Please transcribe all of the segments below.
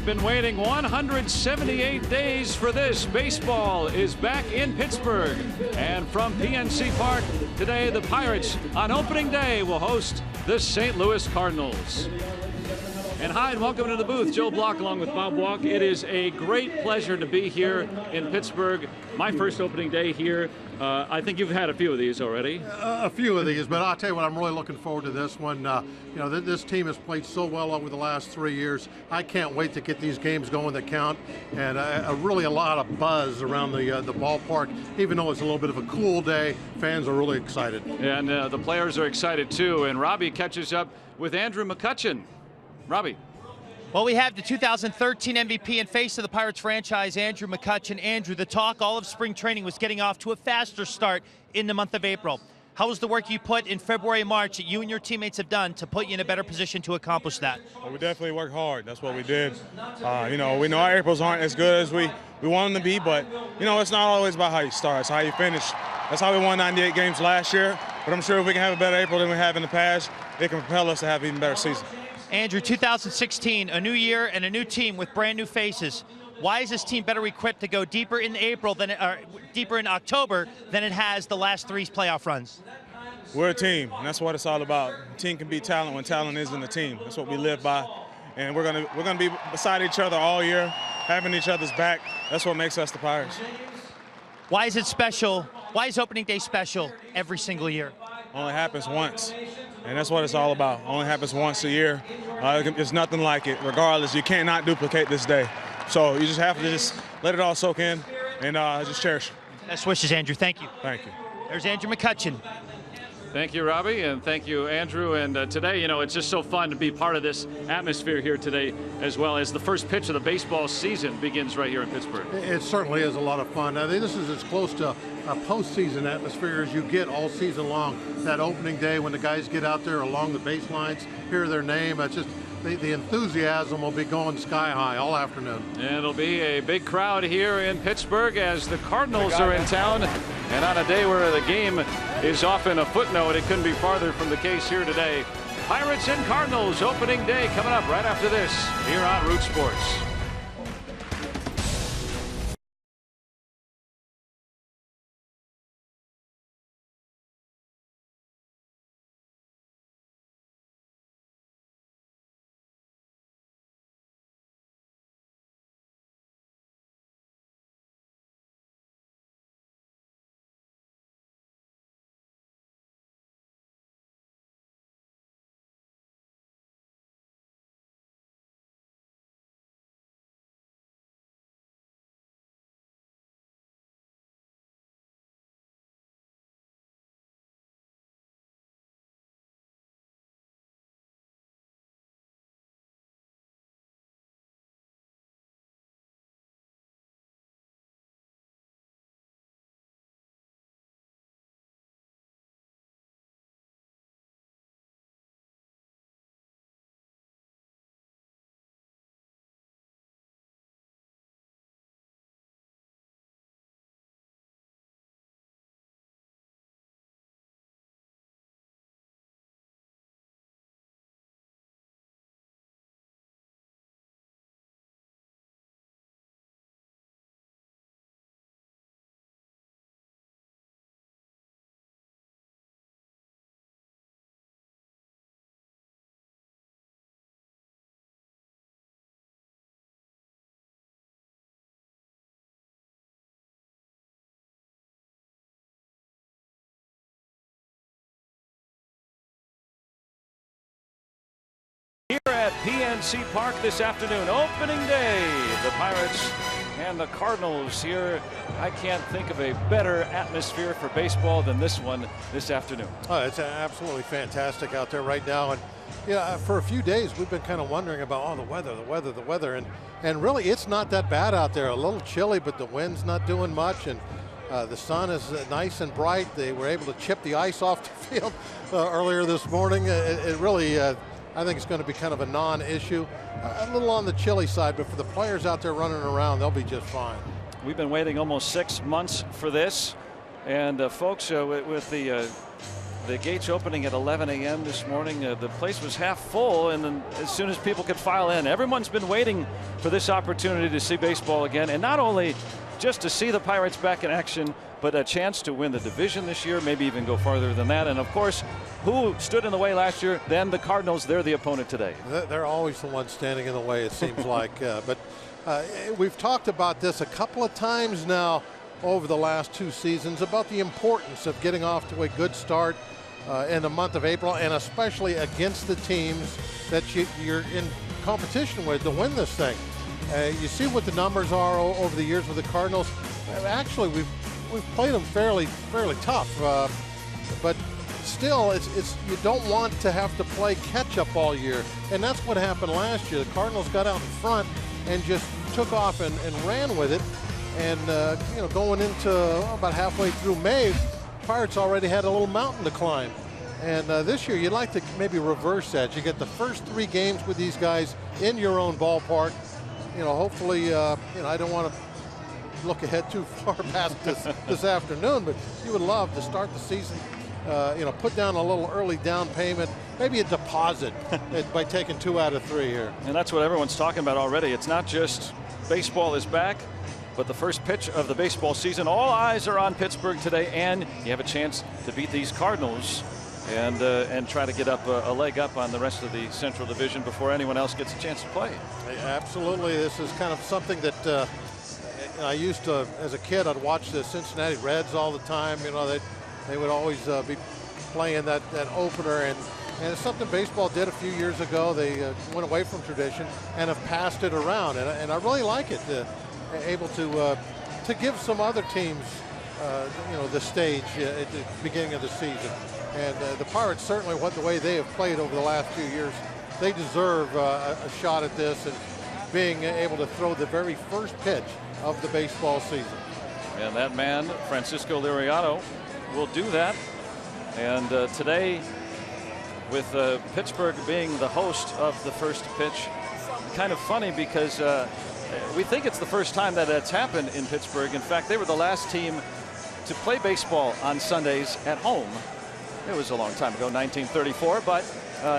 We've been waiting 178 days for this. Baseball is back in Pittsburgh. And from PNC Park, today the Pirates on opening day will host the St. Louis Cardinals. And hi, and welcome to the booth. Joe Block along with Bob Walk. It is a great pleasure to be here in Pittsburgh. My first opening day here. I think you've had a few of these already. A few of these, but I'll tell you what, I'm really looking forward to this one. You know, this team has played so well over the last 3 years. I can't wait to get these games going that count, and really a lot of buzz around the ballpark. Even though it's a little bit of a cool day, fans are really excited. And the players are excited too. And Robbie catches up with Andrew McCutchen. Robbie. Well, we have the 2013 MVP and face of the Pirates franchise, Andrew McCutchen. Andrew, the talk all of spring training was getting off to a faster start in the month of April. How was the work you put in February and March that you and your teammates have done to put you in a better position to accomplish that? Well, we definitely worked hard. That's what we did. You know, we know our Aprils aren't as good as we want them to be, but, you know, it's not always about how you start. It's how you finish. That's how we won 98 games last year, but I'm sure if we can have a better April than we have in the past, it can propel us to have an even better season. Andrew, 2016, a new year and a new team with brand new faces. Why is this team better equipped to go deeper in April than deeper in October than it has the last 3 playoff runs? We're a team, and that's what it's all about. A team can be talent when talent isn't a team. That's what we live by, and we're gonna be beside each other all year, having each other's back. That's what makes us the Pirates. Why is it special? Why is opening day special every single year? Only happens once, and that's what it's all about. Only happens once a year. It's nothing like it. Regardless, you cannot duplicate this day. So you just have to just let it all soak in and just cherish it. Best wishes, Andrew. Thank you. Thank you. There's Andrew McCutchen. Thank you, Robbie, and thank you, Andrew. And today, you know, it's just so fun to be part of this atmosphere here today, as well as the first pitch of the baseball season begins right here in Pittsburgh. It certainly is a lot of fun. I think this is as close to a postseason atmosphere as you get all season long. That opening day when the guys get out there along the baselines, hear their name, it's just the enthusiasm will be going sky high all afternoon. And it'll be a big crowd here in Pittsburgh as the Cardinals are in town. And on a day where the game is often a footnote, it couldn't be farther from the case here today. Pirates and Cardinals opening day coming up right after this here on Root Sports. Here at PNC Park this afternoon, opening day, the Pirates and the Cardinals here. I can't think of a better atmosphere for baseball than this one this afternoon. Oh, it's absolutely fantastic out there right now. And yeah, for a few days we've been kind of wondering about the weather, and really it's not that bad out there. A little chilly, but the wind's not doing much, and the sun is nice and bright. They were able to chip the ice off the field earlier this morning. It really I think it's going to be kind of a non-issue. A little on the chilly side, but for the players out there running around, they'll be just fine. We've been waiting almost 6 months for this. And folks, with the the gates opening at 11 a.m. this morning. The place was half full, and then as soon as people could file in, everyone's been waiting for this opportunity to see baseball again, and not only just to see the Pirates back in action, but a chance to win the division this year, maybe even go farther than that. And of course, who stood in the way last year? Then the Cardinals. They're the opponent today. They're always the ones standing in the way, it seems like. But we've talked about this a couple of times now over the last 2 seasons about the importance of getting off to a good start in the month of April, and especially against the teams that you're in competition with to win this thing. You see what the numbers are over the years with the Cardinals. Actually, we've played them fairly tough, but still, it's you don't want to have to play catch up all year, and that's what happened last year. The Cardinals got out in front and just took off and ran with it, and you know, going into about halfway through May, Pirates already had a little mountain to climb. And this year, you'd like to maybe reverse that. You get the first 3 games with these guys in your own ballpark. You know, hopefully, you know, I don't want to look ahead too far past this afternoon, but you would love to start the season, you know, put down a little early down payment, maybe a deposit by taking 2 out of 3 here. And that's what everyone's talking about already. It's not just baseball is back, but the first pitch of the baseball season. All eyes are on Pittsburgh today, and you have a chance to beat these Cardinals and try to get up a leg up on the rest of the Central Division before anyone else gets a chance to play. Absolutely. This is kind of something that I used to, as a kid, I'd watch the Cincinnati Reds all the time. You know, they would always be playing that opener, and it's something baseball did a few years ago. They went away from tradition and have passed it around, and I really like it, able to give some other teams you know, the stage at the beginning of the season. And the Pirates, certainly the way they have played over the last few years, they deserve a shot at this and being able to throw the very first pitch of the baseball season. And that man, Francisco Liriano, will do that. And today, with Pittsburgh being the host of the first pitch, kind of funny because we think it's the first time that that's happened in Pittsburgh. In fact, they were the last team to play baseball on Sundays at home. It was a long time ago, 1934, but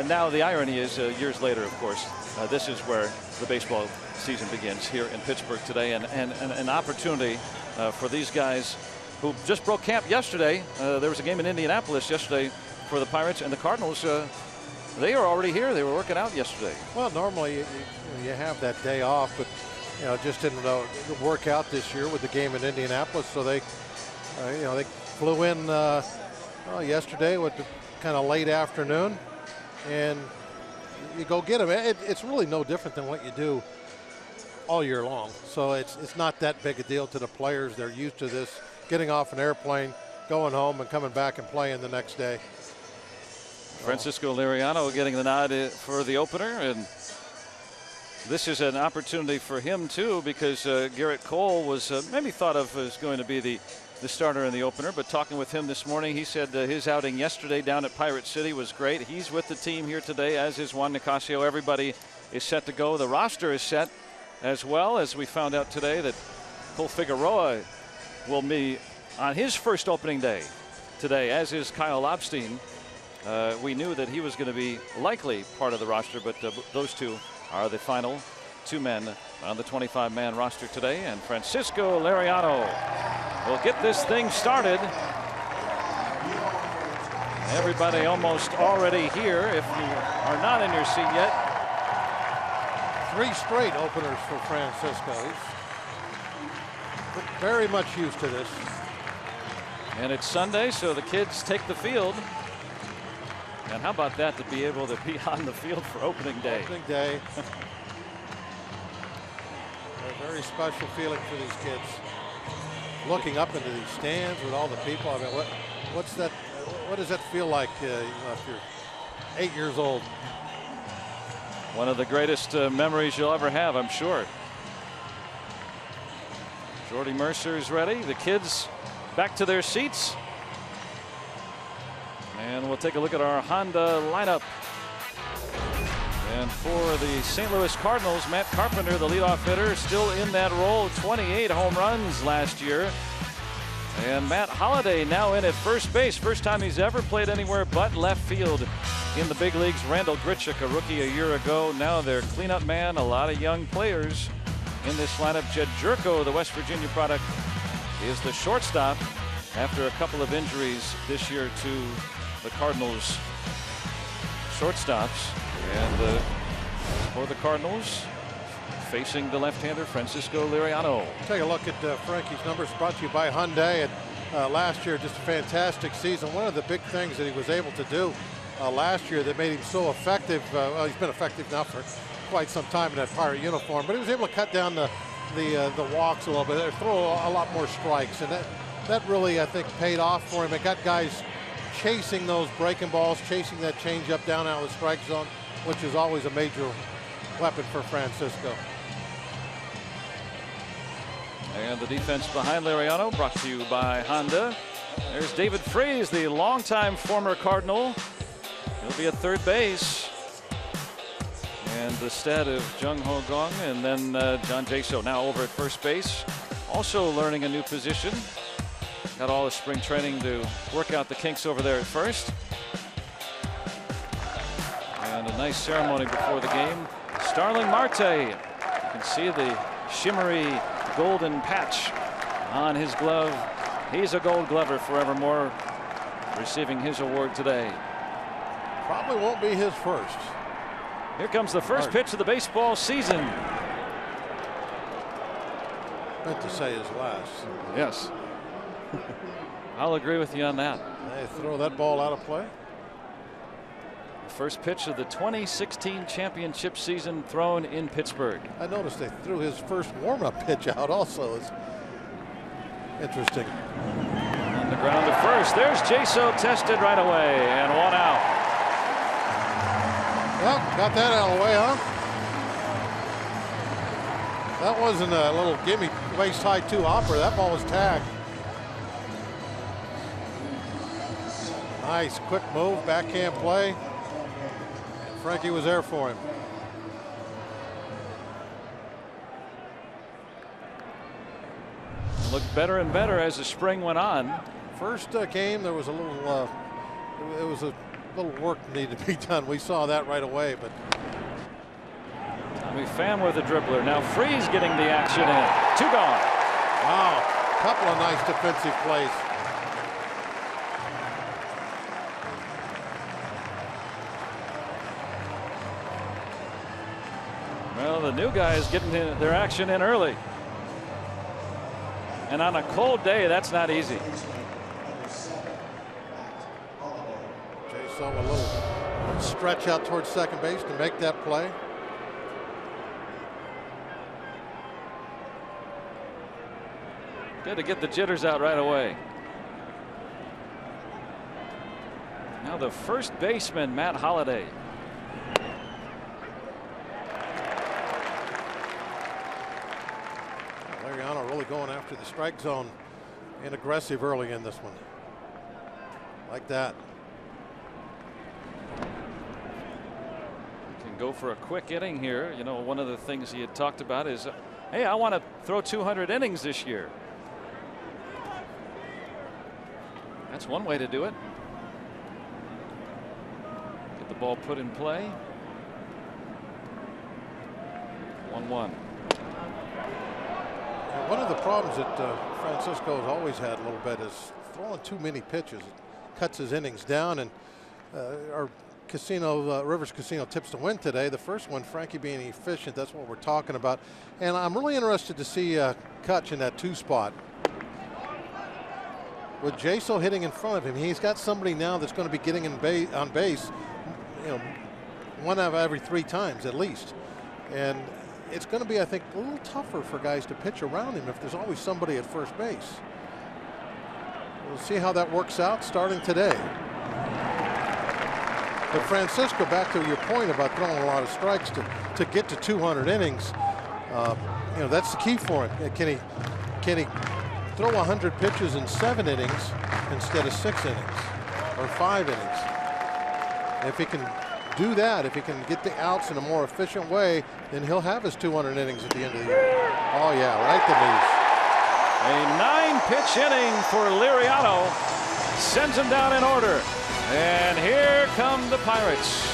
now the irony is years later, of course, this is where the baseball season begins here in Pittsburgh today, and an opportunity for these guys who just broke camp yesterday. There was a game in Indianapolis yesterday for the Pirates, and the Cardinals, they are already here. They were working out yesterday. Well, normally you have that day off, but you know, just didn't work out this year with the game in Indianapolis, so they you know, they flew in yesterday with the kind of late afternoon, and you go get them. It's really no different than what you do all year long. So it's not that big a deal to the players. They're used to this, getting off an airplane, going home, and coming back and playing the next day. Francisco Liriano getting the nod for the opener, and this is an opportunity for him too, because Garrett Cole was maybe thought of as going to be the starter in the opener, but talking with him this morning, he said his outing yesterday down at Pirate City was great. He's with the team here today, as is Juan Nicasio. Everybody is set to go. The roster is set as well, as we found out today that Cole Figueroa will be on his first opening day today, as is Kyle Lobstein. We knew that he was going to be likely part of the roster, but those two are the final 2 men on the 25-man roster today, and Francisco Liriano will get this thing started. Everybody almost already here if you are not in your seat yet. 3 straight openers for Francisco. He's very much used to this. And it's Sunday, so the kids take the field. And how about that, to be able to be on the field for opening day? Opening day. A very special feeling for these kids. Looking up into these stands with all the people. I mean, what's that? What does that feel like you know, if you're 8 years old? One of the greatest memories you'll ever have, I'm sure. Jordy Mercer is ready. The kids back to their seats. And we'll take a look at our Honda lineup. And for the St. Louis Cardinals, Matt Carpenter, the leadoff hitter, still in that role. 28 home runs last year. And Matt Holliday now in at first base. First time he's ever played anywhere but left field in the big leagues. Randall Grichuk, a rookie a year ago. Now their cleanup man. A lot of young players in this lineup. Jed Jerko, the West Virginia product, is the shortstop after a couple of injuries this year to the Cardinals shortstops. And for the Cardinals, facing the left-hander Francisco Liriano. Take a look at Frankie's numbers, brought to you by Hyundai. And last year, just a fantastic season. One of the big things that he was able to do last year that made him so effective. Well, he's been effective now for quite some time in that Pirate uniform, but he was able to cut down the walks a little bit, throw a lot more strikes, and that really, I think, paid off for him. It got guys chasing those breaking balls, chasing that changeup down out of the strike zone, which is always a major weapon for Francisco. And the defense behind Liriano, brought to you by Honda. There's David Freese, the longtime former Cardinal. He'll be at third base. And the stat of Jung Ho Gong, and then John Jaso now over at first base. Also learning a new position. Got all the spring training to work out the kinks over there at first. And a nice ceremony before the game. Starling Marte. You can see the shimmery golden patch on his glove. He's a Gold Glover forevermore, receiving his award today. Probably won't be his first. Here comes the first pitch of the baseball season. Meant to say his last. Yes. I'll agree with you on that. They throw that ball out of play. First pitch of the 2016 championship season thrown in Pittsburgh. I noticed they threw his first warm-up pitch out also. It's interesting. On the ground to first. There's Jaso, tested right away, and one out. Well, got that out of the way, huh? That wasn't a little gimme waist high 2 hopper. That ball was tagged. Nice quick move, backhand play. Frankie was there for him. Looked better and better as the spring went on. First game, there was a little, it was a little work needed to be done. We saw that right away, but. Tommy Pham with a dribbler. Now Freese getting the action in. 2 gone. Wow, couple of nice defensive plays. Well, the new guys getting their action in early. And on a cold day, that's not easy. Jaso a little stretch out towards second base to make that play. Good to get the jitters out right away. Now the first baseman, Matt Holliday. Liriano really going after the strike zone and aggressive early in this one. Like that. Can go for a quick inning here. You know, one of the things he had talked about is, hey, I want to throw 200 innings this year. That's one way to do it. Get the ball put in play. 1-1. One of the problems that Francisco has always had a little bit is throwing too many pitches. It cuts his innings down, and our casino, Rivers Casino tips to win today. The first one, Frankie being efficient, that's what we're talking about. And I'm really interested to see Kutch in that 2 spot. With Jaso hitting in front of him, he's got somebody now that's going to be getting on base, you know, 1 out of every 3 times at least. And it's going to be, I think, a little tougher for guys to pitch around him if there's always somebody at first base. We'll see how that works out starting today. But Francisco, back to your point about throwing a lot of strikes to get to 200 innings, you know, that's the key for him. Can he throw 100 pitches in 7 innings instead of 6 innings or 5 innings? If he can do that, if he can get the outs in a more efficient way, then he'll have his 200 innings at the end of the year. Oh yeah, right to knees. A 9-pitch inning for Liriano. Sends him down in order. And here come the Pirates.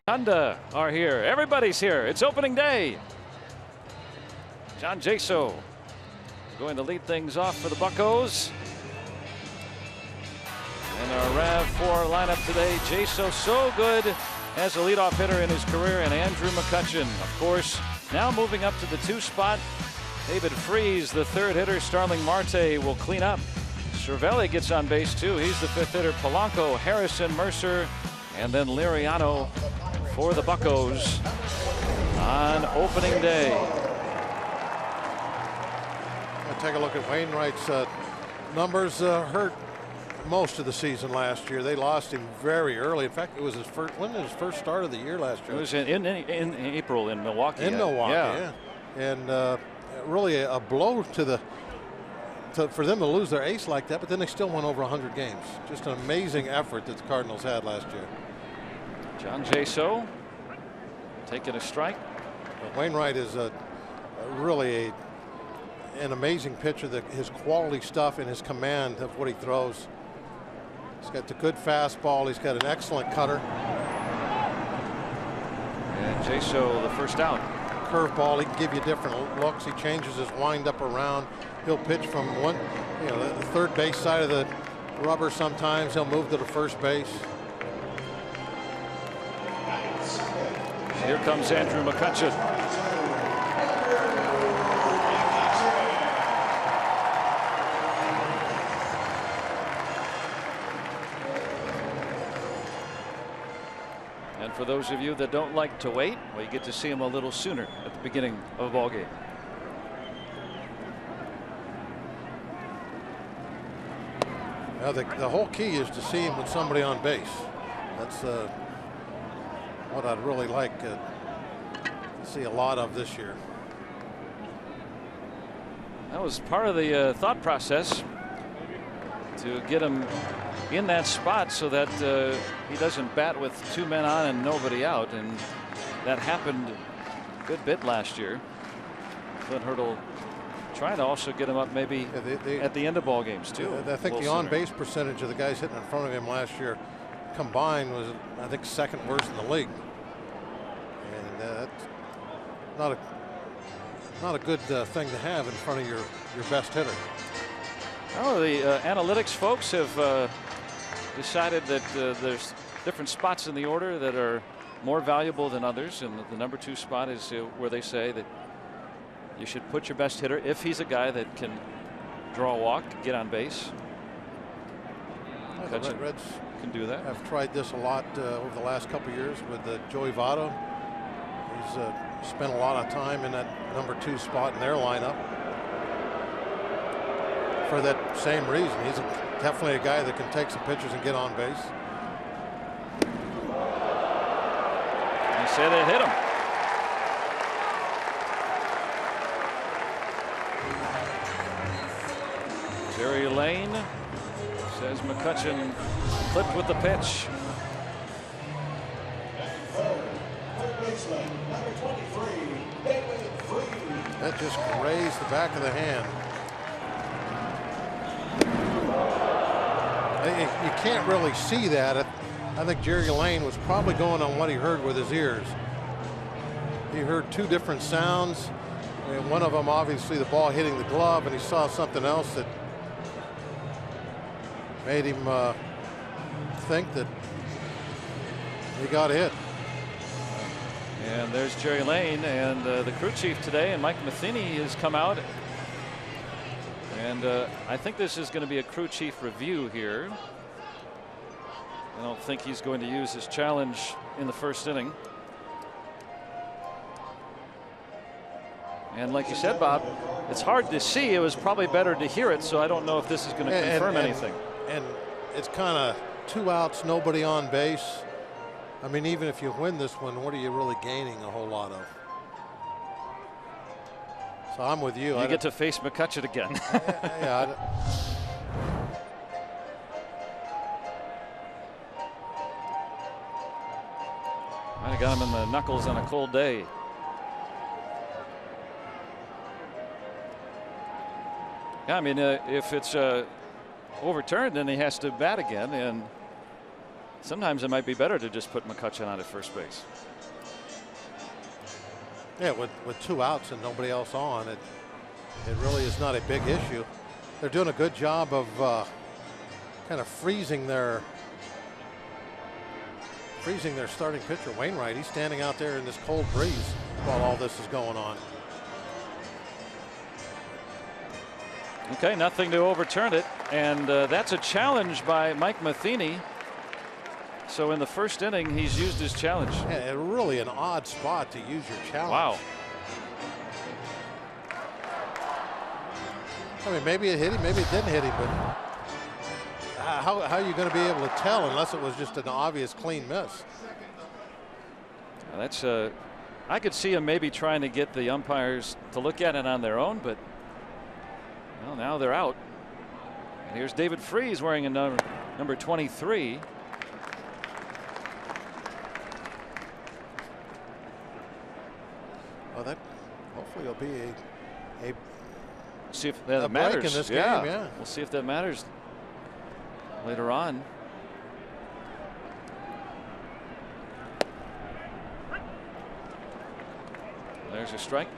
Rotunda are here. Everybody's here. It's opening day. John Jaso going to lead things off for the Buccos. And our RAV4 lineup today. Jaso so good as a leadoff hitter in his career, and Andrew McCutchen, of course, now moving up to the 2 spot. David Freese, the 3rd hitter. Starling Marte will clean up. Cervelli gets on base too. He's the 5th hitter. Polanco, Harrison, Mercer, and then Liriano for the Buccos on opening day. I'll take a look at Wainwright's numbers. Hurt most of the season last year. They lost him very early. In fact, it was his first. When was his first start of the year last year? It was in April in Milwaukee. In Milwaukee, yeah. And really a blow to for them to lose their ace like that. But then they still won over 100 games. Just an amazing effort that the Cardinals had last year. John Jaso taking a strike. Wainwright is really an amazing pitcher. His quality stuff and his command of what he throws. He's got the good fastball. He's got an excellent cutter. And Jaso, the first out. Curveball. He can give you different looks. He changes his windup around. He'll pitch from the third base side of the rubber. Sometimes he'll move to the first base. Here comes Andrew McCutchen. And for those of you that don't like to wait, well, you get to see him a little sooner at the beginning of a ball game. Now the whole key is to see him with somebody on base. That's what I'd really like to see a lot of this year. That was part of the thought process to get him in that spot so that he doesn't bat with 2 men on and nobody out, and that happened a good bit last year. Clint Hurdle trying to also get him up maybe at the end of ball games too. I think the on-base percentage of the guys hitting in front of him last year combined was, I think, 2nd worst in the league, and that's not a good thing to have in front of your best hitter. Oh, the analytics folks have decided that there's different spots in the order that are more valuable than others, and the number 2 spot is where they say that you should put your best hitter if he's a guy that can draw a walk, get on base. The Reds can do that. I've tried this a lot over the last couple of years with Joey Votto. He's spent a lot of time in that number 2 spot in their lineup for that same reason. He's definitely a guy that can take some pitches and get on base. say they hit him. Jerry Lane says McCutchen clipped with the pitch. That just grazed the back of the hand. You can't really see that. I think Jerry Lane was probably going on what he heard with his ears. He heard two different sounds. And one of them, obviously, the ball hitting the glove, and he saw something else that made him think that he got hit. And there's Jerry Lane, and the crew chief today, and Mike Matheny has come out. And I think this is going to be a crew chief review here. I don't think he's going to use his challenge in the first inning. And like you said, Bob, it's hard to see. It was probably better to hear it, so I don't know if this is going to confirm anything. And it's kind of 2 outs, nobody on base. I mean, even if you win this one, what are you really gaining a whole lot of? So I'm with you. You get to face McCutchen again. Yeah. Might have got him in the knuckles on a cold day. Yeah, I mean, if it's overturned, then he has to bat again, and sometimes it might be better to just put McCutchen on at first base. Yeah, with 2 outs and nobody else on, it really is not a big issue. They're doing a good job of kind of freezing their starting pitcher, Wainwright. He's standing out there in this cold breeze while all this is going on. Okay, nothing to overturn it, and that's a challenge by Mike Matheny. So in the first inning, he's used his challenge. Yeah, really an odd spot to use your challenge. Wow. I mean, maybe it hit him, maybe it didn't hit him, but how are you going to be able to tell unless it was just an obvious clean miss? That's I could see him maybe trying to get the umpires to look at it on their own, but well, now they're out. And here's David Freese wearing a number 23. Well, that hopefully will be a see if that break matters in this game. Yeah, we'll see if that matters later on. There's a strike.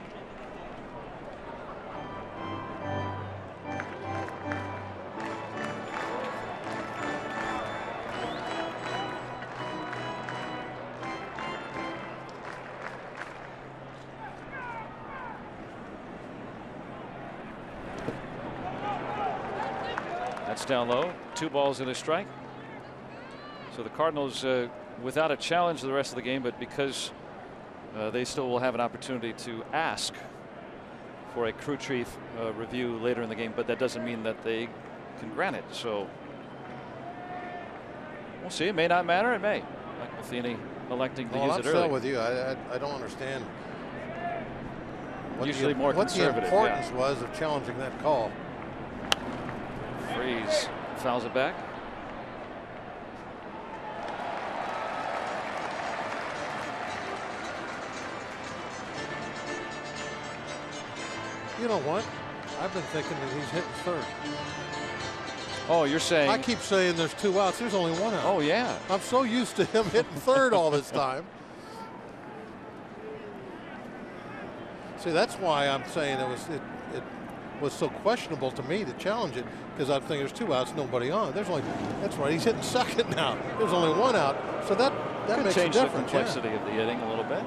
That's down low. 2 balls and a strike. So the Cardinals without a challenge the rest of the game, but because they still will have an opportunity to ask for a crew chief review later in the game, but that doesn't mean that they can grant it. So we'll see. It may not matter. It may. Mike Matheny electing to use it early. I'm still with you. I don't understand Usually more conservative. What the importance was of challenging that call. Freese fouls it back. You know what? I've been thinking that he's hitting third. Oh, you're saying? I keep saying there's 2 outs. There's only 1 out. Oh, yeah. I'm so used to him hitting third all this time. See, that's why I'm saying it was so questionable to me to challenge it, because I'm thinking there's 2 outs, nobody on. There's only, that's right, he's hitting second now. There's only 1 out, so that makes a difference. Change the complexity of the inning a little bit.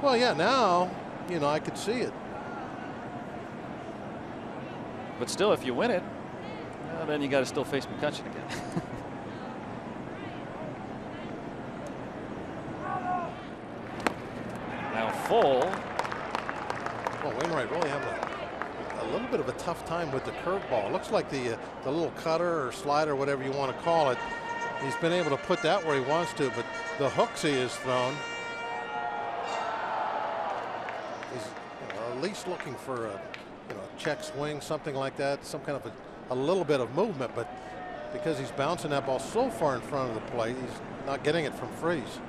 Well, yeah, now you know I could see it. But still, if you win it, well, then you got to still face McCutchen again. Now full. Well, Wainwright really having a little bit of a tough time with the curveball. Looks like the little cutter or slider, whatever you want to call it, He's been able to put that where he wants to, but the hooks he has thrown, he's at least looking for a check swing, something like that, some kind of a little bit of movement, but because he's bouncing that ball so far in front of the plate, he's not getting it from freeze.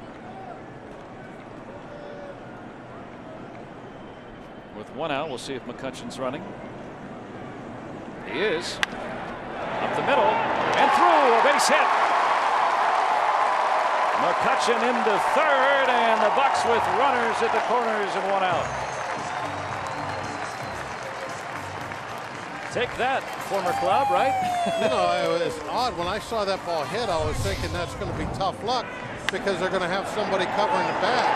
With one out, we'll see if McCutchen's running. He is. Up the middle and through, a base hit. McCutchen into third, and the Bucks with runners at the corners and one out. Take that, former club, right? It was odd. When I saw that ball hit, I was thinking that's going to be tough luck because they're going to have somebody covering the bag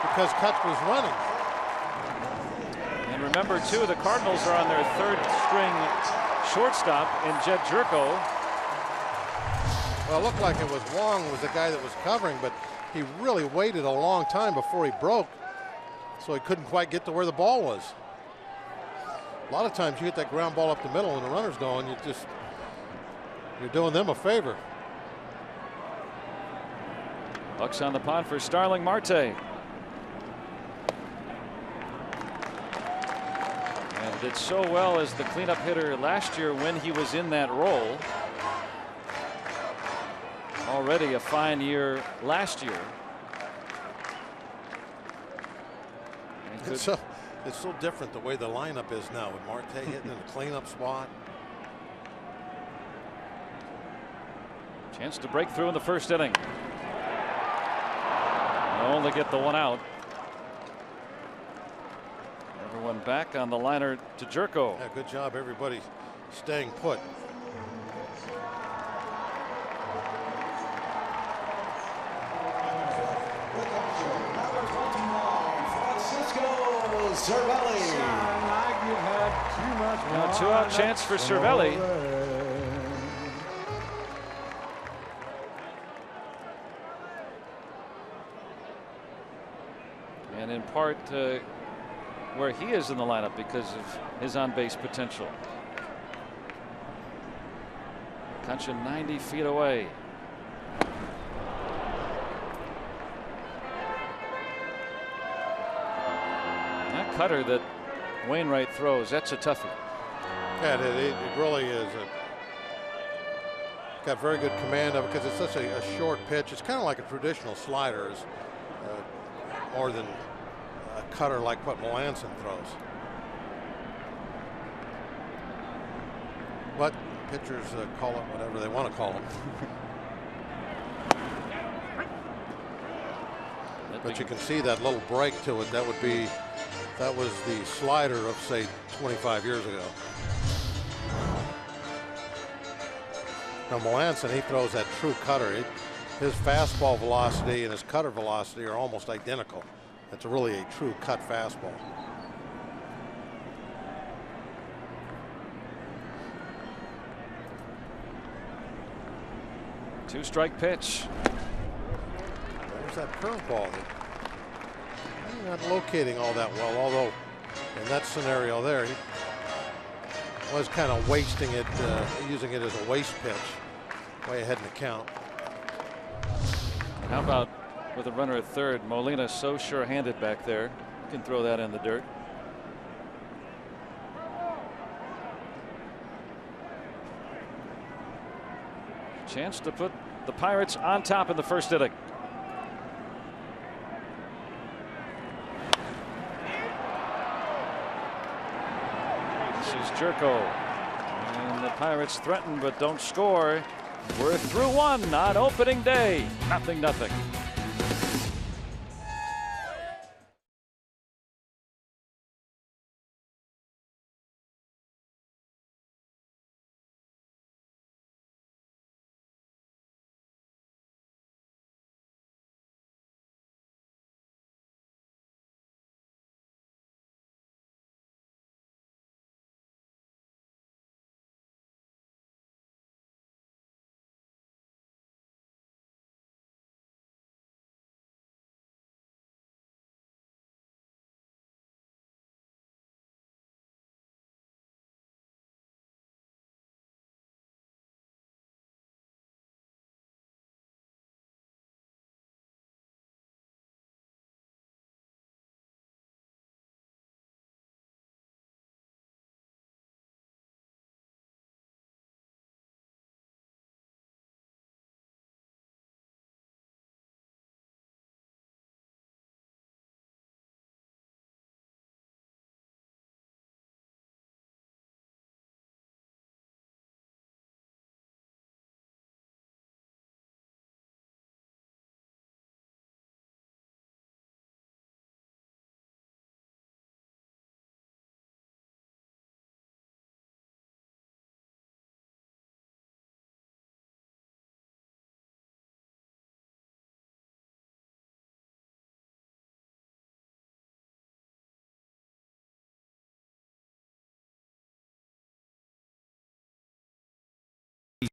because Kutch was running. And remember, too, the Cardinals are on their third string shortstop in Jed Jerko. Well, it looked like it was Wong was the guy that was covering, but he really waited a long time before he broke, so he couldn't quite get to where the ball was. A lot of times you hit that ground ball up the middle and the runner's going, you're doing them a favor. Bucks on the pond for Starling Marte. And did so well as the cleanup hitter last year when he was in that role. Already a fine year last year. It's so different the way the lineup is now with Marte hitting in the cleanup spot. Chance to break through in the first inning. Only get the one out. Everyone back on the liner to Jerko. Yeah, good job, everybody staying put. Cervelli. Now 2-out chance for Cervelli. And in part where he is in the lineup because of his on-base potential. Cutchin 90 feet away. Cutter that Wainwright throws, that's a toughie. Yeah, it really is. Got very good command of it because it's such a short pitch. It's kind of like a traditional slider, more than a cutter like what Melanson throws. But pitchers call it whatever they want to call them. But you can see that little break to it. That was the slider of, say, 25 years ago. Now Melanson, he throws that true cutter. His fastball velocity and his cutter velocity are almost identical. It's really a true cut fastball. Two-strike pitch. There's that curveball. Not locating all that well, although in that scenario there he was kind of wasting it, using it as a waste pitch, way ahead in the count. How about with a runner at third? Molina so sure-handed back there, can throw that in the dirt. Chance to put the Pirates on top in the first inning. Jerko, and the Pirates threaten but don't score. We're through one on opening day. 0-0.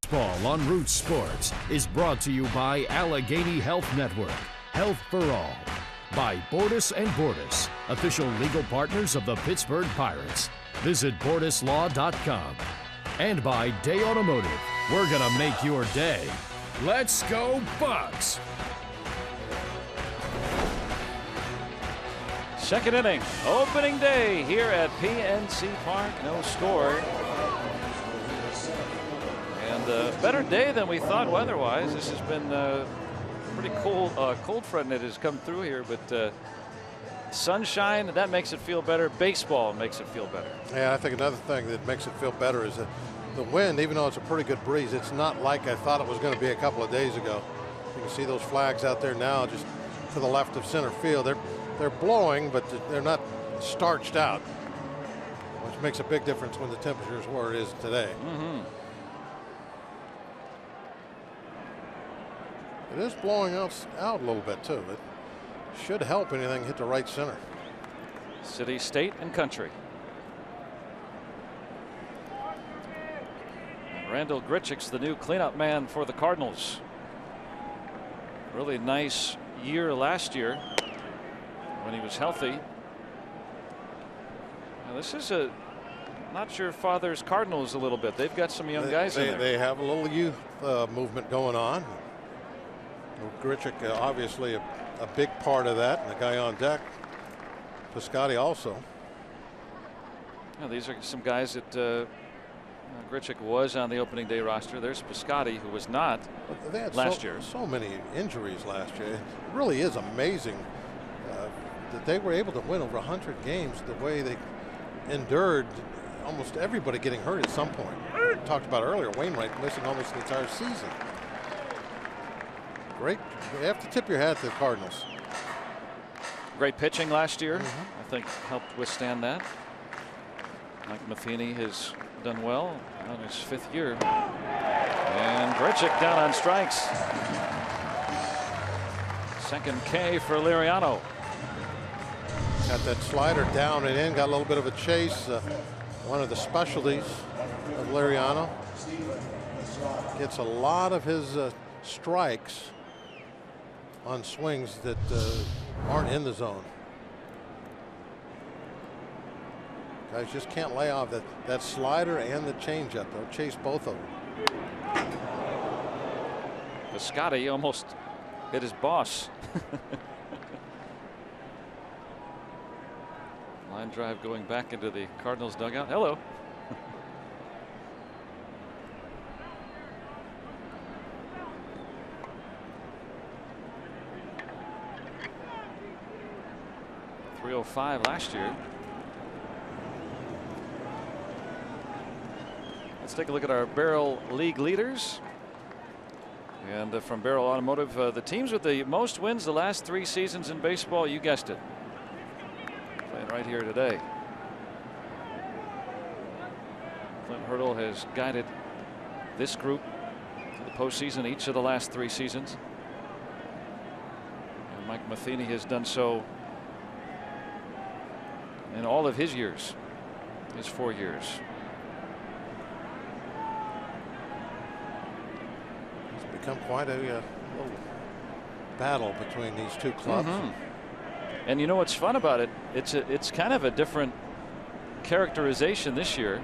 Baseball on Root Sports is brought to you by Allegheny Health Network, Health for All. By Bordas & Bordas, official legal partners of the Pittsburgh Pirates. Visit bordaslaw.com. And by Day Automotive, we're going to make your day. Let's go Bucks! Second inning, opening day here at PNC Park. No score. And a better day than we thought weather-wise. This has been pretty cool. Cold front that has come through here, but sunshine, that makes it feel better. Baseball makes it feel better. Yeah, I think another thing that makes it feel better is that the wind, even though it's a pretty good breeze, it's not like I thought it was going to be a couple of days ago. You can see those flags out there now just to the left of center field. They're blowing, but they're not starched out, which makes a big difference when the temperature is where it is today. It is blowing out a little bit too. It should help anything hit the right center. City, state, and country. Randall Grichuk's the new cleanup man for the Cardinals. Really nice year last year when he was healthy. Now this is a not your father's Cardinals a little bit. They've got some young guys in there. They have a little youth movement going on. Grichuk obviously a big part of that, and the guy on deck, Piscotty, also. Now, these are some guys that Grichuk was on the opening day roster. There's Piscotty, who was not they had last year. So many injuries last year. It really is amazing that they were able to win over 100 games the way they endured almost everybody getting hurt at some point. We talked about earlier, Wainwright missing almost the entire season. Great. You have to tip your hat to the Cardinals. Great pitching last year. I think helped withstand that. Mike Matheny has done well on his 5th year. And Grichuk down on strikes. Second K for Liriano. Got that slider down and in, got a little bit of a chase. One of the specialties of Liriano. Gets a lot of his strikes on swings that aren't in the zone. Guys just can't lay off that slider and the changeup. They'll chase both of them. Piscotty almost hit his boss. Line drive going back into the Cardinals dugout. Hello. .305 last year. Let's take a look at our Barrel League leaders. And from Barrel Automotive, the teams with the most wins the last 3 seasons in baseball, you guessed it. Playing right here today. Clint Hurdle has guided this group to the postseason each of the last 3 seasons. And Mike Matheny has done so in all of his years, his 4 years. It's become quite a little battle between these two clubs. And you know what's fun about it? It's kind of a different characterization this year,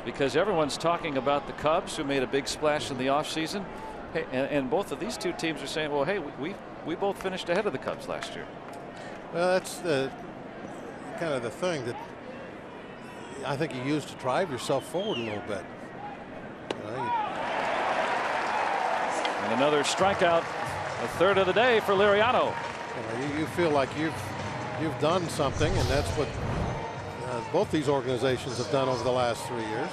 because everyone's talking about the Cubs, who made a big splash in the offseason. Hey, and both of these two teams are saying, well, hey, we both finished ahead of the Cubs last year. Well, that's kind of the thing that I think you use to drive yourself forward a little bit. And another strikeout, a third of the day for Liriano. You feel like you've done something, and that's what both these organizations have done over the last 3 years.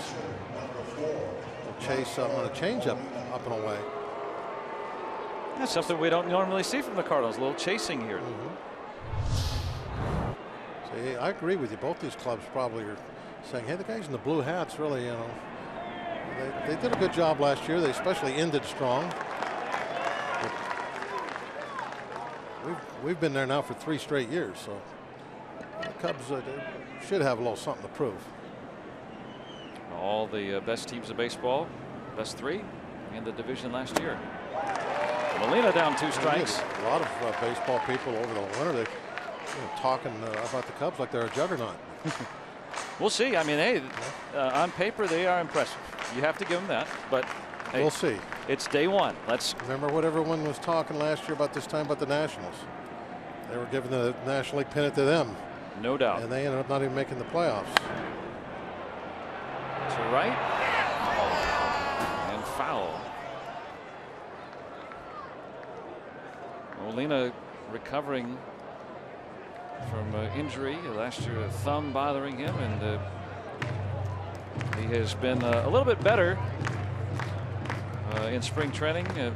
Chase on a changeup up and away. That's something we don't normally see from the Cardinals. A little chasing here. See, I agree with you. Both these clubs probably are saying, hey, the guys in the blue hats really, they did a good job last year. They especially ended strong. But we've been there now for 3 straight years, so the Cubs should have a little something to prove. All the best teams of baseball, best 3 in the division last year. Molina down 2 strikes. A lot of baseball people over the winter, they talking about the Cubs like they're a juggernaut. We'll see. I mean, hey, on paper they are impressive. You have to give them that, but hey, we'll see. It's day 1. Let's remember what everyone was talking last year about this time about the Nationals. They were giving the National League pennant to them. No doubt. And they ended up not even making the playoffs. To right and foul. Molina recovering from injury last year, a thumb bothering him, and he has been a little bit better in spring training in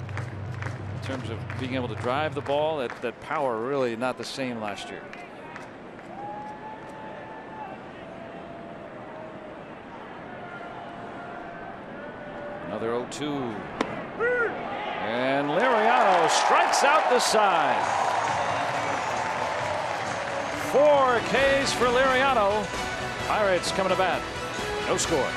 terms of being able to drive the ball. That power really not the same last year. Another 0-2. And Liriano strikes out the side. 4 Ks for Liriano. Pirates coming to bat. No score.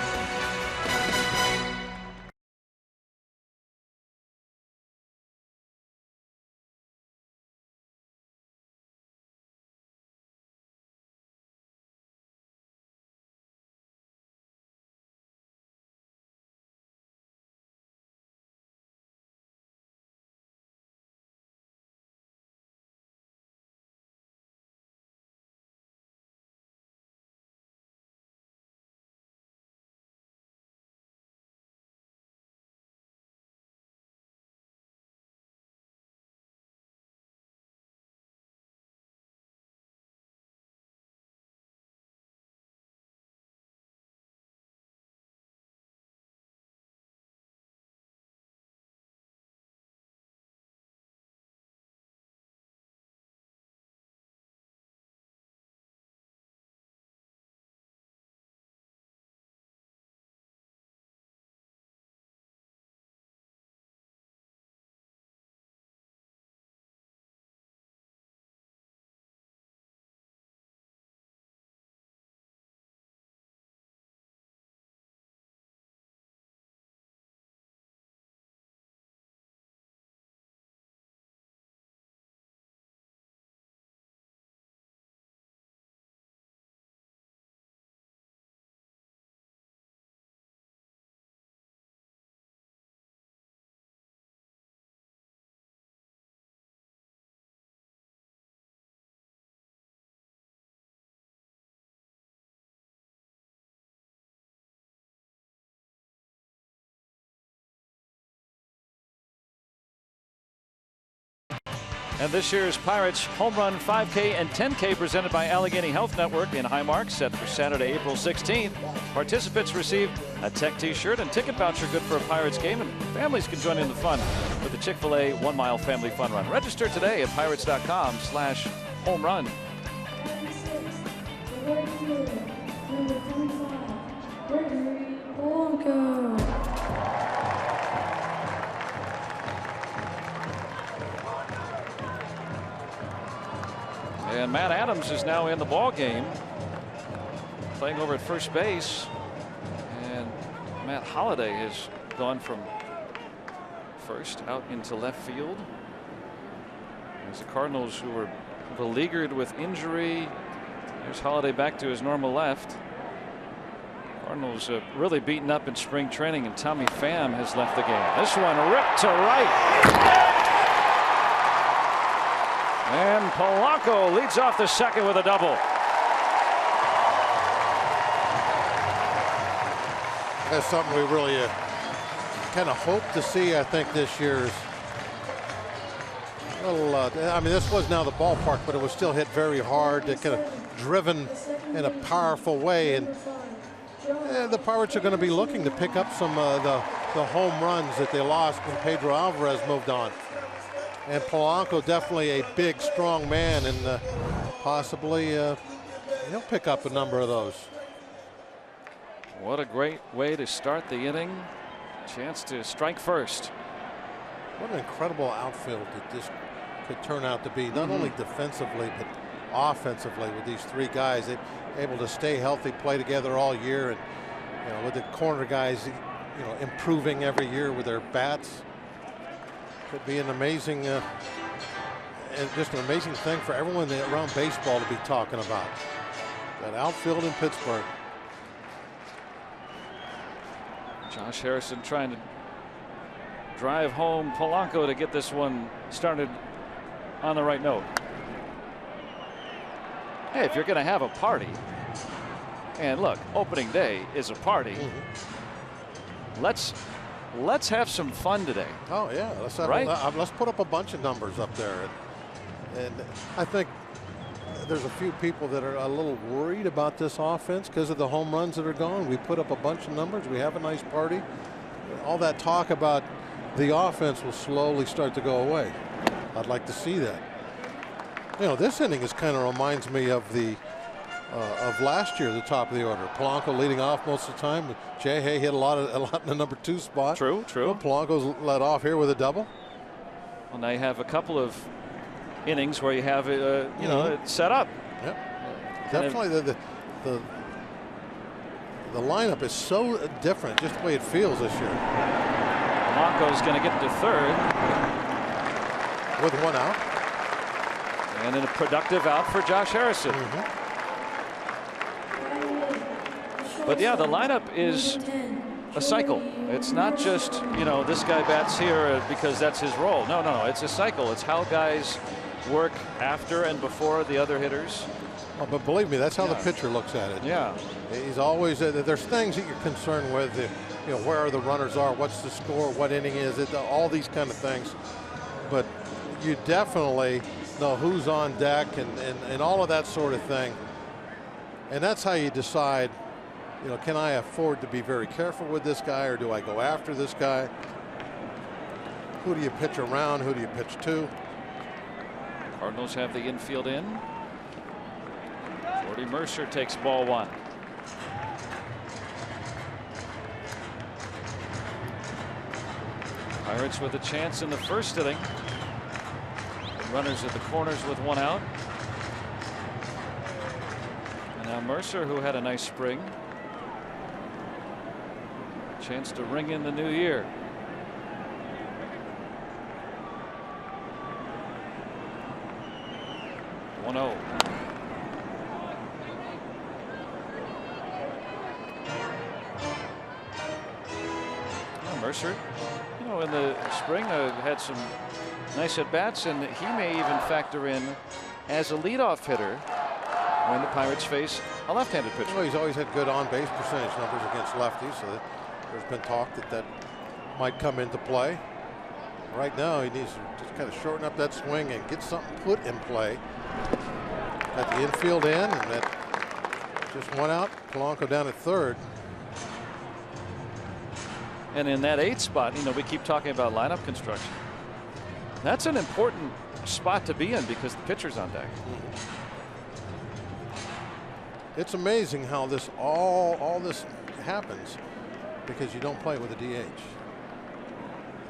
And this year's Pirates home run 5K and 10K presented by Allegheny Health Network in Highmark, set for Saturday, April 16th. Participants receive a Tech t-shirt and ticket voucher good for a Pirates game, and families can join in the fun with the Chick-fil-A 1 Mile Family Fun Run. Register today at pirates.com/home run. And Matt Adams is now in the ball game, playing over at first base, and Matt Holliday has gone from first out into left field. As the Cardinals, who were beleaguered with injury, there's Holliday back to his normal left. Cardinals really beaten up in spring training, and Tommy Pham has left the game. This one ripped to right. And Polanco leads off the second with a double. That's something we really kind of hope to see, I think, this year's. Little, I mean, this was now the ballpark, but it was still hit very hard, kind of driven in a powerful way. And the Pirates are going to be looking to pick up some of the home runs that they lost when Pedro Alvarez moved on. And Polanco, definitely a big, strong man, and possibly he'll pick up a number of those. What a great way to start the inning. Chance to strike first. What an incredible outfield that this could turn out to be, not only defensively, but offensively with these 3 guys. They're able to stay healthy, play together all year, with the corner guys, improving every year with their bats. Could be an amazing, and just an amazing thing for everyone around baseball to be talking about. That outfield in Pittsburgh. Josh Harrison trying to drive home Polanco to get this one started on the right note. Hey, if you're going to have a party, and look, opening day is a party. Let's have some fun today. Oh yeah, let's put up a bunch of numbers up there, and I think there's a few people that are a little worried about this offense because of the home runs that are gone. We put up a bunch of numbers. We have a nice party. All that talk about the offense will slowly start to go away. I'd like to see that. This inning kind of reminds me of the of last year, the top of the order. Polanco leading off most of the time. Jay Hay hit a lot in the number 2 spot. True. Well, Polanco's led off here with a double. Well, now you have a couple of innings where you have it, it's set up. Yep. Definitely the lineup is so different, just the way it feels this year. Polanco's going to get to third with 1 out, and then a productive out for Josh Harrison. But yeah, the lineup is a cycle. It's not just this guy bats here because that's his role. No, it's a cycle. It's how guys work after and before the other hitters. Oh, but believe me, that's how the pitcher looks at it. Yeah, he's always there's things that you're concerned with. Where the runners are, what's the score, what inning is it, all these kind of things. But you definitely know who's on deck and all of that sort of thing. And that's how you decide. Can I afford to be very careful with this guy, or do I go after this guy? Who do you pitch around? Who do you pitch to? Cardinals have the infield in. Jordy Mercer takes ball 1. Pirates with a chance in the first inning. Runners at the corners with 1 out. And now Mercer, who had a nice spring. Chance to ring in the new year. Oh. Mercer, in the spring had some nice at bats, and he may even factor in as a leadoff hitter when the Pirates face a left-handed pitcher. Well, he's always had good on-base percentage numbers against lefties, so there's been talk that might come into play. Right now, he needs to just kind of shorten up that swing and get something put in play. Got the infield in, and that just 1 out. Polanco down at third. And in that 8th spot, we keep talking about lineup construction. That's an important spot to be in because the pitcher's on deck. It's amazing how this all this happens because you don't play with a DH.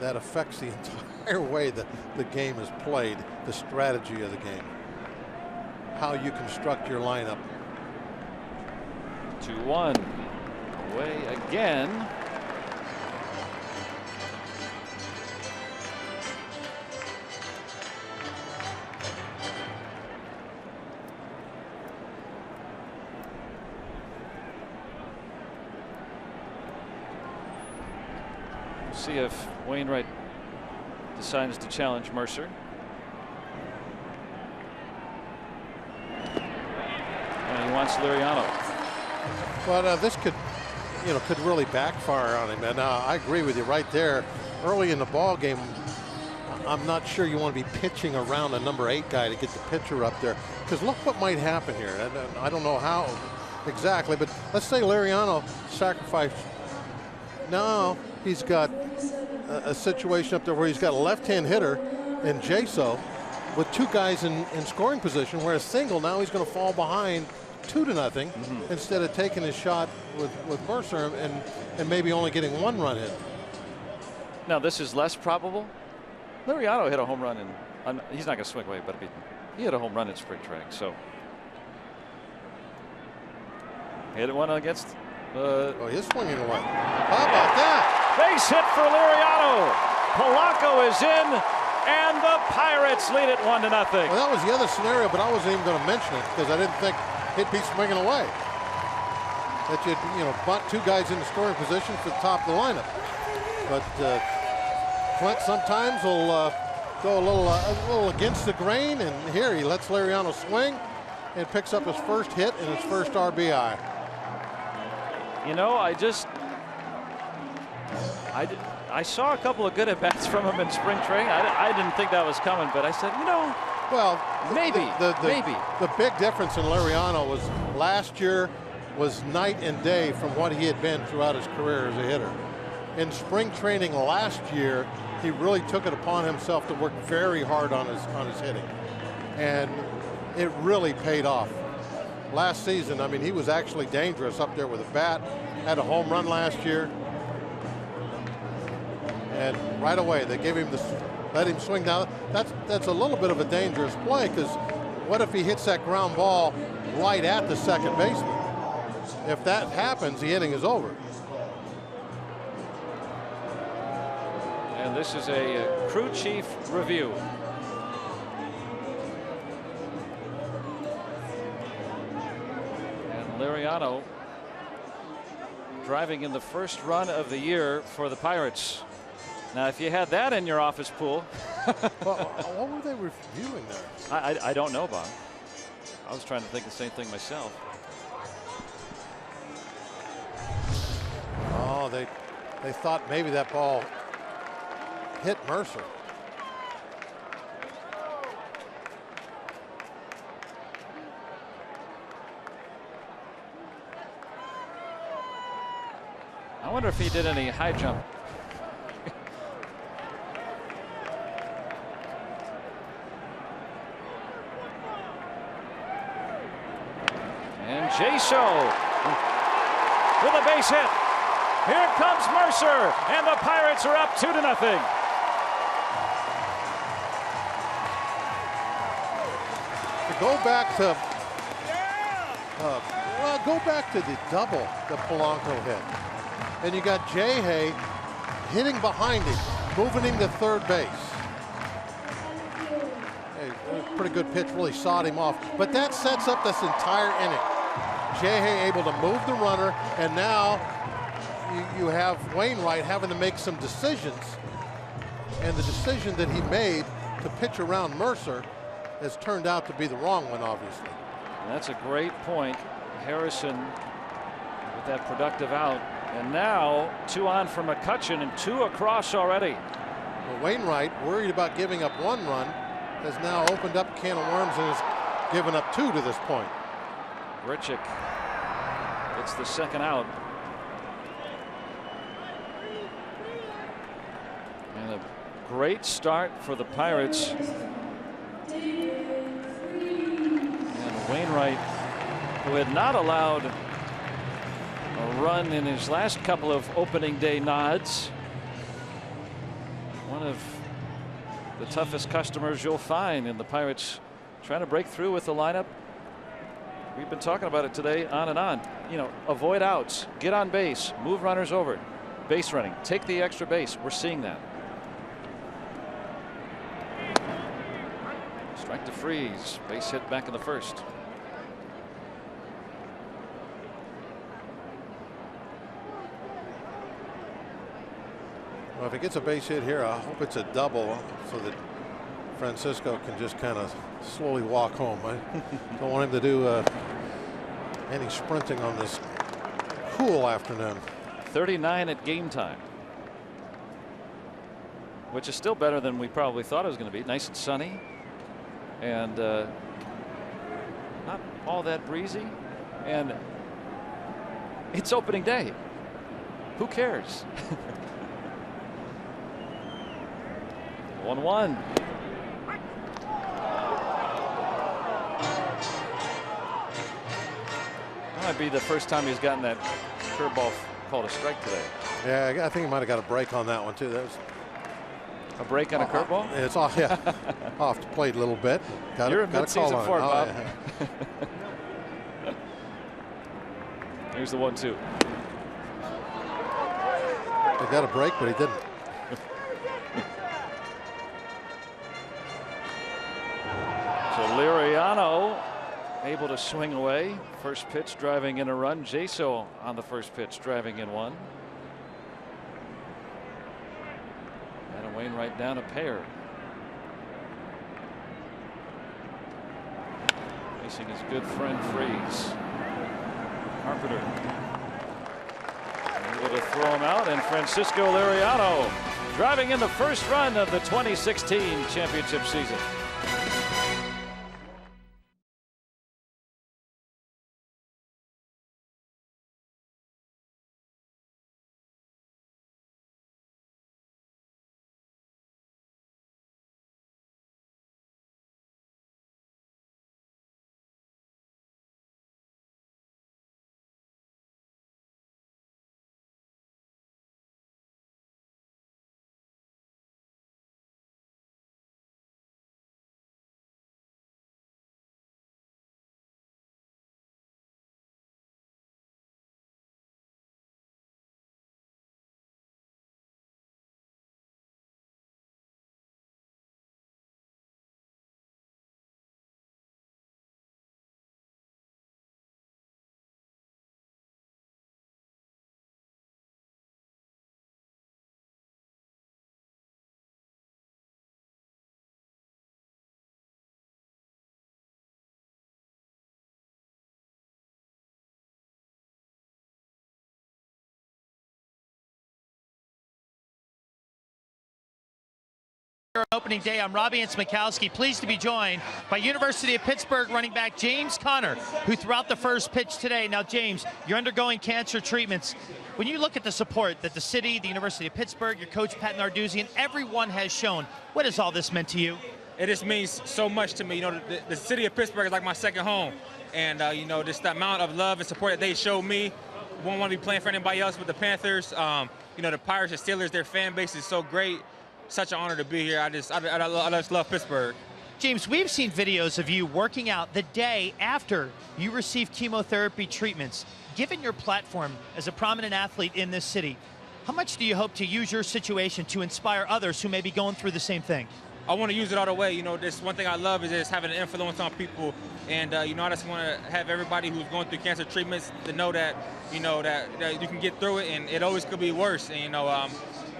That affects the entire way that the game is played, the strategy of the game, how you construct your lineup. 2-1 away again. See if Wainwright decides to challenge Mercer. And he wants Liriano. Well, this could really backfire on him. And I agree with you right there. Early in the ball game, I'm not sure you want to be pitching around a number 8 guy to get the pitcher up there, because look what might happen here. And I don't know how exactly, but let's say Liriano sacrificed. Now he's got a situation up there where he's got a left-hand hitter in Jaso with 2 guys in scoring position, where a single, now he's going to fall behind 2-0 instead of taking his shot with Mercer and maybe only getting 1 run in. Now this is less probable. Liriano hit a home run he's not going to swing away, but he hit a home run in spring training. So hit one against Oh, he's swinging away. How about that? Base hit for Liriano. Polanco is in, and the Pirates lead it 1-0. Well, that was the other scenario, but I wasn't even going to mention it because I didn't think he'd be swinging away. That you'd, bunt two guys in the scoring position for the top of the lineup. But Clint sometimes will go a little against the grain, and here he lets Liriano swing and picks up his first hit and his first RBI. I saw a couple of good at-bats from him in spring training. I didn't think that was coming, but I said, well, maybe. The big difference in Liriano was last year was night and day from what he had been throughout his career as a hitter. In spring training last year, he really took it upon himself to work very hard on his hitting, and it really paid off. Last season, I mean, he was actually dangerous up there with a bat. Had a home run last year, and right away they gave him let him swing down. That's a little bit of a dangerous play, because what if he hits that ground ball right at the second baseman? If that happens, the inning is over. And this is a crew chief review. And Liriano driving in the first run of the year for the Pirates. Now, if you had that in your office pool. Well, what were they reviewing there? I don't know, Bob. I was trying to think the same thing myself. Oh, they thought maybe that ball hit Mercer. I wonder if he did any high jump. And Jaso with a base hit. Here comes Mercer, and the Pirates are up 2-0. Go back to the double that Polanco hit, and you got Jay hitting behind him, moving him to third base. Hey, pretty good pitch, really sawed him off. But that sets up this entire inning. Jay able to move the runner, and now you have Wainwright having to make some decisions, and the decision that he made to pitch around Mercer has turned out to be the wrong one, obviously. And that's a great point. Harrison with that productive out, and now 2 on for McCutchen and 2 across already. Well, Wainwright, worried about giving up 1 run, has now opened up a can of worms and has given up 2 to this point. Grichuk gets the second out. And a great start for the Pirates. And Wainwright, who had not allowed a run in his last couple of opening day nods. One of the toughest customers you'll find, in the Pirates trying to break through with the lineup. We've been talking about it today, on and on. Avoid outs, get on base, move runners over, base running, take the extra base. We're seeing that. Strike to freeze, base hit back in the first. Well, if he gets a base hit here, I hope it's a double so that Francisco can just kind of slowly walk home. I don't want him to do any sprinting on this cool afternoon. 39 at game time, which is still better than we probably thought it was going to be. Nice and sunny, and not all that breezy, and it's opening day. Who cares? 1-1. That might be the first time he's gotten that curveball called a strike today. Yeah, I think he might have got a break on that one too. That was a break on a curveball. It's off, yeah, off the plate a little bit. You're in mid-season form, Bob. Yeah. Here's the 1-2. got a break, but he didn't. So Liriano able to swing away. First pitch driving in a run. Jaso on the first pitch driving in one. And Wainwright down a pair. Facing his good friend Freeze. Carpenter able to throw him out, and Francisco Liriano driving in the first run of the 2016 championship season. Opening day, I'm Robbie Smikowski, pleased to be joined by University of Pittsburgh running back James Conner, who threw out the first pitch today. Now, James, you're undergoing cancer treatments. When you look at the support that the city, the University of Pittsburgh, your coach Pat Narduzzi, and everyone has shown, what has all this meant to you? It just means so much to me. You know, the city of Pittsburgh is like my second home, and you know, just the amount of love and support that they showed me. Won't want to be playing for anybody else with the Panthers. You know, the Pirates and Steelers, their fan base is so great. Such an honor to be here. I just love Pittsburgh. James, we've seen videos of you working out the day after you received chemotherapy treatments. Given your platform as a prominent athlete in this city, how much do you hope to use your situation to inspire others who may be going through the same thing? I want to use it all the way. You know, this one thing I love is just having an influence on people. And, you know, I just want to have everybody who's going through cancer treatments to know that, you know, that you can get through it, and it always could be worse. And, you know,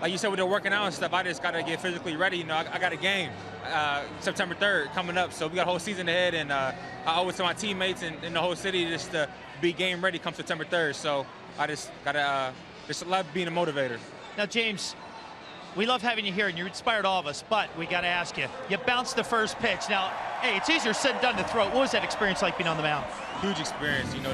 like you said, with the working out and stuff, I just got to get physically ready. You know, I got a game September 3rd coming up, so we got a whole season ahead, and I owe it to my teammates and the whole city just to be game ready come September 3rd. So I just got to just love being a motivator. Now, James, we love having you here, and you inspired all of us, but we got to ask you, you bounced the first pitch. Now, hey, it's easier said than done to throw. What was that experience like being on the mound? Huge experience. You know,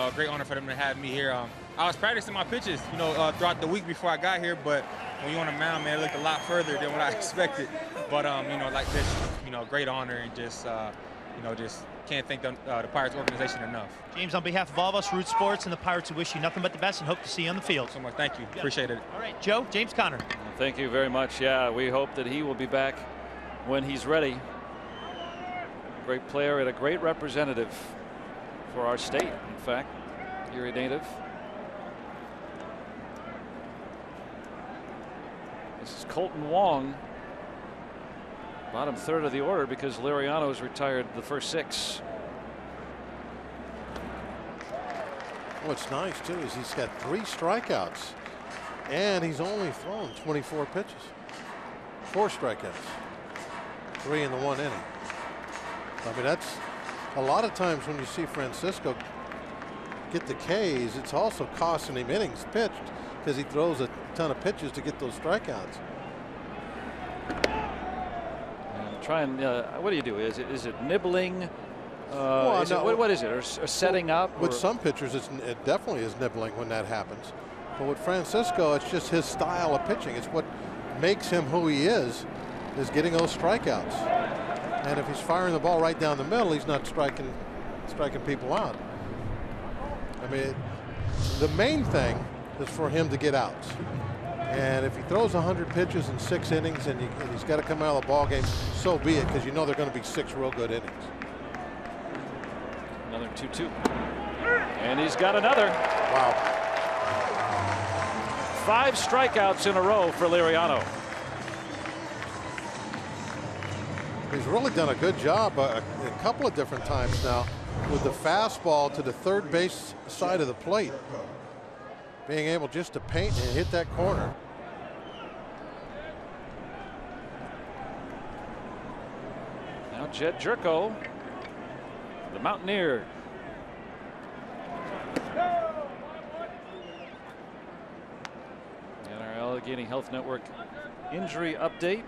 a great honor for them to have me here. I was practicing my pitches, you know, throughout the week before I got here, but when you're on the mound, man, it looked a lot further than what I expected. But, you know, like this, you know, great honor, and just, you know, just can't thank the Pirates organization enough. James, on behalf of all of us, Root Sports and the Pirates, we wish you nothing but the best and hope to see you on the field. So much. Thank you. Appreciate it. All right, Joe, James Conner. Well, thank you very much. Yeah, we hope that he will be back when he's ready. Great player and a great representative for our state, in fact. Erie native. This is Colton Wong, bottom third of the order, because Liriano has retired the first 6. What's nice too is he's got 3 strikeouts, and he's only thrown 24 pitches. 4 strikeouts, 3 in the 1 inning. I mean, that's a lot of times when you see Francisco get the K's, it's also costing him innings pitched because he throws a ton of pitches to get those strikeouts. And try and what do you do? Is it nibbling? Well, what is it? Or setting up? With some pitchers, it definitely is nibbling when that happens. But with Francisco, it's just his style of pitching. It's what makes him who he is getting those strikeouts. And if he's firing the ball right down the middle, he's not striking people out. I mean, the main thing is for him to get outs. And if he throws 100 pitches in 6 innings and he's got to come out of the ball game, so be it, because you know they're going to be 6 real good innings. Another 2-2. And he's got another. Wow. 5 strikeouts in a row for Liriano. He's really done a good job a couple of different times now with the fastball to the third base side of the plate. Being able just to paint and hit that corner. Now Jed Jerko, the Mountaineer. And our Allegheny Health Network injury update.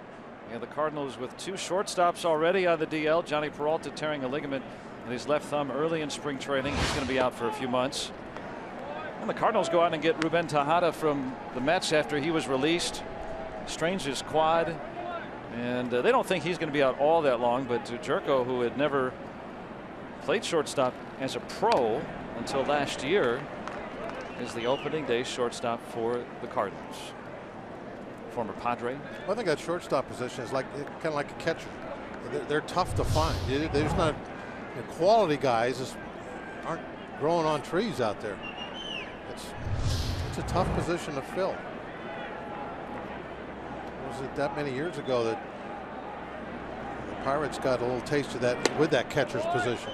We have the Cardinals with 2 shortstops already on the DL. Johnny Peralta tearing a ligament in his left thumb early in spring training. He's going to be out for a few months. And the Cardinals go out and get Ruben Tejada from the Mets after he was released. Strains his quad. And they don't think he's going to be out all that long. But Jerko, who had never played shortstop as a pro until last year, is the opening day shortstop for the Cardinals. Former Padre. I think that shortstop position is like kind of like a catcher. They're tough to find. There's not quality guys aren't growing on trees out there. It's a tough position to fill. Was it that many years ago that the Pirates got a little taste of that with that catcher's position?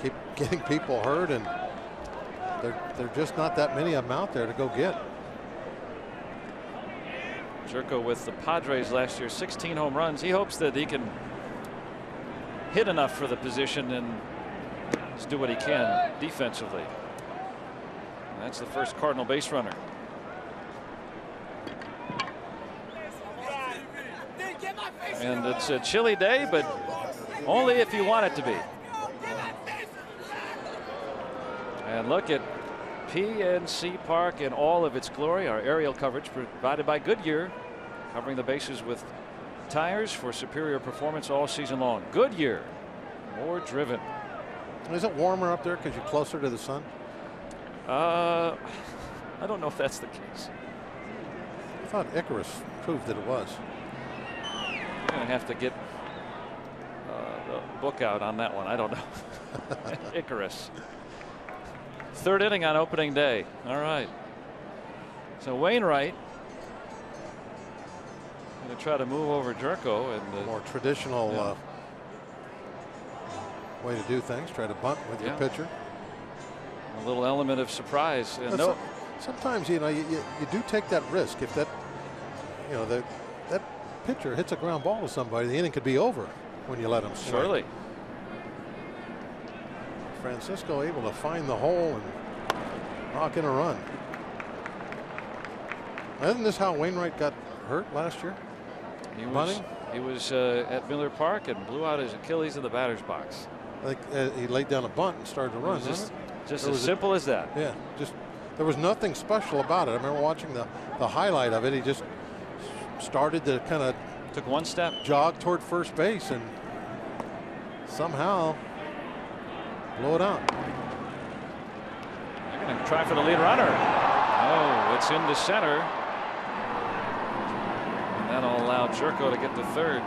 Keep getting people hurt, and they're just not that many of them out there to go get. Jerko with the Padres last year, 16 home runs. He hopes that he can hit enough for the position and just do what he can defensively. And that's the first Cardinal base runner. And it's a chilly day, but only if you want it to be. And look at PNC Park in all of its glory. Our aerial coverage provided by Goodyear, covering the bases with tires for superior performance all season long. Goodyear, more driven. Is it warmer up there because you're closer to the sun? I don't know if that's the case. I thought Icarus proved that it was. You're going to have to get the book out on that one. I don't know. Icarus. 3rd inning on opening day. All right. So Wainwright going to try to move over Jerko, and more traditional way to do things. Try to bunt with your pitcher. A little element of surprise. And sometimes you do take that risk. If that that pitcher hits a ground ball to somebody, the inning could be over when you let him swing. Surely. Francisco able to find the hole and knock in a run. Isn't this how Wainwright got hurt last year? He was at Miller Park and blew out his Achilles in the batter's box. I think he laid down a bunt and started to run. Just as simple as that. Yeah, there was nothing special about it. I remember watching the highlight of it. He just started to kind of took one step, jog toward first base, and somehow blow it out. They're going to try for the lead runner. Oh, it's into center. And that'll allow Jerko to get to 3rd.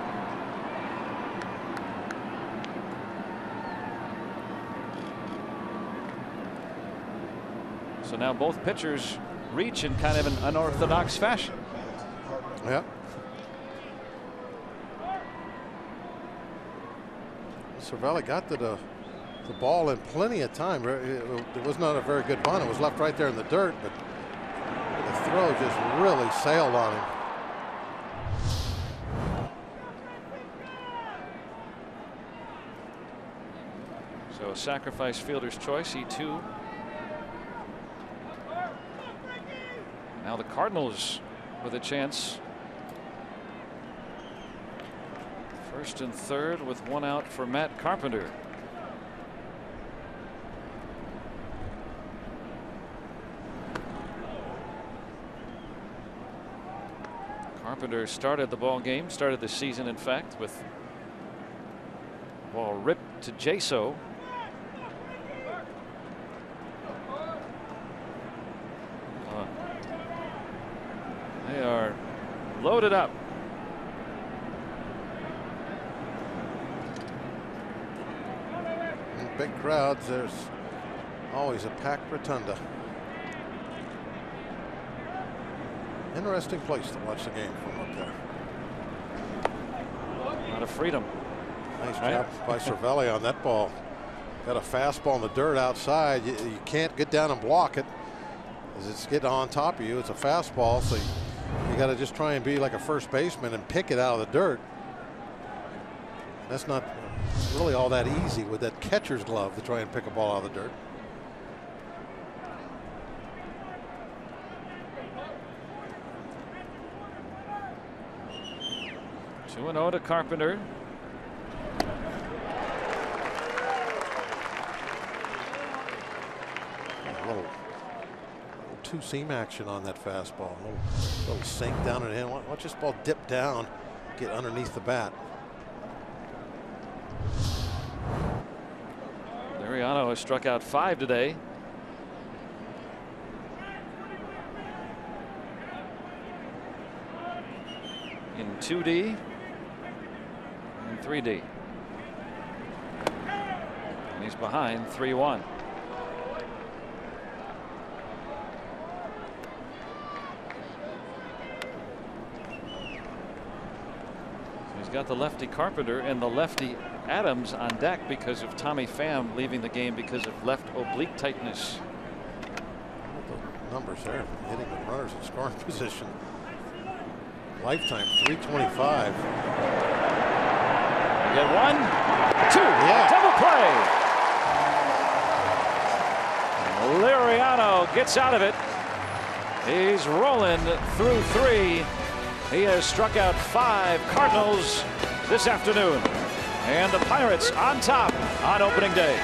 So now both pitchers reach in kind of an unorthodox fashion. Yeah. Cervelli got to the ball in plenty of time. It was not a very good bunt. It was left right there in the dirt, but the throw just really sailed on him. So a sacrifice fielder's choice, E2. Now the Cardinals with a chance. 1st and 3rd with 1 out for Matt Carpenter. Carpenter started the ball game, started the season, in fact, with ball ripped to Jaso. They are loaded up. In big crowds, there's always a packed rotunda. Interesting place to watch the game from up there. A lot of freedom. Nice job by Cervelli on that ball. Got a fastball in the dirt outside. You can't get down and block it as it's getting on top of you. It's a fastball, so you got to just try and be like a first baseman and pick it out of the dirt. That's not really all that easy with that catcher's glove to try and pick a ball out of the dirt. 2-0 to Carpenter. A little two-seam action on that fastball. A little sink down in the hand. Watch this ball dip down, get underneath the bat. Liriano has struck out 5 today. In 2D and 3D. And he's behind 3-1. He's got the lefty Carpenter and the lefty Adams on deck because of Tommy Pham leaving the game because of left oblique tightness. The numbers there, hitting the runners in scoring position. Lifetime 325. You get 1, 2, double play. Liriano gets out of it. He's rolling through 3. He has struck out 5 Cardinals this afternoon. And the Pirates on top on opening day.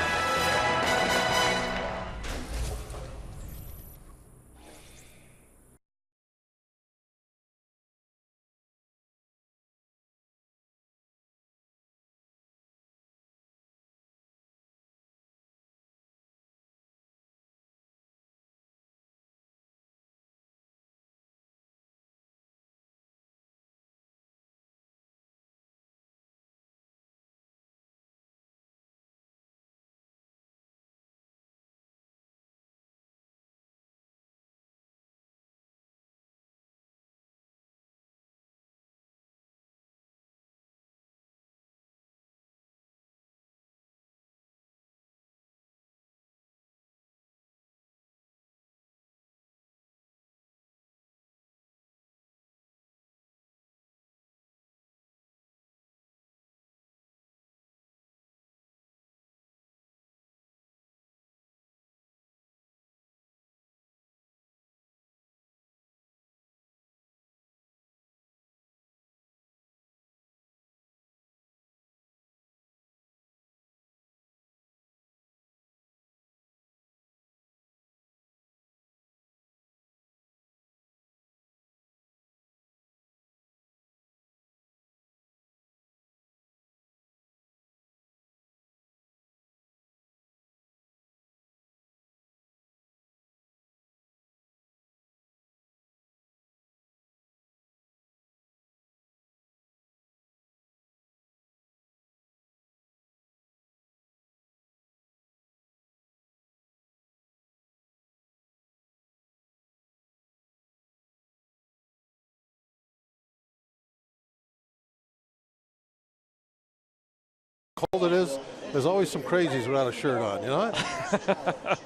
Cold it is, there's always some crazies without a shirt on, you know what?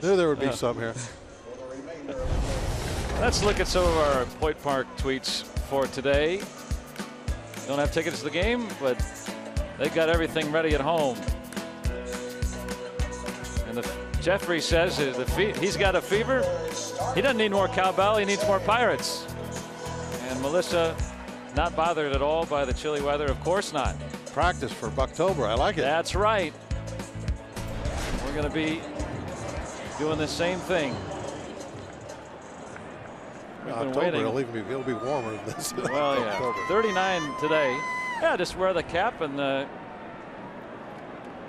Knew there would be some here. Let's look at some of our Point Park tweets for today. Don't have tickets to the game, but they've got everything ready at home. And Jeffrey says he's got a fever. He doesn't need more cowbell, he needs more Pirates. And Melissa, not bothered at all by the chilly weather. Of course not. Practice for Bucktober. I like it. That's right. We're going to be doing the same thing. We've been waiting. It'll be warmer than this. Well, yeah. October. 39 today. Yeah, just wear the cap and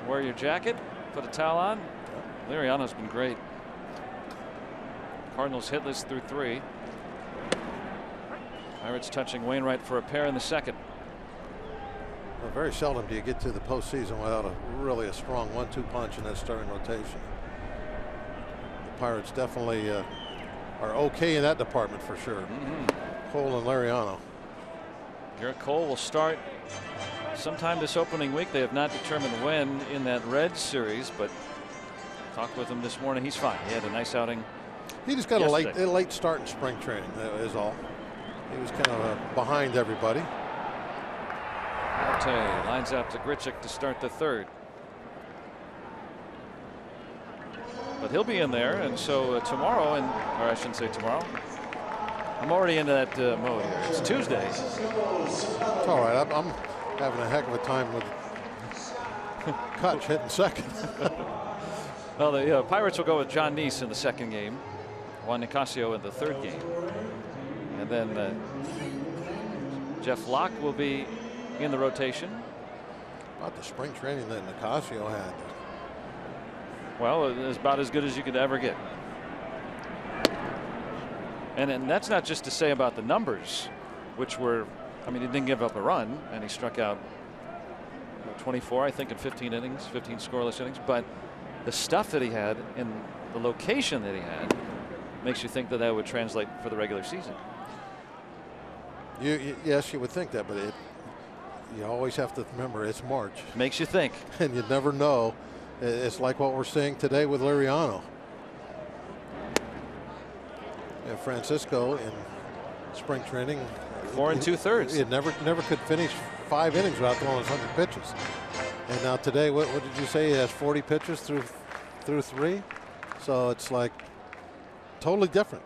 wear your jacket. Put a towel on. Liriano's been great. Cardinals hitless through 3. Pirates touching Wainwright for a pair in the second. Well, very seldom do you get to the postseason without really a strong 1-2 punch in that starting rotation. The Pirates definitely are okay in that department for sure. Cole and Lariano. Garrett Cole will start sometime this opening week. They have not determined when in that Reds series, but talked with him this morning. He's fine. He had a nice outing. He just got a late start in spring training. That is all. He was kind of behind everybody. Marte lines out to Grichuk to start the third. But he'll be in there, and so tomorrow, or I shouldn't say tomorrow. I'm already into that mode here. It's Tuesday. It's all right. I'm having a heck of a time with Kutch hitting second. Well, the Pirates will go with John Neese in the second game, Juan Nicasio in the third game, and then Jeff Locke will be in the rotation. About the spring training that Nicasio had. Well, it's about as good as you could ever get. And that's not just to say about the numbers, which were, I mean, he didn't give up a run, and he struck out 24, I think, in 15 innings, 15 scoreless innings. But the stuff that he had and the location that he had makes you think that that would translate for the regular season. Yes, you would think that, but you always have to remember it's March. Makes you think. And you never know. It's like what we're seeing today with Lariano. And Francisco in spring training. 4 2/3. He never could finish 5 innings without throwing 100 pitches. And now today, what did you say? He has 40 pitches through 3. So it's like totally different.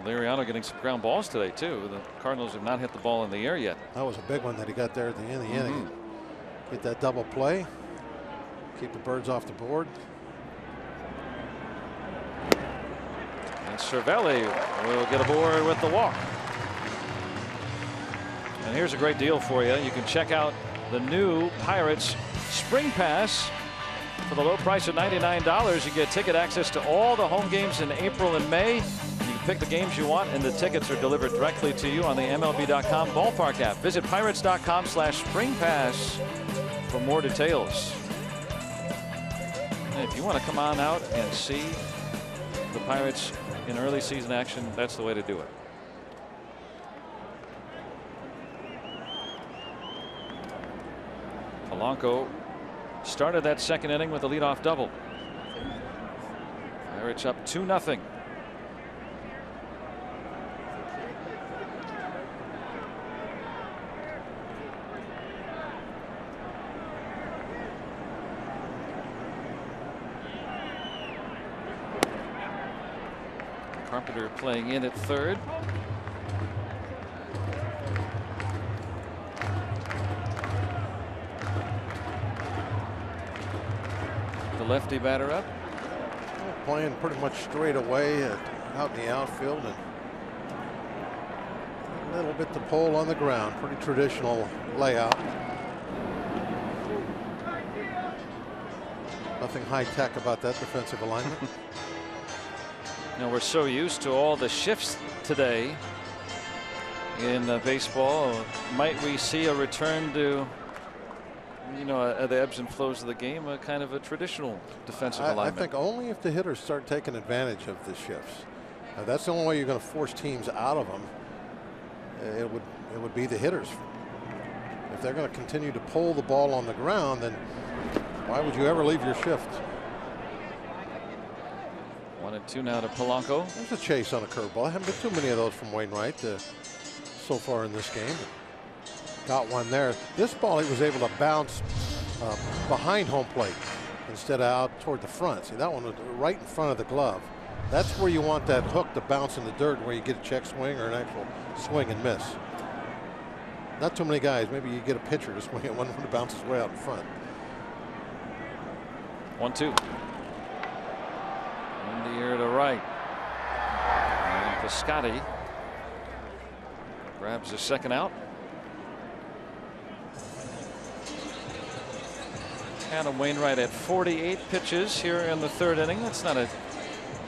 Liriano getting some ground balls today too. The Cardinals have not hit the ball in the air yet. That was a big one that he got there at the end of the inning. Get that double play. Keep the birds off the board. And Cervelli will get aboard with the walk. And here's a great deal for you. You can check out the new Pirates Spring Pass for the low price of $99. You get ticket access to all the home games in April and May. Pick the games you want, and the tickets are delivered directly to you on the MLB.com ballpark app. Visit pirates.com/springpass for more details. And if you want to come on out and see the Pirates in early season action, that's the way to do it. Polanco started that second inning with a leadoff double. Pirates up 2-0. Carpenter playing in at third. The lefty batter up. Playing pretty much straight away out in the outfield, and a little bit the pole on the ground. Pretty traditional layout. Nothing high tech about that defensive alignment. Now we're so used to all the shifts today in baseball. Might we see a return to, the ebbs and flows of the game, a kind of a traditional defensive alignment? I think only if the hitters start taking advantage of the shifts. That's the only way you're going to force teams out of them. It would be the hitters. If they're going to continue to pull the ball on the ground, then why would you ever leave your shift? 1-2 now to Polanco. There's a chase on a curveball. Haven't been too many of those from Wainwright so far in this game. Got one there. This ball he was able to bounce behind home plate instead of out toward the front. See, that one was right in front of the glove. That's where you want that hook to bounce in the dirt, where you get a check swing or an actual swing and miss. Not too many guys. Maybe you get a pitcher to swing at one that bounces way out in front. 1-2. In the air to right. And Piscotty grabs the second out. Adam Wainwright at 48 pitches here in the third inning. That's not a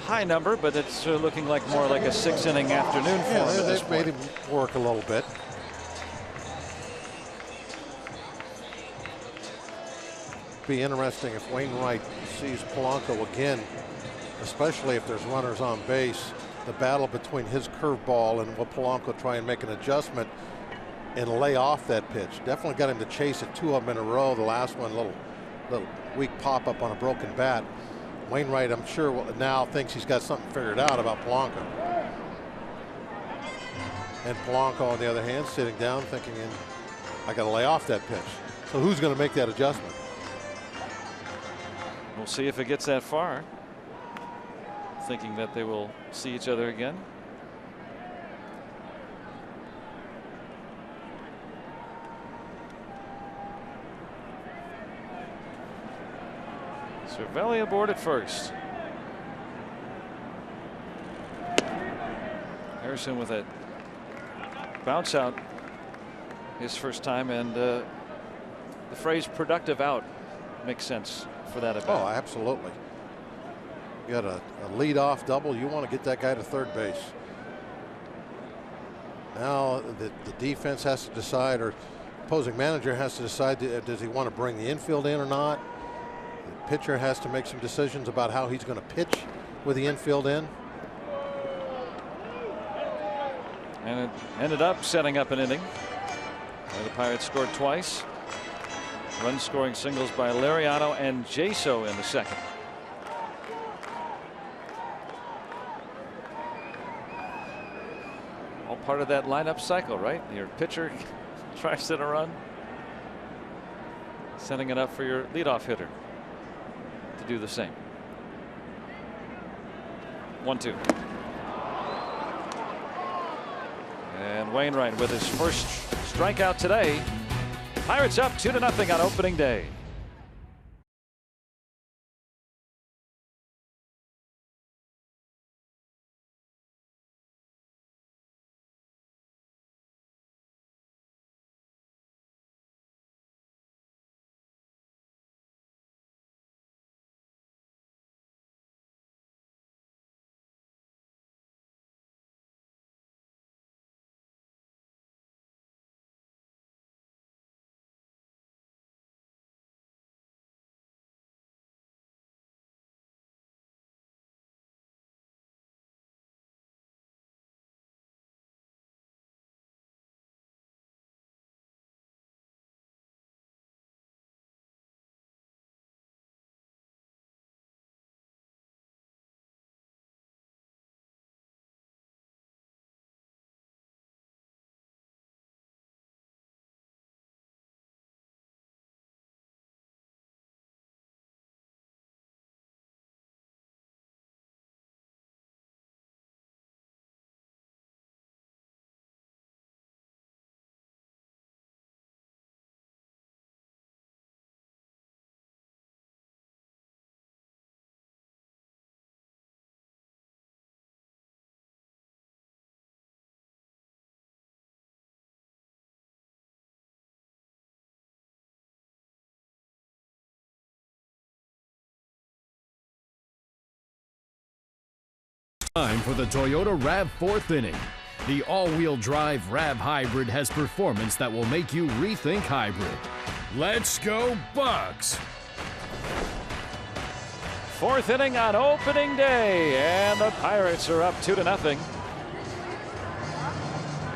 high number, but it's looking like more like a 6-inning afternoon for him. They've made him work a little bit. be interesting if Wainwright sees Polanco again, especially if there's runners on base. The battle between his curveball and will Polanco try and make an adjustment and lay off that pitch. Definitely got him to chase it, 2 of them in a row. The last one, little weak pop up on a broken bat. Wainwright, I'm sure now thinks he's got something figured out about Polanco. And Polanco, on the other hand, sitting down thinking, I got to lay off that pitch. So who's going to make that adjustment? We'll see if it gets that far. Thinking that they will see each other again. Cervelli aboard at first. Harrison with a bounce out his first time, and the phrase productive out makes sense for that event. Oh, absolutely. You got a lead-off double. You want to get that guy to third base. Now the defense has to decide, or opposing manager has to decide, does he want to bring the infield in or not? The pitcher has to make some decisions about how he's going to pitch with the infield in. And it ended up setting up an inning where the Pirates scored twice. Run scoring singles by Lariano and Jaso in the second. All part of that lineup cycle, right? Your pitcher tries to hit a run, setting it up for your leadoff hitter to do the same. 1-2. And Wainwright with his first strikeout today. Pirates up 2-0 on opening day. Time for the Toyota RAV 4th inning. The all-wheel drive RAV hybrid has performance that will make you rethink hybrid. Let's go Bucks! 4th inning on opening day, and the Pirates are up 2-0.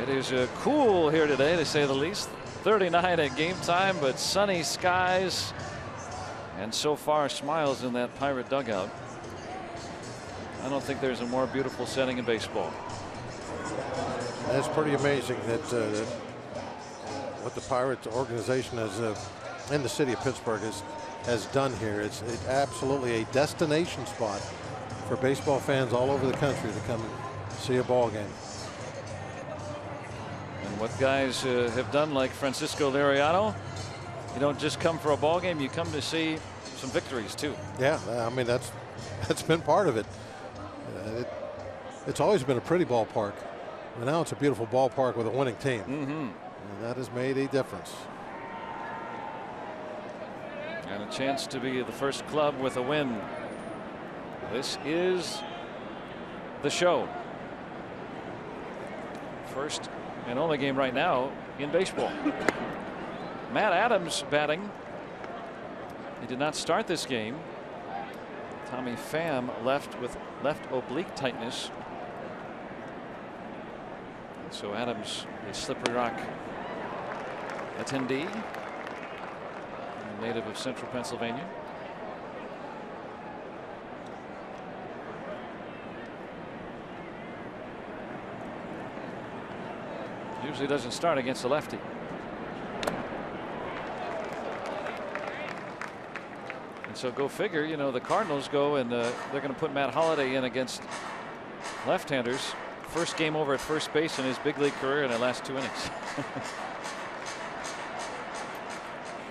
It is cool here today, to say the least. 39 at game time, but sunny skies, and so far smiles in that Pirate dugout. I don't think there's a more beautiful setting in baseball. That's pretty amazing that what the Pirates organization has in the city of Pittsburgh has done here. It's absolutely a destination spot for baseball fans all over the country to come and see a ball game. And what guys have done, like Francisco Lariano, you don't just come for a ball game, you come to see some victories too. Yeah, I mean that's been part of it. It's always been a pretty ballpark, but now it's a beautiful ballpark with a winning team. And that has made a difference. And a chance to be the first club with a win. This is the show. First and only game right now in baseball. Matt Adams batting. He did not start this game. Tommy Pham left with left oblique tightness. So Adams, a Slippery Rock attendee, a native of central Pennsylvania. Usually doesn't start against a lefty. And so go figure, you know, the Cardinals go and they're going to put Matt Holliday in against left-handers. First game over at first base in his big league career in the last 2 innings.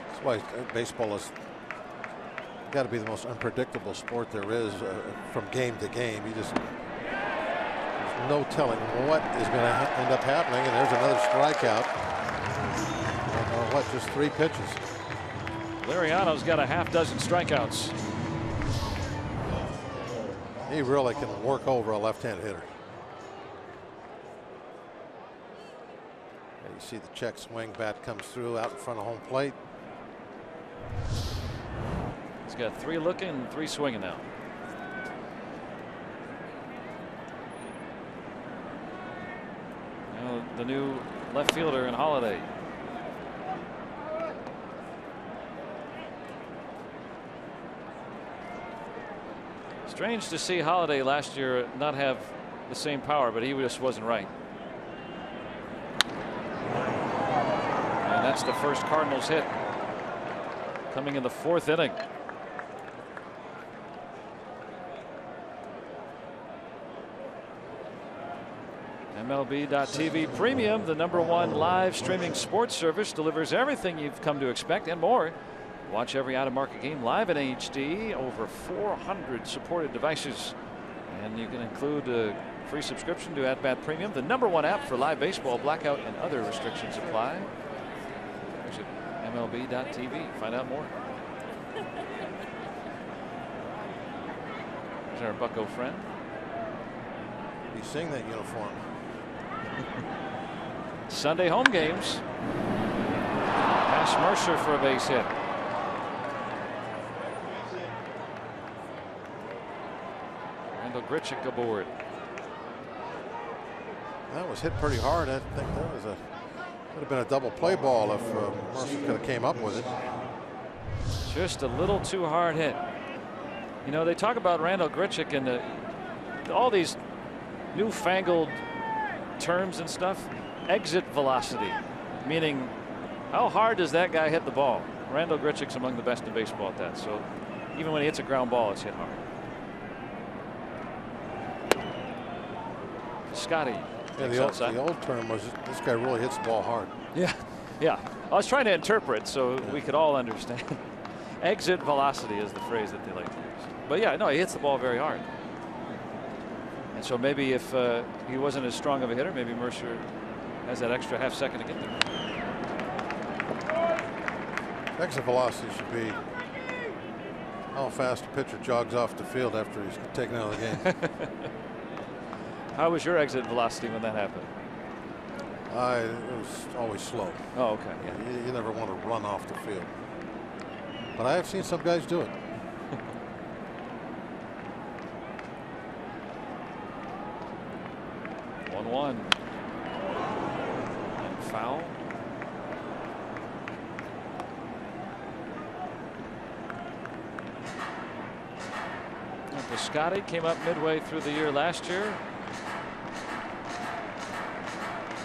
That's why baseball has got to be the most unpredictable sport there is from game to game. You just, there's no telling what is going to end up happening. And there's another strikeout. And, what, just 3 pitches. Liriano's got a half dozen strikeouts. He really can work over a left-handed hitter. You see the check swing, bat comes through out in front of home plate. He's got 3 looking and 3 swinging now. Now the new left fielder in Holliday. Strange to see Holliday last year not have the same power, but he just wasn't right. And that's the first Cardinals hit coming in the 4th inning. MLB.TV Premium, the #1 live streaming sports service, delivers everything you've come to expect and more. Watch every out-of-market game live in HD, over 400 supported devices. And you can include a free subscription to At-Bat Premium, the #1 app for live baseball. Blackout and other restrictions apply. Visit MLB.TV. Find out more. There's our Bucko friend. He's seeing that uniform. Sunday home games. Pass Mercer for a base hit. Randall Grichuk aboard. That was hit pretty hard. I think that was would have been a double play ball if Mercer could have came up with it. Just a little too hard hit. You know, they talk about Randall Grichuk and all these newfangled terms and stuff. Exit velocity, meaning how hard does that guy hit the ball? Randall Grichuk's among the best in baseball at that. So even when he hits a ground ball, it's hit hard. Scotty. Yeah, the old term was this guy really hits the ball hard. Yeah, yeah. I was trying to interpret so we could all understand. Exit velocity is the phrase that they like to use. But yeah, no, he hits the ball very hard. And so maybe if he wasn't as strong of a hitter, maybe Mercer has that extra half second to get there. Exit velocity should be how fast a pitcher jogs off the field after he's taken out of the game. How was your exit velocity when that happened? It was always slow. Oh, okay. Yeah. You never want to run off the field. But I have seen some guys do it. 1-1. And foul. And Piscotty came up midway through the year last year.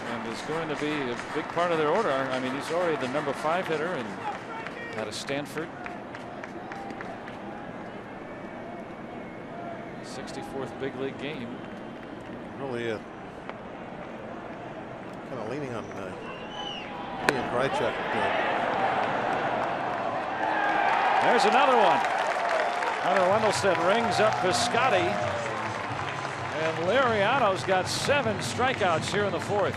And is going to be a big part of their order. I mean, he's already the #5 hitter and out of Stanford. 64th big league game. Really kind of leaning on Ian Grichuk. There's another one. Hunter Wendelstedt rings up Piscotty. And Liriano's got 7 strikeouts here in the 4th.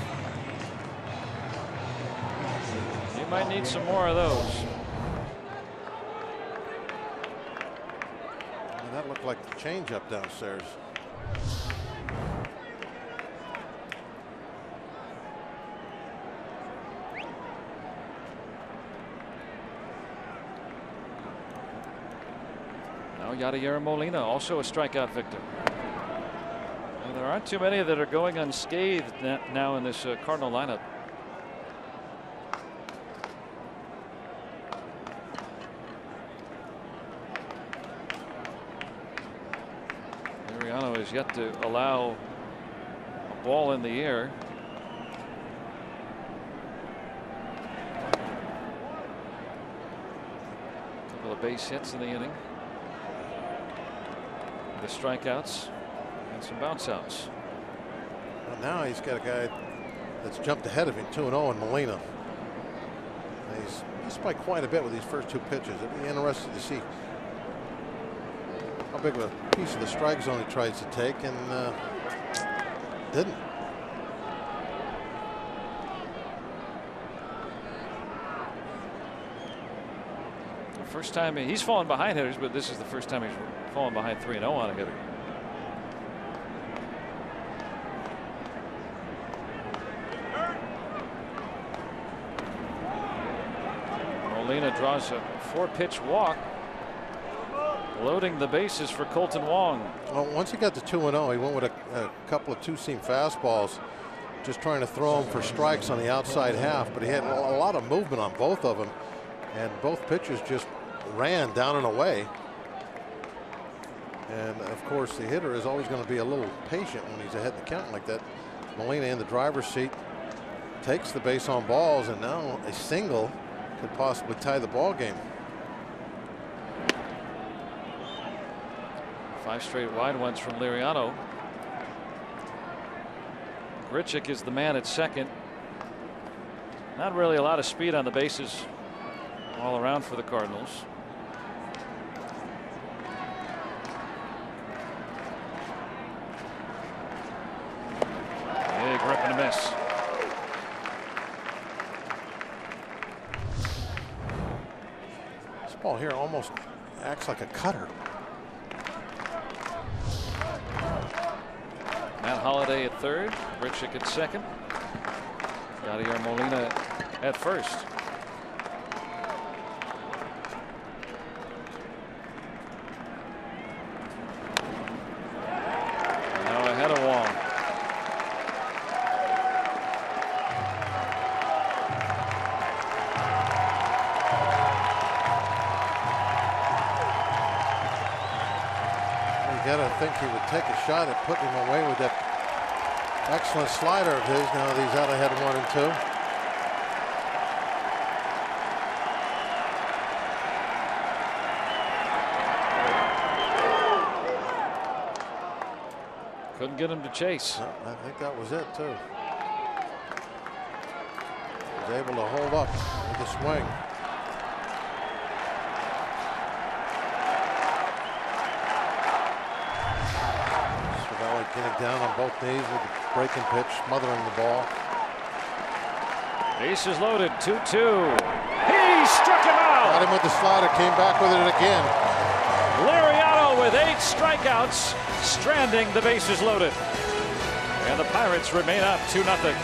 He might need some more of those. And that looked like the changeup downstairs. Now Yadier Molina, also a strikeout victim. And there aren't too many that are going unscathed now in this Cardinal lineup. Liriano has yet to allow a ball in the air. A couple of base hits in the inning. The strikeouts and some bounce outs. Well, now he's got a guy that's jumped ahead of him, 2-0, in Molina. He's missed by quite a bit with these first two pitches. It'd be interesting to see how big of a piece of the strike zone he tries to take, and didn't. The first time he's fallen behind hitters, but this is the first time he's fallen behind 3-0 on a hitter. Molina draws a 4-pitch walk, loading the bases for Colton Wong. Well, once he got to 2-0, he went with a couple of two-seam fastballs, just trying to throw them for strikes on the outside half. But he had a lot of movement on both of them, and both pitchers just ran down and away. And of course, the hitter is always going to be a little patient when he's ahead in the count like that. Molina in the driver's seat takes the base on balls, and now a single could possibly tie the ball game. 5 straight wide ones from Liriano. Grichuk is the man at second. Not really a lot of speed on the bases all around for the Cardinals. Big rip and a miss. This ball here almost acts like a cutter. Matt Holliday at third, Grichuk at second, Yadier Molina at first. Now ahead of Wong. You gotta think he would take a shot at putting him away with that excellent slider of his. Now that he's out ahead 1-2. Couldn't get him to chase. No, I think that was it too. Was able to hold up with the swing. Getting down on both knees with the breaking pitch, smothering the ball. Bases loaded, 2-2. He struck him out. Got him with the slider, came back with it again. Liriano with 8 strikeouts, stranding the bases loaded. And the Pirates remain up 2-0.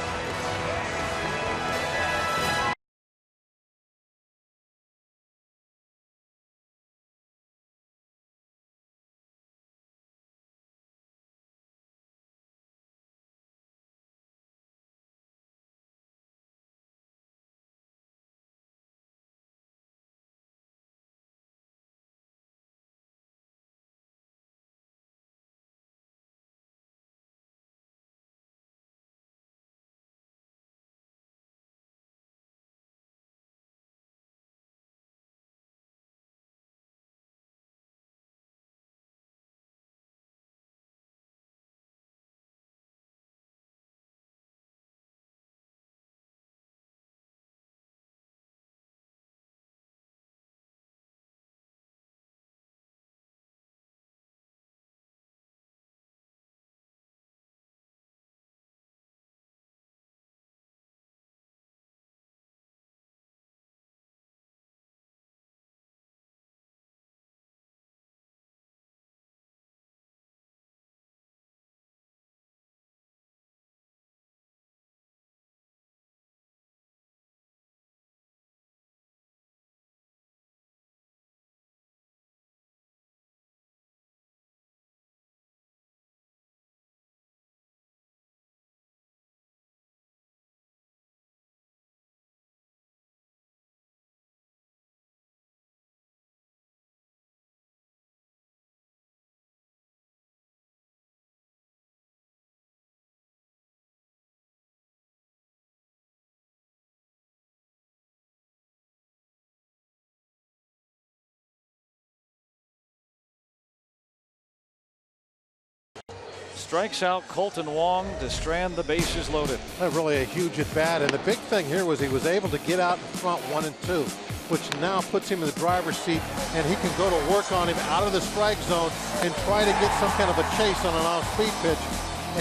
strikes out Colton Wong to strand the bases loaded. Really a huge at bat, and the big thing here was he was able to get out in front 1 and 2, which now puts him in the driver's seat, and he can go to work on him out of the strike zone and try to get some kind of a chase on an off-speed pitch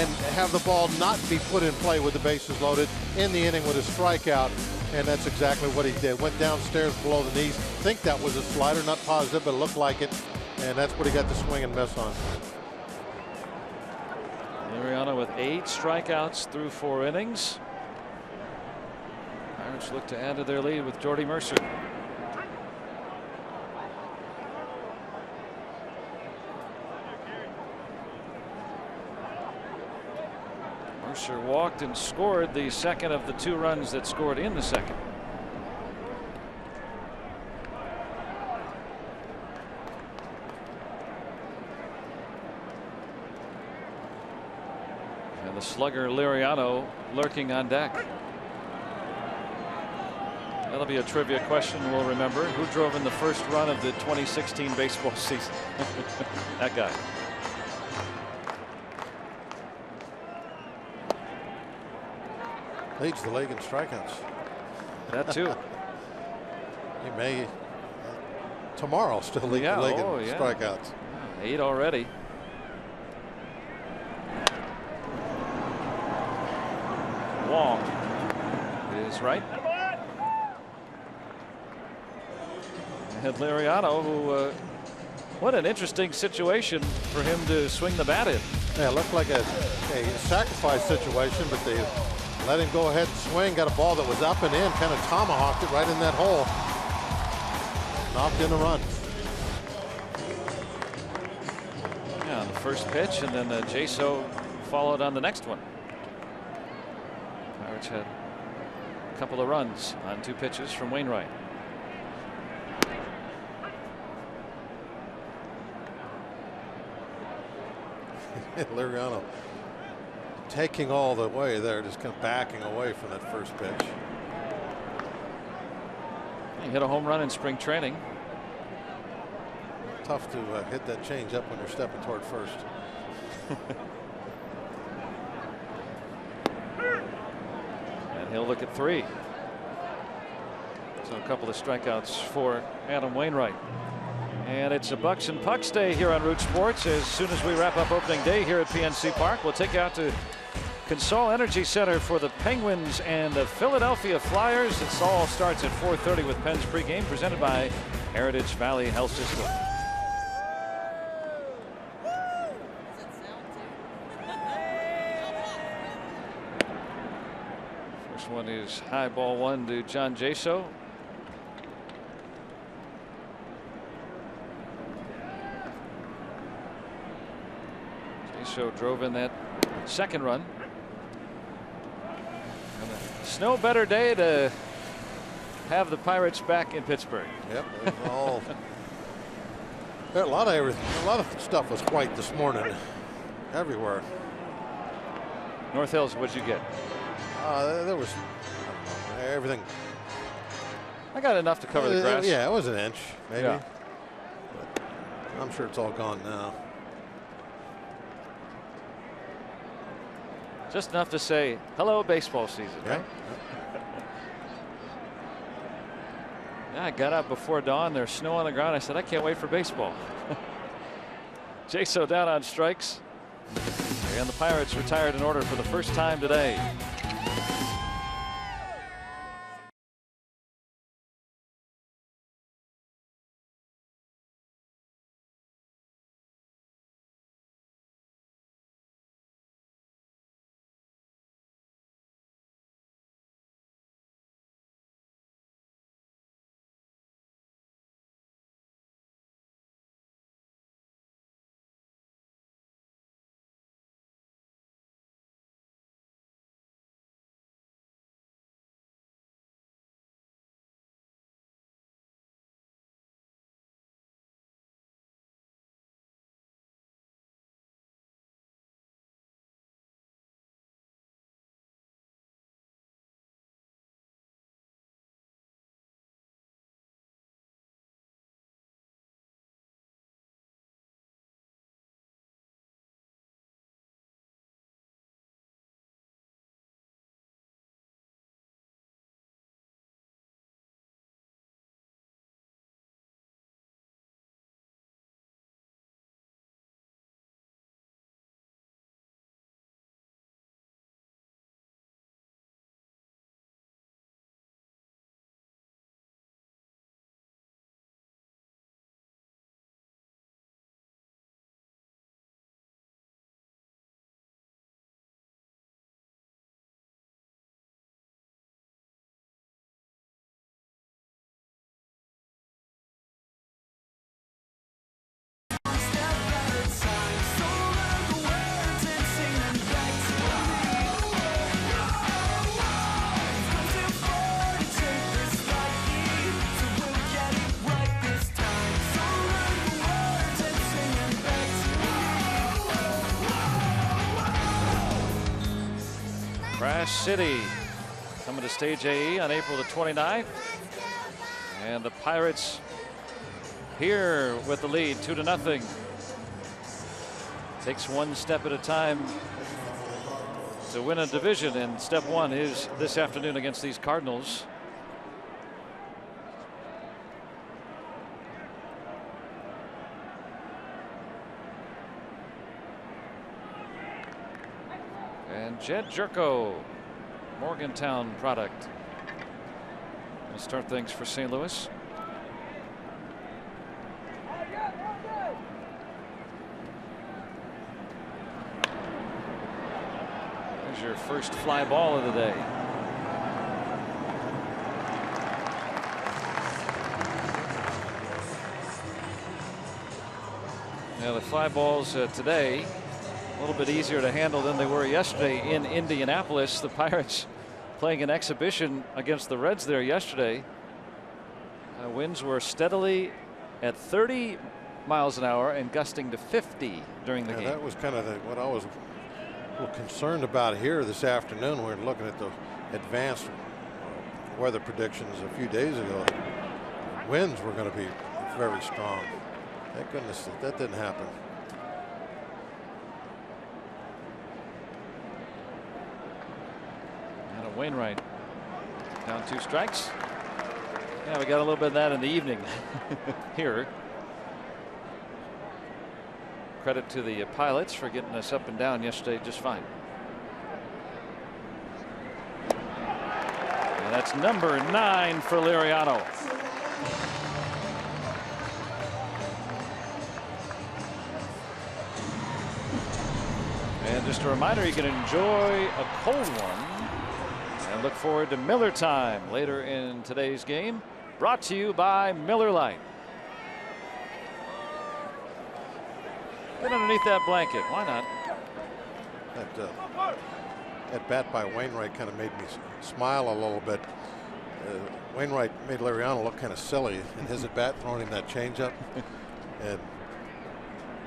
and have the ball not be put in play with the bases loaded in the inning with a strikeout. And that's exactly what he did. Went downstairs below the knees. Think that was a slider, not positive, but it looked like it. And that's what he got the swing and miss on. Liriano with 8 strikeouts through 4 innings. Pirates look to add to their lead with Jordy Mercer. Mercer walked and scored the second of the 2 runs that scored in the second. And the slugger Liriano lurking on deck. That'll be a trivia question we'll remember. Who drove in the first run of the 2016 baseball season? That guy. Leads the league in strikeouts. That too. He may tomorrow still lead the league in strikeouts. 8 already. Wong is right. And Liriano, who what an interesting situation for him to swing the bat in. Yeah, it looked like a sacrifice situation, but they let him go ahead and swing. Got a ball that was up and in, kind of tomahawked it right in that hole. Knocked in a run. Yeah, on the first pitch, and then Jaso followed on the next one. Pirates had a couple of runs on 2 pitches from Wainwright. Liriano taking all the way there, just kind of backing away from that first pitch. He hit a home run in spring training. Tough to hit that change up when you're stepping toward first. And he'll look at 3. So a couple of strikeouts for Adam Wainwright. And it's a Bucks and Pucks day here on Root Sports. As soon as we wrap up opening day here at PNC Park, we'll take you out to Consol Energy Center for the Penguins and the Philadelphia Flyers. It all starts at 4:30 with Penn's pregame, presented by Heritage Valley Health System. First one is high ball 1 to John Jaso. Jaso drove in that second run. No better day to have the Pirates back in Pittsburgh. Yep, all. A lot of everything. A lot of stuff was white this morning, everywhere. North Hills, what'd you get? There was everything. I got enough to cover the grass. Yeah, it was an inch, maybe. Yeah. But I'm sure it's all gone now. Just enough to say hello baseball season, right? Yeah, I got up before dawn. There's snow on the ground. I said, I can't wait for baseball. Jaso down on strikes. And the Pirates retired in order for the first time today. Trash City coming to Stage AE on April the 29th. And the Pirates here with the lead 2-0. Takes one step at a time to win a division, and step one is this afternoon against these Cardinals. And Jed Jerko, Morgantown product, will start things for St. Louis. There's your first fly ball of the day. Now the fly balls today a little bit easier to handle than they were yesterday in Indianapolis. The Pirates playing an exhibition against the Reds there yesterday. Winds were steadily at 30 miles an hour and gusting to 50 during the game. That was kind of what I was a little concerned about here this afternoon. We're looking at the advanced weather predictions a few days ago. Winds were going to be very strong. Thank goodness that didn't happen. And Wainwright down 2 strikes. Yeah, we got a little bit of that in the evening here. Credit to the pilots for getting us up and down yesterday just fine. And that's number 9 for Liriano. And just a reminder, you can enjoy a cold one and look forward to Miller Time later in today's game. Brought to you by Miller Lite. Get underneath that blanket. Why not? That bat by Wainwright kind of made me smile a little bit. Wainwright made Liriano look kind of silly in his at bat, throwing him that changeup. And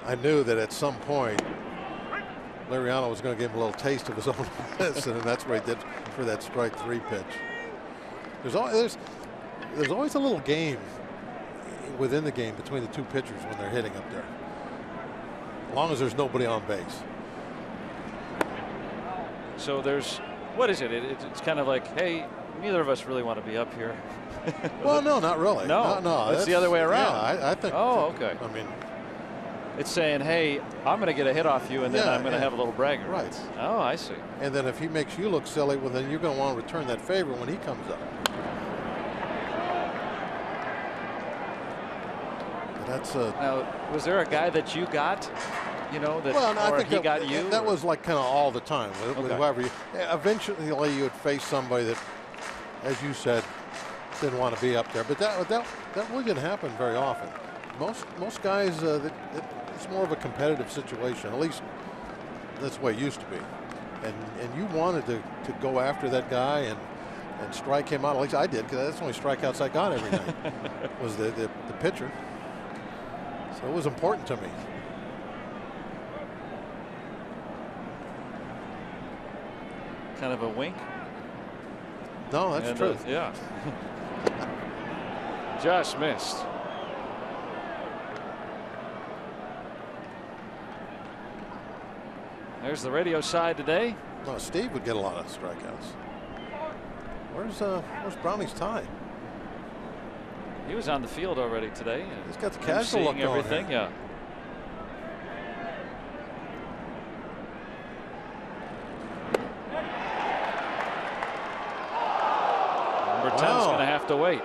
I knew that at some point Liriano was going to give him a little taste of his own medicine, and that's what he did for that strike 3 pitch. There's always a little game within the game between the 2 pitchers when they're hitting up there, as long as there's nobody on base. So there's, what is it? It's kind of like, hey, neither of us really want to be up here. Well, no, not really. No, that's the other way around. Yeah, I think. Oh, okay. I mean, it's saying, hey, I'm going to get a hit off you, and then I'm going to have a little bragging. Right. Oh, I see. And then if he makes you look silly, well, then you're going to want to return that favor when he comes up. That's now, was there a guy that you got, you know, that, well, I think he got you? That was like kind of all the time with Okay. whoever you. Eventually, you would face somebody that, as you said, didn't want to be up there. But that really didn't happen very often. Most guys, it's more of a competitive situation. At least that's the way it used to be. And you wanted to go after that guy and strike him out. At least I did, because that's the only strikeouts I got every night was the pitcher. So it was important to me. Kind of a wink. No, that's And, true. Yeah. Just missed. There's the radio side today. Well, Steve would get a lot of strikeouts. Where's Brownie's tie? He was on the field already today. He's got the casual look going everything, here. yeah. Number 10's going to have to wait.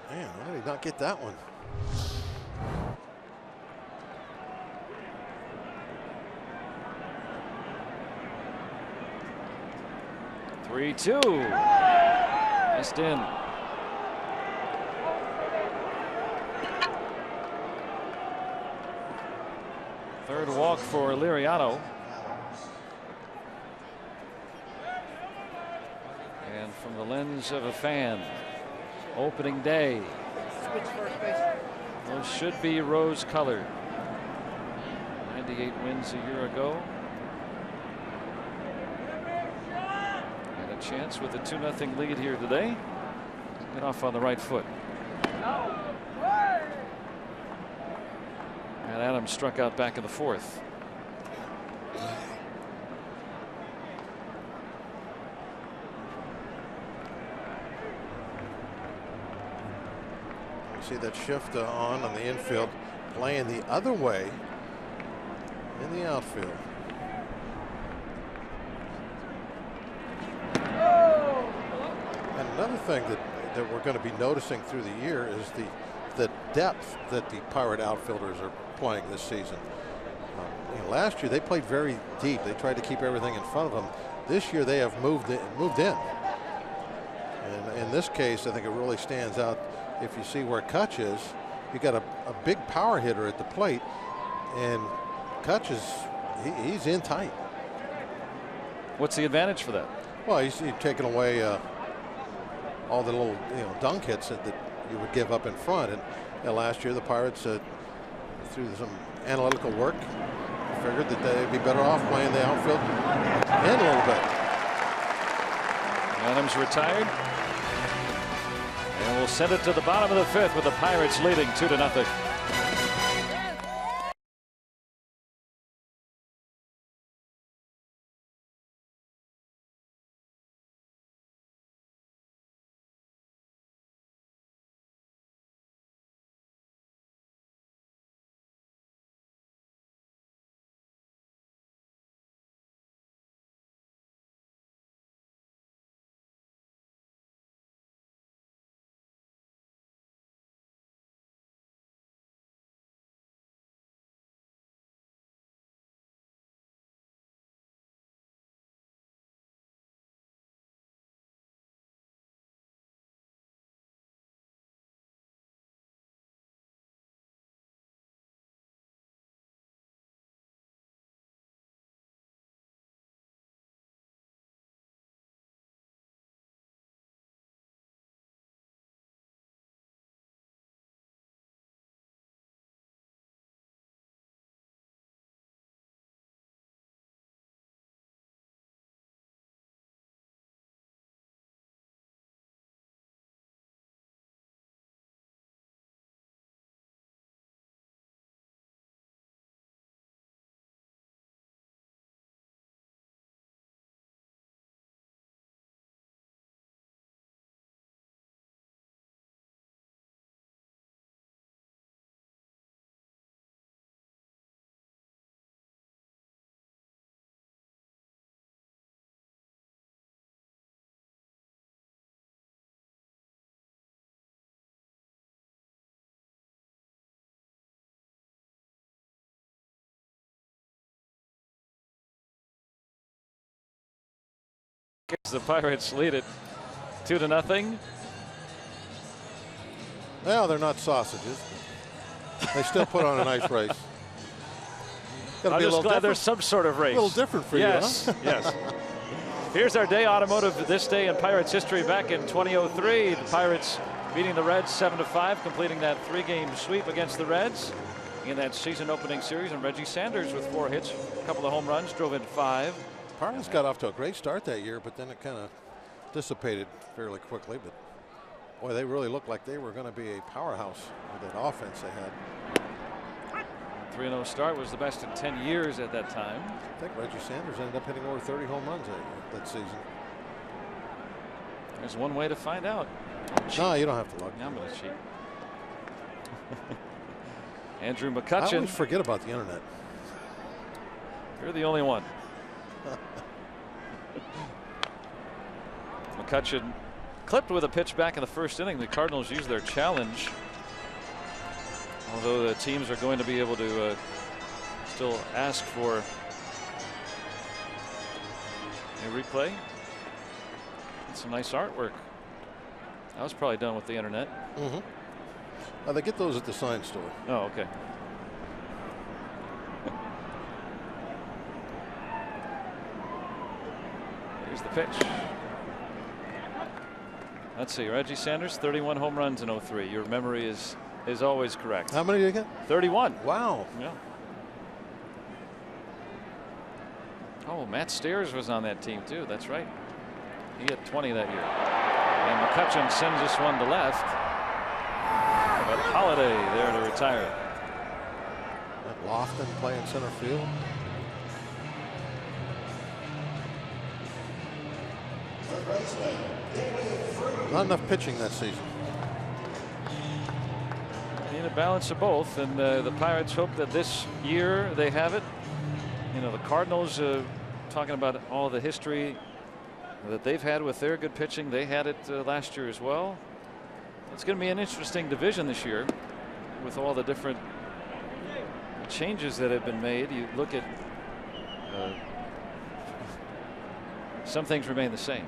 Man, why did he not get that one? Three-two. Missed in. Third walk for Liriano. And from the lens of a fan, opening day. Those should be rose colored. 98 wins a year ago. Had a chance with a 2-0 lead here today. Get off on the right foot. And Adams struck out back in the 4th. See that shift on the infield, playing the other way in the outfield. And another thing that we're going to be noticing through the year is the depth that the Pirate outfielders are playing this season. Last year they played very deep. They tried to keep everything in front of them. This year they have moved in. And in this case, I think it really stands out. If you see where Kutch is, you got a big power hitter at the plate, and Kutch he's in tight. What's the advantage for that? Well, he's taking away all the little dunk hits that you would give up in front. And last year the Pirates through some analytical work figured that they'd be better off playing the outfield in a little bit. Adams retired. And we'll send it to the bottom of the 5th with the Pirates leading 2-0. The Pirates lead it 2-0. Well, they're not sausages. They still put on a nice race. I'm just glad there's some sort of race. A little different for you, huh? Yes. Here's our day automotive this day in Pirates history. Back in 2003, the Pirates beating the Reds 7-5, completing that 3-game sweep against the Reds in that season opening series. And Reggie Sanders with 4 hits, a couple of home runs, drove in 5. Pirates got off to a great start that year, but then it kind of dissipated fairly quickly. But boy, they really looked like they were going to be a powerhouse with that offense they had. 3-0 start was the best in 10 years at that time. I think Reggie Sanders ended up hitting over 30 home runs that season. There's one way to find out. No, you don't have to look. I'm going to cheat. Andrew I McCutchen. always forget about the internet. You're the only one. McCutchen clipped with a pitch back in the 1st inning. The Cardinals used their challenge, although the teams are going to be able to still ask for a replay. Some nice artwork. That was probably done with the internet. They get those at the sign store. Oh, okay. Here's the pitch. Let's see, Reggie Sanders, 31 home runs in 03. Your memory is is always correct. How many did you get? 31. Wow. Yeah. Oh, Matt Stairs was on that team too. That's right. He had 20 that year. And McCutchen sends this one to left. But Holiday there to retire. Matt Lofton playing center field. Not enough pitching that season. Need a balance of both, and the Pirates hope that this year they have it. You know, the Cardinals talking about all the history that they've had with their good pitching. They had it last year as well. It's going to be an interesting division this year with all the different changes that have been made. You look at some things remain the same.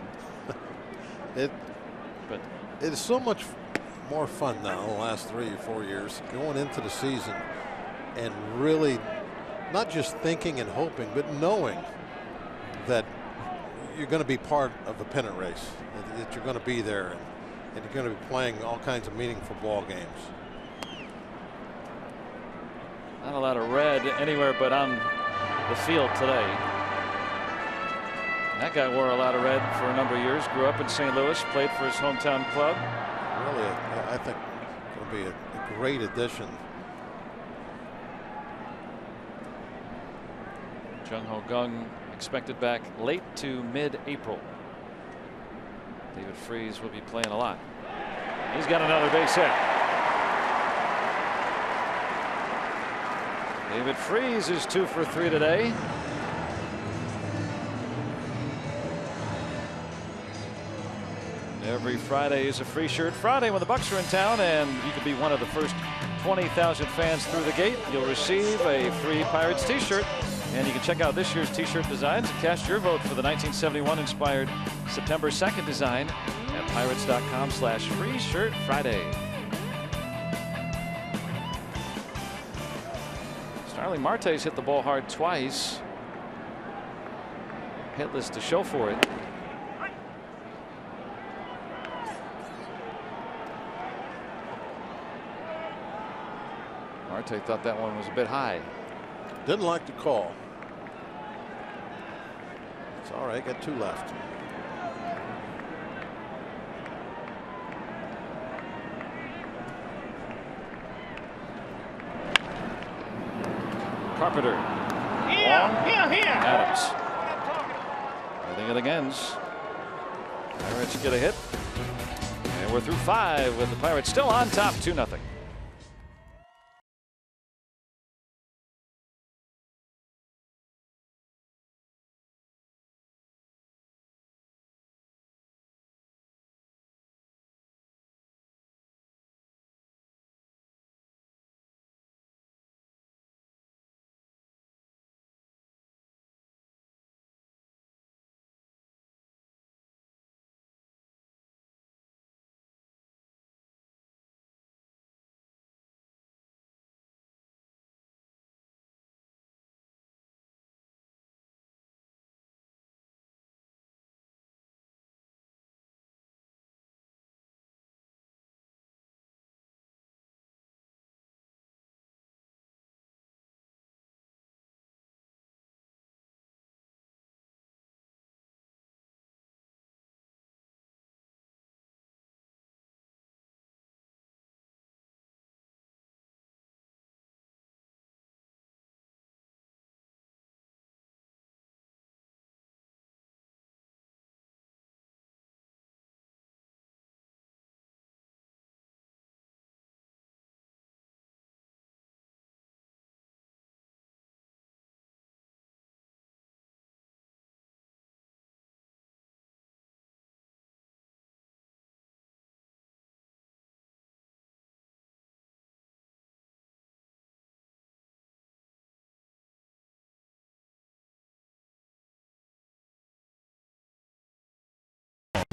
But it is so much more fun now in the last 3 or 4 years going into the season and really not just thinking and hoping, but knowing that you're going to be part of a pennant race, that you're going to be there, and you're going to be playing all kinds of meaningful ball games. Not a lot of red anywhere but on the field today. That guy wore a lot of red for a number of years. Grew up in St. Louis, played for his hometown club. Really, I think it'll be a great addition. Jung Ho Gung expected back late to mid-April. David Freese will be playing a lot. He's got another base hit. David Freese is 2 for 3 today. Every Friday is a free shirt Friday when the Bucks are in town, and you could be one of the first 20,000 fans through the gate. You'll receive a free Pirates t-shirt, and you can check out this year's t-shirt designs and cast your vote for the 1971 inspired September 2nd design at pirates.com/free shirt Friday. Starling Marte's hit the ball hard twice. Hitless to show for it. Marte thought that one was a bit high. Didn't like the call. It's all right. Got 2 left. Carpenter. Here. Adams. I think it against. Pirates get a hit. And we're through 5 with the Pirates still on top 2-0.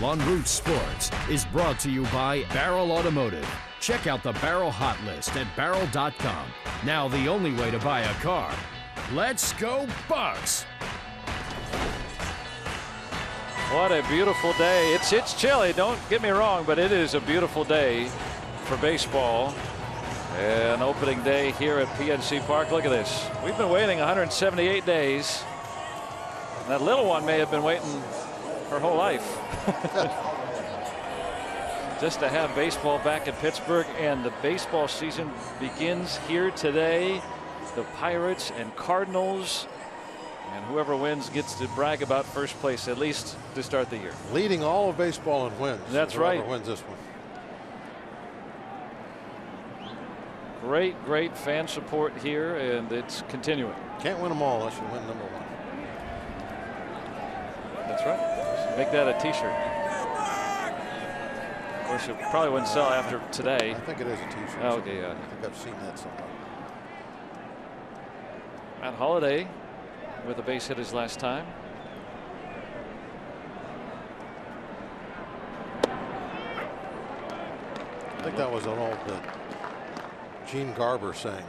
On Root Sports is brought to you by Barrel Automotive. Check out the Barrel Hot List at barrel.com. Now the only way to buy a car. Let's go Bucks! What a beautiful day. It's chilly, don't get me wrong, but it is a beautiful day for baseball. And opening day here at PNC Park. Look at this. We've been waiting 178 days. That little one may have been waiting her whole life. Just to have baseball back in Pittsburgh, and the baseball season begins here today. The Pirates and Cardinals, and whoever wins gets to brag about first place, at least to start the year. Leading all of baseball in wins. That's whoever right. Wins this one. Great fan support here, and it's continuing. Can't win them all unless you win number one. That's right. Make that a t-shirt. Of course, it probably wouldn't sell after today. I think it is a t-shirt. Oh, okay, yeah. I think I've seen that somewhere. Matt Holliday with a base hit his last time. I think that was an old Gene Garber saying.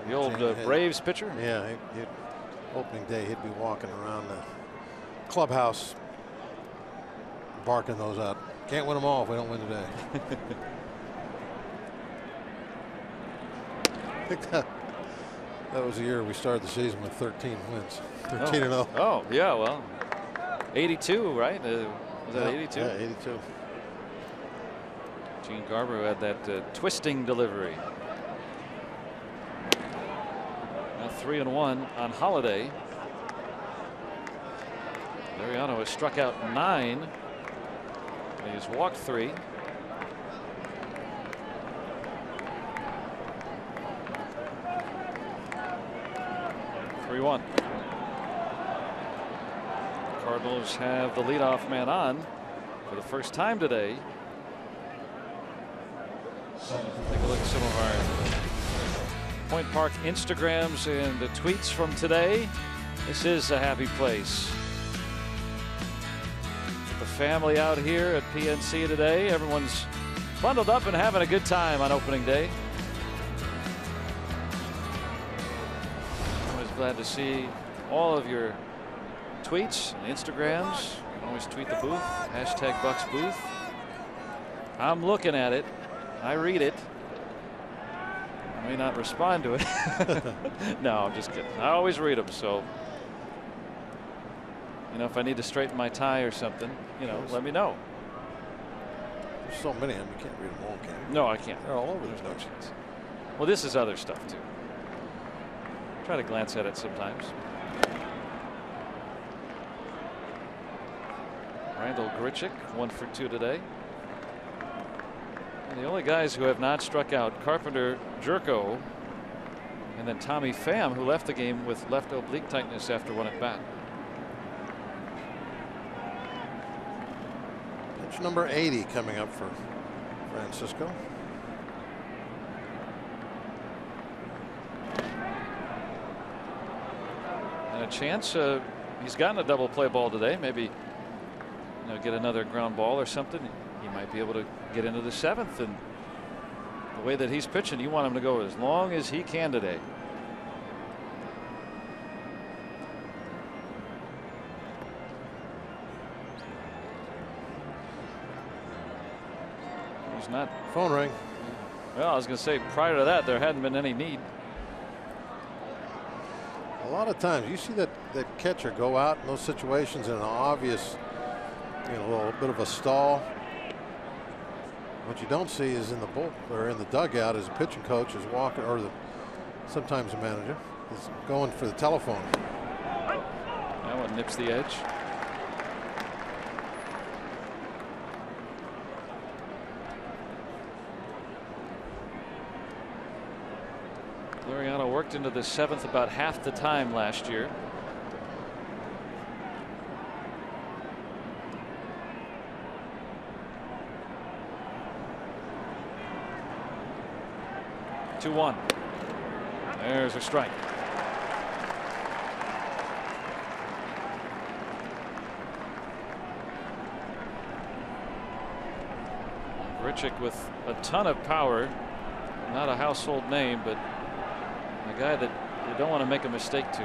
The old Braves pitcher? Yeah, opening day he'd be walking around the clubhouse barking those out. Can't win them all if we don't win today. I think that was the year we started the season with 13 wins. 13-0. Oh, yeah, well, 82, right? Was that 82? Yeah, 82. Gene Garber had that twisting delivery. Now 3-1 on Holliday. Liriano has struck out 9. He has walked 3. Cardinals have the leadoff man on for the first time today. Take a look at some of our Point Park Instagrams and the tweets from today. This is a happy place. The family out here at PNC today. Everyone's bundled up and having a good time on opening day. Always glad to see all of your tweets and Instagrams. You can always tweet the booth, #BucksBooth. I'm looking at it. I read it. I may not respond to it. No, I'm just kidding. I always read them, so you know, if I need to straighten my tie or something, you know, let me know. There's so many of them, you can't read them all, can you? No, I can't. They're all over There's the no place. chance. Well, this is other stuff too. Try to glance at it sometimes. Randall Grichuk 1 for 2 today. And the only guys who have not struck out, Carpenter, Jerko, and then Tommy Pham, who left the game with left oblique tightness after 1 at bat. Pitch number 80 coming up for Francisco. And a chance. He's gotten a double play ball today. Maybe, you know, get another ground ball or something. He might be able to get into the 7th. And the way that he's pitching, you want him to go as long as he can today. He's not. Phone ring. Well, I was going to say, prior to that, there hadn't been any need. A lot of times you see that catcher go out in those situations in an obvious, you know, a little bit of a stall. What you don't see is in the bull or in the dugout as a pitching coach is walking, or sometimes the manager is going for the telephone. That one nips the edge. Liriano worked into the 7th about half the time last year. Two 1. There's a strike. Grichuk with a ton of power. Not a household name, but a guy that you don't want to make a mistake to.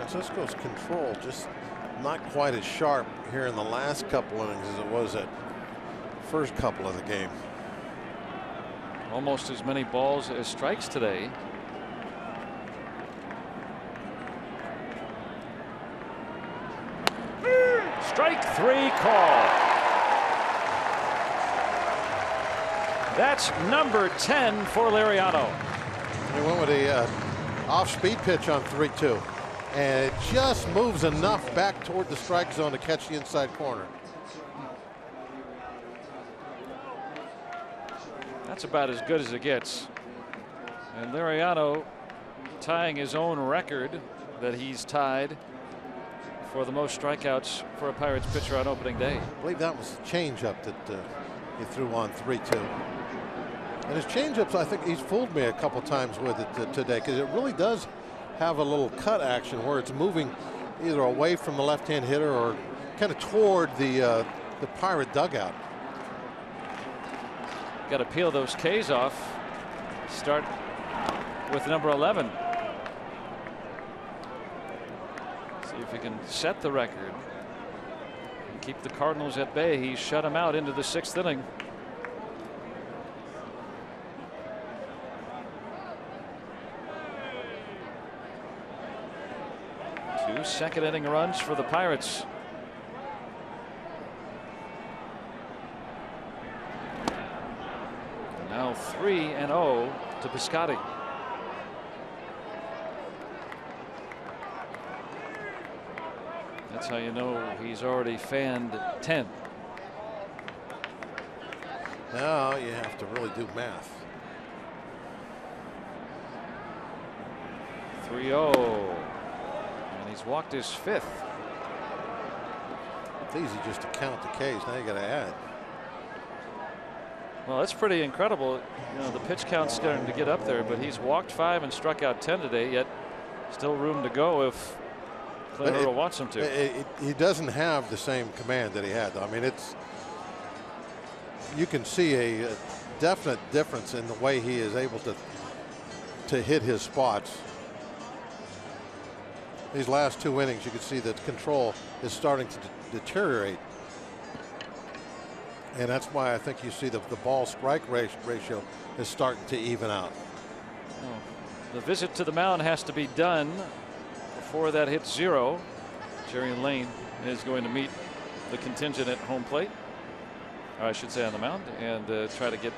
Francisco's control just not quite as sharp here in the last couple innings as it was at first couple of the game. Almost as many balls as strikes today. Strike 3 call. That's number 10 for Liriano. He went with a off-speed pitch on 3-2, and it just moves enough back toward the strike zone to catch the inside corner. That's about as good as it gets. And Liriano tying his own record that he's tied for the most strikeouts for a Pirates pitcher on opening day. I believe that was the changeup that he threw on 3-2. And his changeups, I think he's fooled me a couple times with it today, because it really does have a little cut action where it's moving either away from the left-hand hitter or kind of toward the Pirate dugout. Got to peel those K's off. Start with number 11. See if he can set the record and keep the Cardinals at bay. He shut them out into the 6th inning. Two second inning runs for the Pirates. Now 3-0 to Piscotty. That's how you know he's already fanned 10. Now you have to really do math. 3-0. And he's walked his 5th. It's easy just to count the Ks. Now you got to add. Well, that's pretty incredible. You know, the pitch count's starting to get up there, but he's walked 5 and struck out 10 today, yet still room to go if Clint Earl wants him to. He doesn't have the same command that he had, though. I mean, you can see a definite difference in the way he is able to hit his spots. These last 2 innings, you can see that control is starting to deteriorate. And that's why I think you see the ball strike ratio is starting to even out. Oh, the visit to the mound has to be done before that hits 0. Jerry Lane is going to meet the contingent at home plate, or I should say on the mound, and try to get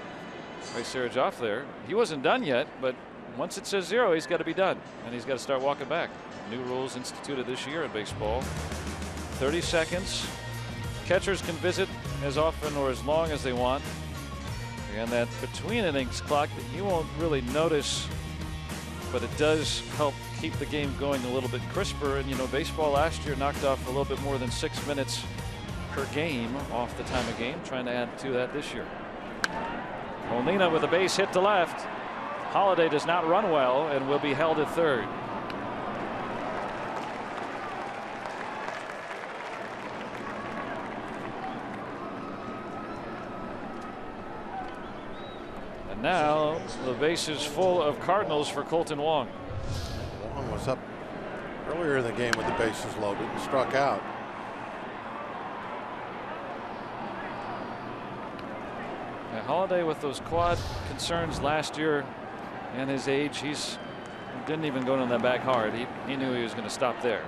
Ray Searage off there. He wasn't done yet, but once it says 0, he's got to be done, and he's got to start walking back. New rules instituted this year in baseball. 30 seconds. Catchers can visit as often or as long as they want. And that between innings clock that you won't really notice, but it does help keep the game going a little bit crisper. And you know, baseball last year knocked off a little bit more than 6 minutes per game off the time of game, trying to add to that this year. Molina with a base hit to left. Holiday does not run well and will be held at third. Now the base is full of Cardinals for Colton Wong. Wong was up earlier in the game with the bases loaded and struck out. And Holiday with those quad concerns last year and his age, he didn't even go in that back hard. He knew he was going to stop there.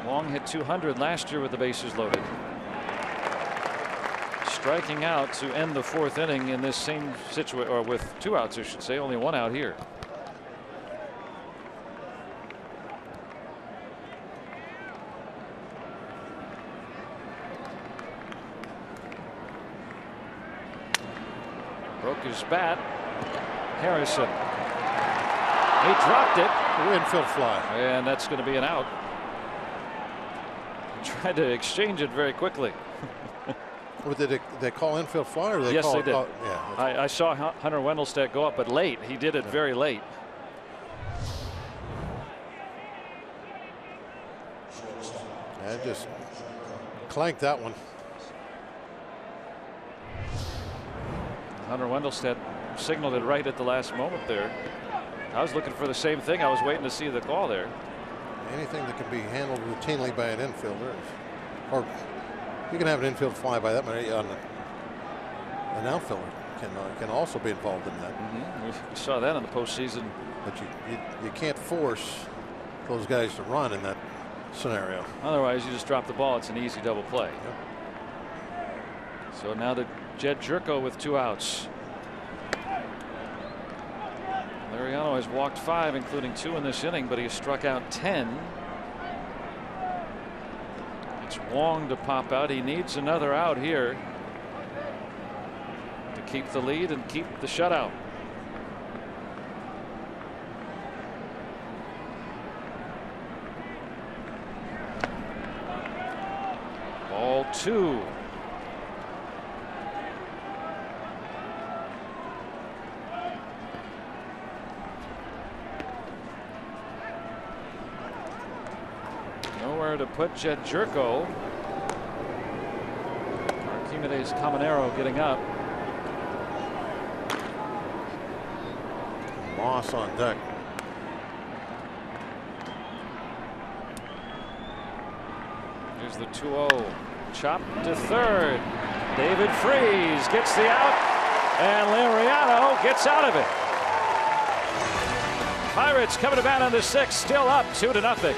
Wong hit 200 last year with the bases loaded. Striking out to end the 4th inning in this same situation, or with 2 outs, I should say, only 1 out here. Broke his bat. Harrison. He dropped it. Infield fly. And that's going to be an out. He tried to exchange it very quickly. Or did they call infield fly, or yes, they did. Yeah, I saw Hunter Wendelstedt go up, but late. He did it very late. And just clanked that one. Hunter Wendelstedt signaled it right at the last moment there. I was looking for the same thing. I was waiting to see the call there. Anything that can be handled routinely by an infielder, or you can have an infield fly by that many. An outfielder can also be involved in that. We saw that in the postseason. But you can't force those guys to run in that scenario. Otherwise, you just drop the ball. It's an easy double play. Yep. So now to Jed Jerko with 2 outs. Liriano has walked 5, including 2 in this inning, but he has struck out 10. It's Wong to pop out. He needs another out here to keep the lead and keep the shutout. Ball 2. Nowhere to put Jed Jerko. Archimedes Caminero getting up. Moss on deck. Here's the 2-0. Chop to third. David Freese gets the out, and Liriano gets out of it. Pirates coming to bat on the 6th, still up 2-0.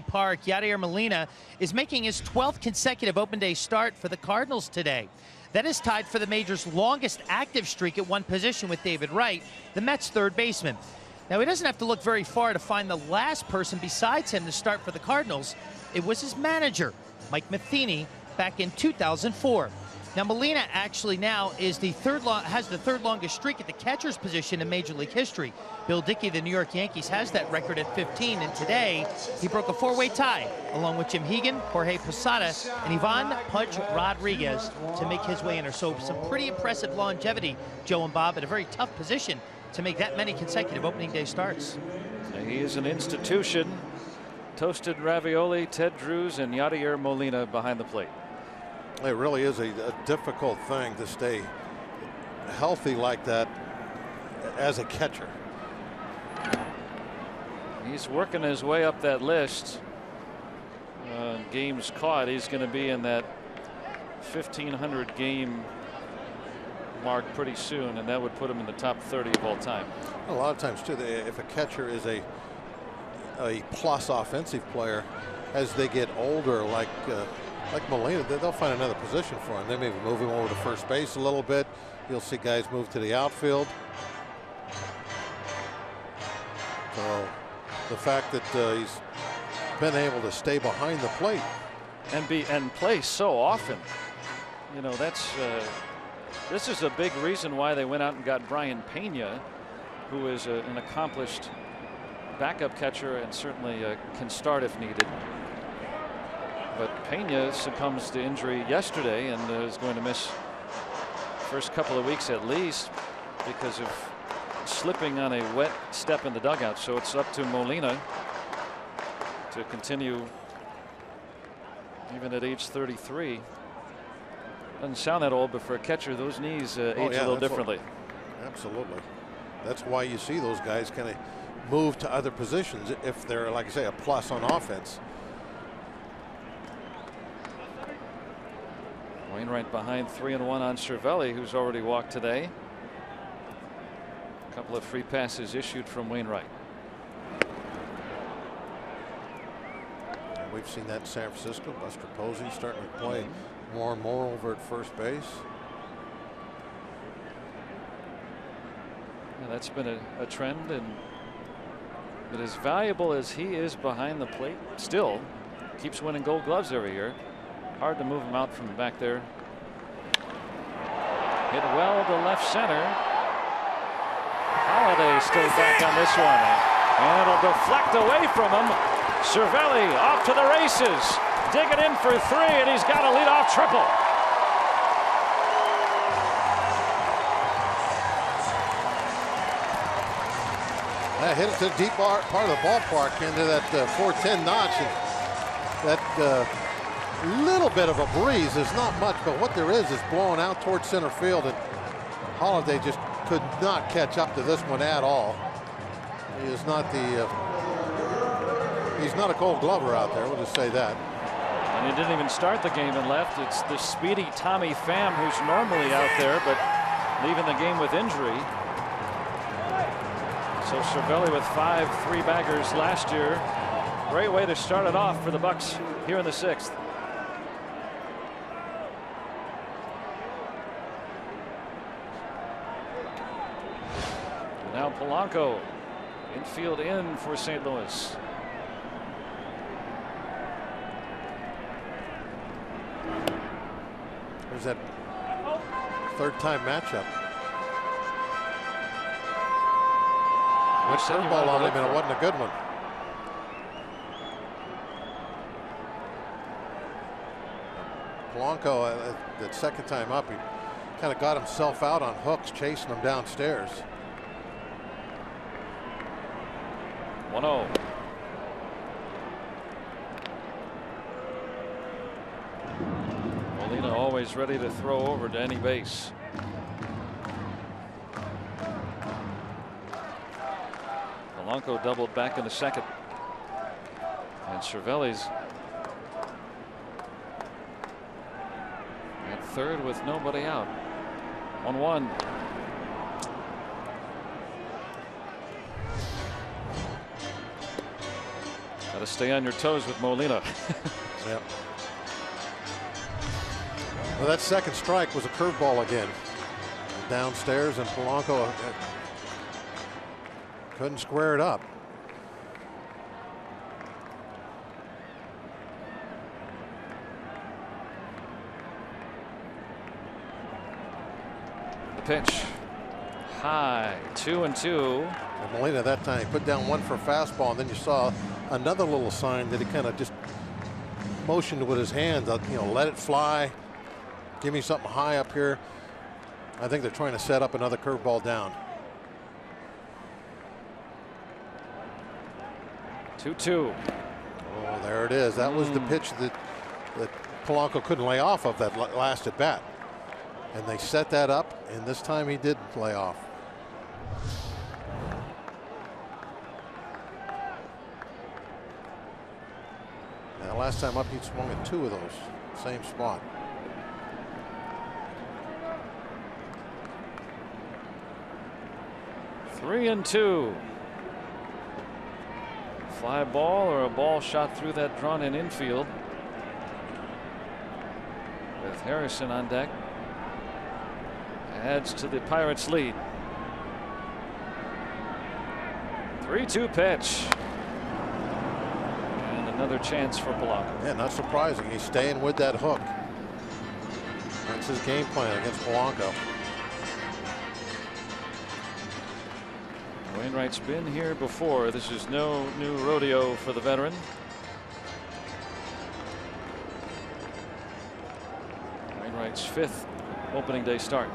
Park, Yadier Molina is making his 12th consecutive open day start for the Cardinals today. That is tied for the major's longest active streak at one position with David Wright, the Mets' third baseman. Now, he doesn't have to look very far to find the last person besides him to start for the Cardinals. It was his manager, Mike Matheny, back in 2004. Now, Molina actually now is has the third longest streak at the catcher's position in Major League history. Bill Dickey, the New York Yankees, has that record at 15, and today he broke a 4-way tie along with Jim Hegan, Jorge Posada, and Ivan Pudge Rodriguez to make his way in. So some pretty impressive longevity, Joe and Bob, at a very tough position to make that many consecutive opening day starts. He is an institution. Toasted ravioli, Ted Drews, and Yadier Molina behind the plate. It really is a difficult thing to stay healthy like that as a catcher. He's working his way up that list. Games caught. He's going to be in that 1,500 game mark pretty soon, and that would put him in the top 30 of all time. A lot of times too, if a catcher is a plus offensive player, as they get older, like Molina, they'll find another position for him. They maybe move him over to first base a little bit. You'll see guys move to the outfield. So the fact that he's been able to stay behind the plate and play so often, you know, that's this is a big reason why they went out and got Brian Pena, who is an accomplished backup catcher and certainly can start if needed. But Pena succumbs to injury yesterday and is going to miss first couple of weeks at least because of slipping on a wet step in the dugout. So it's up to Molina to continue even at age 33. Doesn't sound that old, but for a catcher, those knees age a little differently. Absolutely. That's why you see those guys kind of move to other positions if they're, like I say, a plus on offense. Wainwright behind 3-1 on Cervelli, who's already walked today. A couple of free passes issued from Wainwright. We've seen that in San Francisco. Buster Posey starting to play more and more over at first base. Yeah, that's been a trend, and but as valuable as he is behind the plate, still keeps winning Gold Gloves every year. Hard to move him out from back there. Hit well to left center. Holiday still back on this one, and it'll deflect away from him. Cervelli off to the races, digging in for 3, and he's got a leadoff triple. Hit it to the deep part of the ballpark into that 410 notch. And that little bit of a breeze is not much, but what there is blowing out towards center field, and Holiday just could not catch up to this one at all. He is not he's not a Gold Glover out there. We'll just say that. And he didn't even start the game and left. It's the speedy Tommy Pham who's normally out there, but leaving the game with injury. So Cervelli with 5 3-baggers last year. Great way to start it off for the Bucks here in the 6th. Now Polanco, infield in for St. Louis. There's that third-time matchup. Went curveball on him, and it wasn't a good one. Polanco, that second time up, he kind of got himself out on hooks, chasing him downstairs. 1-0. Molina always ready to throw over to any base. Polanco doubled back in the second, and Cervelli's at third with nobody out. 1-1. Got to stay on your toes with Molina. Yep. Well, that second strike was a curveball again. Downstairs, and Polanco couldn't square it up. The pitch. High. 2-2. And Molina that time he put down one for a fastball, and then you saw another little sign that he kind of just motioned with his hands, you know, let it fly. Give me something high up here. I think they're trying to set up another curveball down. 2-2. Oh, there it is. That was the pitch that Polanco couldn't lay off of that last at bat. And they set that up, and this time he did lay off. Now, last time up, he swung at 2 of those, same spot. Three and 2. Fly ball or a ball shot through that drawn-in infield. With Harrison on deck. Adds to the Pirates' lead. 3-2 pitch. And another chance for Polanco. Yeah, not surprising. He's staying with that hook. That's his game plan against Polanco. Wainwright's been here before. This is no new rodeo for the veteran. Wainwright's 5th opening day start.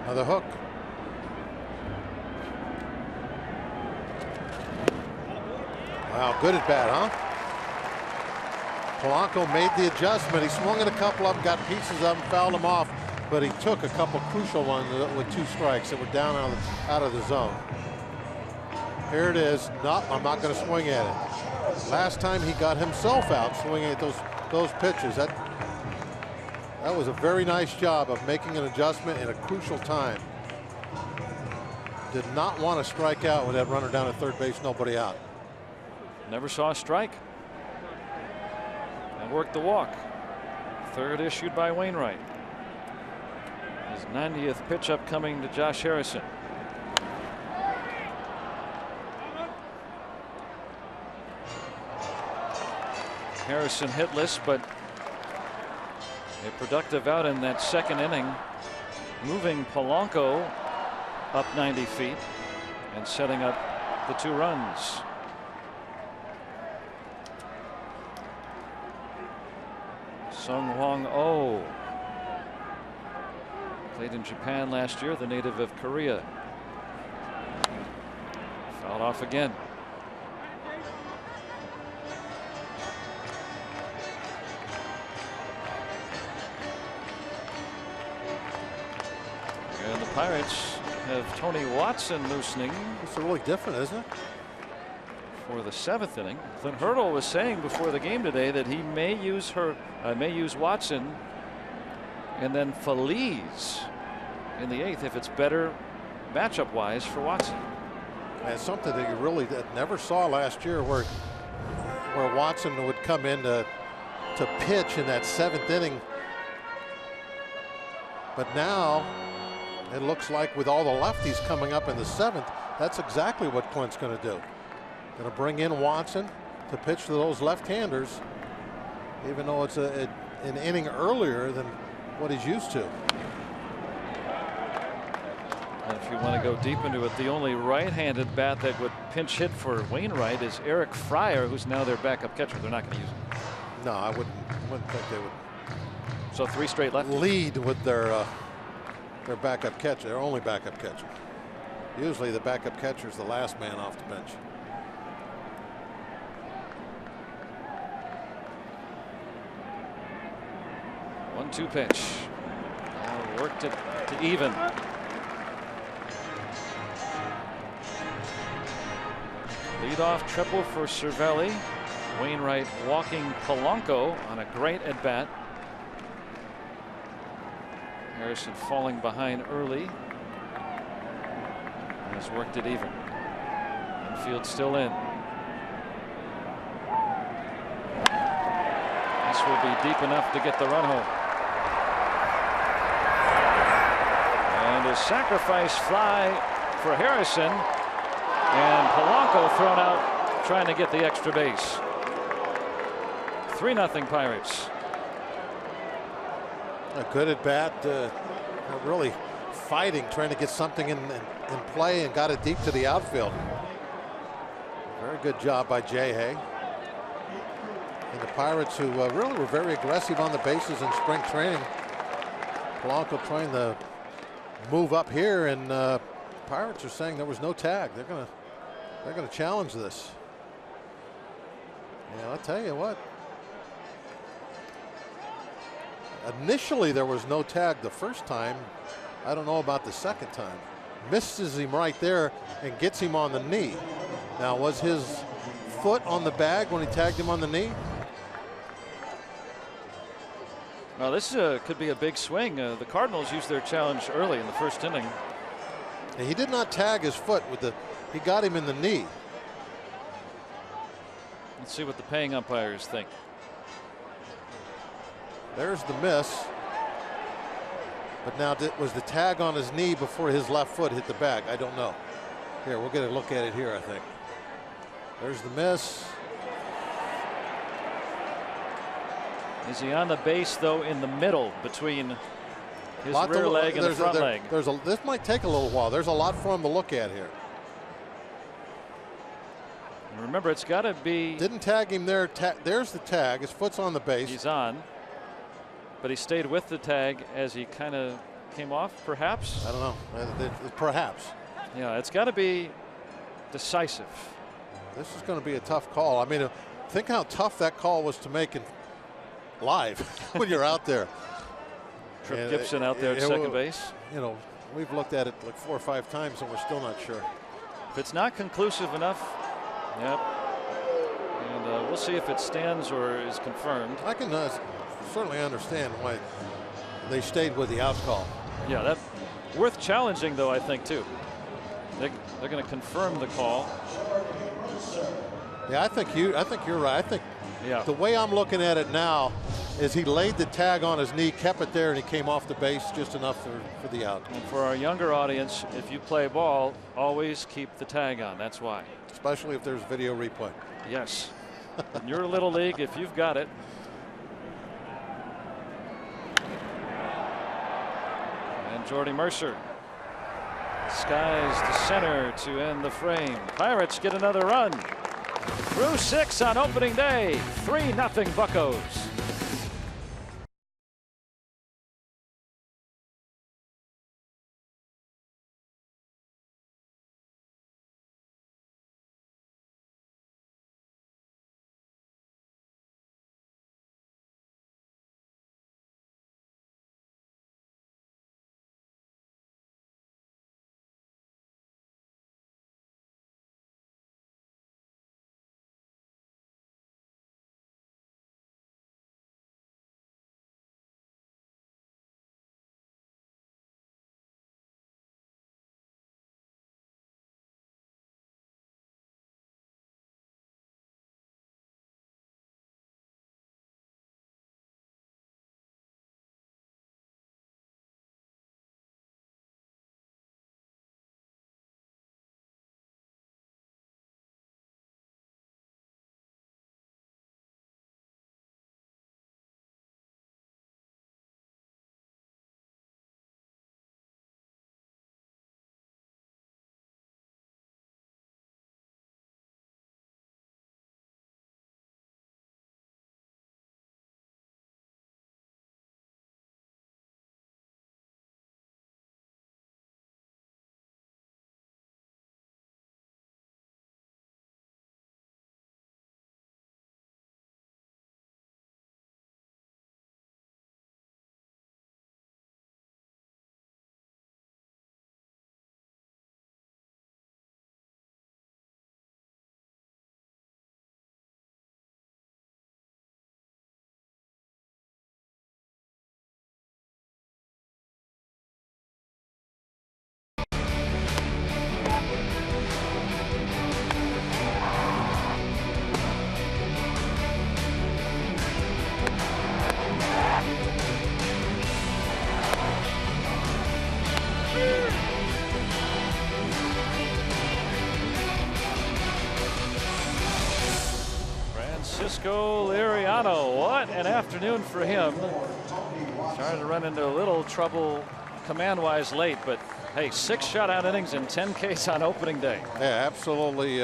Another hook. Wow, good at bat, huh? Polanco made the adjustment. He swung at a couple of them, got pieces of them, fouled them off, but he took a couple crucial ones with 2 strikes that were down out of the zone. Here it is. No, I'm not going to swing at it. Last time he got himself out swinging at those pitches. That was a very nice job of making an adjustment in a crucial time. Did not want to strike out with that runner down at third base, nobody out. Never saw a strike. And worked the walk. 3rd issued by Wainwright. His 90th pitch upcoming to Josh Harrison. Harrison hitless, but a productive out in that 2nd inning, moving Polanco up 90 feet and setting up the 2 runs. Sung Hwang Oh, played in Japan last year, the native of Korea. Fouled off again. And the Pirates have Tony Watson loosening. It's really different, isn't it? For the 7th inning. Clint Hurdle was saying before the game today that he may use Watson and then Phillies in the 8th if it's better matchup wise for Watson. And something that you really never saw last year, where Watson would come in to pitch in that 7th inning. But now it looks like with all the lefties coming up in the 7th, that's exactly what Clint's going to do. Going to bring in Watson to pitch to those left-handers, even though it's an inning earlier than what he's used to. And if you want to go deep into it, the only right-handed bat that would pinch hit for Wainwright is Eric Fryer, who's now their backup catcher. They're not going to use him. No, I wouldn't think they would. So 3 straight left. Lead with their backup catcher, their only backup catcher. Usually the backup catcher is the last man off the bench. 1-2 pitch. Worked it to even. Leadoff triple for Cervelli. Wainwright walking Polanco on a great at bat. Harrison falling behind early. Has worked it even. Infield still in. This will be deep enough to get the run home. And a sacrifice fly for Harrison, and Polanco thrown out trying to get the extra base. 3-0 Pirates. A good at bat, really fighting, trying to get something in play, and got it deep to the outfield. Very good job by Jay Hay. And the Pirates, who really were very aggressive on the bases in spring training. Polanco trying to move up here, and Pirates are saying there was no tag. They're gonna challenge this. Yeah, I'll tell you what. Initially, there was no tag the first time. I don't know about the second time. Misses him right there and gets him on the knee. Now, was his foot on the bag when he tagged him on the knee? Well, this could be a big swing. The Cardinals used their challenge early in the 1st inning. And he did not tag his foot with he got him in the knee. Let's see what the paying umpires think. There's the miss. But now, was the tag on his knee before his left foot hit the bag? I don't know. Here, we'll get a look at it here, I think. There's the miss. Is he on the base, though, in the middle between his rear leg and the front leg. This might take a little while. There's a lot for him to look at here. And remember, it's got to be. Didn't tag him there. There's the tag. His foot's on the base. He's on. But he stayed with the tag as he kind of came off, perhaps. I don't know. Perhaps. Yeah, it's got to be decisive. This is going to be a tough call. I mean, think how tough that call was to make live when you're out there. Trip Gibson out there at second base. You know, we've looked at it like 4 or 5 times and we're still not sure. If it's not conclusive enough, yep. And we'll see if it stands or is confirmed. I can certainly understand why they stayed with the out call. Yeah, that's worth challenging, though, I think, too. They're going to confirm the call. Yeah, I think you're right. I think the way I'm looking at it now is he laid the tag on his knee, kept it there, and he came off the base just enough for the out. And for our younger audience, if you play ball, always keep the tag on. That's why. Especially if there's video replay. Yes. In your little league, if you've got it. And Jordy Mercer skies to center to end the frame. Pirates get another run. Through 6 on opening day. 3-0 Buccos. Francisco Liriano, what an afternoon for him. Started to run into a little trouble command-wise late, but hey, 6 shutout innings and 10 Ks on opening day. Yeah, absolutely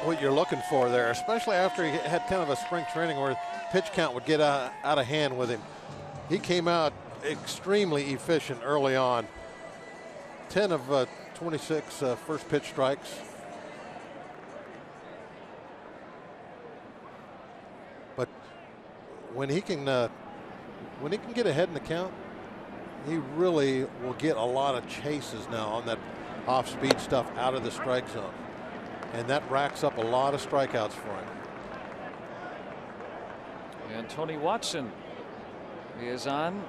what you're looking for there, especially after he had kind of a spring training where pitch count would get out of hand with him. He came out extremely efficient early on. 10 of 26 first pitch strikes. But when he can get ahead in the count, he really will get a lot of chases now on that off-speed stuff out of the strike zone, and that racks up a lot of strikeouts for him. And Tony Watson is on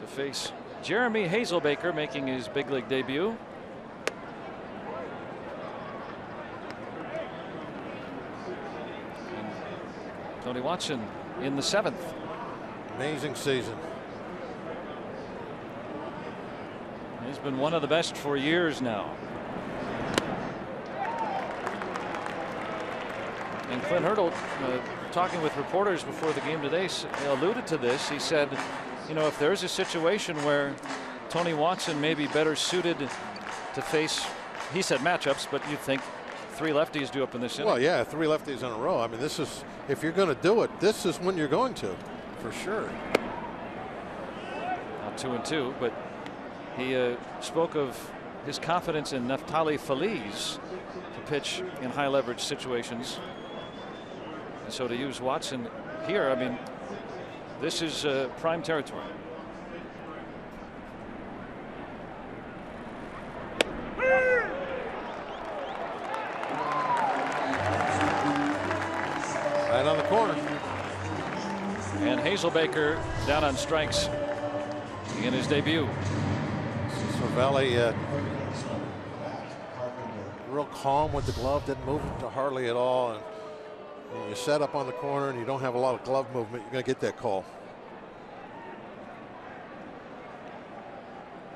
to face Jeremy Hazelbaker, making his big league debut. And Tony Watson in the 7th. Amazing season. He's been one of the best for years now. And Clint Hurdle, talking with reporters before the game today, alluded to this. He said you know, if there's a situation where Tony Watson may be better suited to face, he said matchups, but you'd think 3 lefties due up in this inning. Well, yeah, 3 lefties in a row. I mean, this is, if you're going to do it, this is when you're going to, for sure. Now 2-2, but he spoke of his confidence in Neftali Feliz to pitch in high leverage situations. And so to use Watson here, I mean, this is prime territory. Right on the corner. And Hazelbaker down on strikes in his debut. Cervelli real calm with the glove, didn't move it hardly at all. And when you set up on the corner and you don't have a lot of glove movement, you're going to get that call.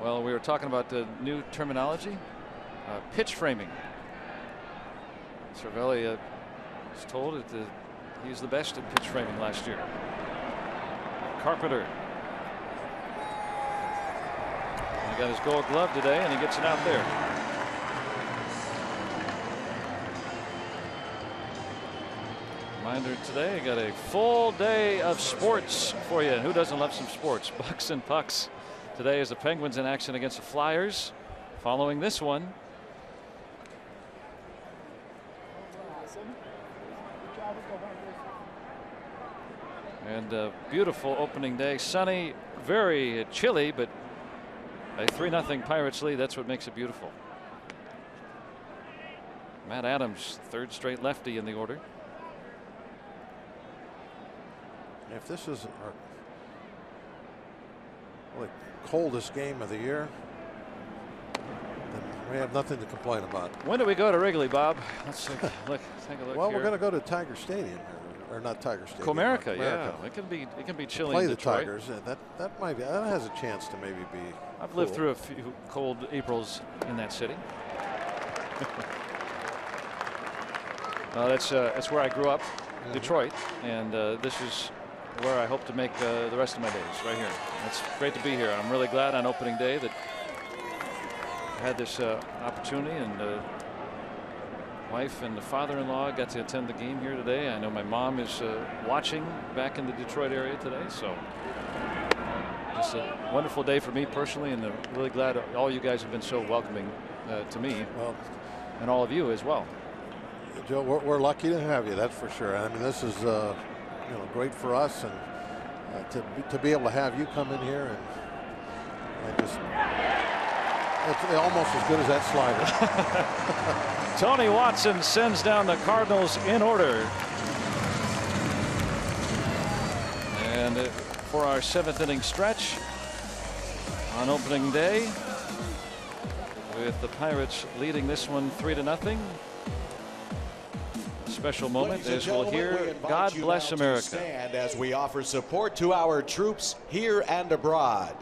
Well, we were talking about the new terminology, pitch framing. Cervelli was told that he's the best at pitch framing last year. Carpenter. He got his gold glove today, and he gets it out there. Reminder today, got a full day of sports for you. Who doesn't love some sports? Bucks and pucks. Today is the Penguins in action against the Flyers. Following this one, and a beautiful opening day. Sunny, very chilly, but a 3-0 Pirates lead. That's what makes it beautiful. Matt Adams, 3rd straight lefty in the order. If this is our really coldest game of the year, then we have nothing to complain about. When do we go to Wrigley, Bob? Let's take a look. Well, here. we're going to go to Tiger Stadium, or not Tiger Stadium. Comerica, yeah. It can be chilly. Play in the Detroit. Tigers. That has a chance to maybe be. I've lived through a few cold Aprils in that city. That's where I grew up, Detroit, and this is where I hope to make the rest of my days, right here. It's great to be here. I'm really glad on opening day that I had this opportunity, and wife and the father-in-law got to attend the game here today. I know my mom is watching back in the Detroit area today, so just a wonderful day for me personally, and really glad all you guys have been so welcoming to me, and all of you as well. Joe, we're lucky to have you, that's for sure. I mean, this is great for us, and to be able to have you come in here, and just it's almost as good as that slider. Tony Watson sends down the Cardinals in order. And for our 7th inning stretch on opening day, with the Pirates leading this one 3-0. Special moment as we'll hear God Bless America. Stand as we offer support to our troops here and abroad.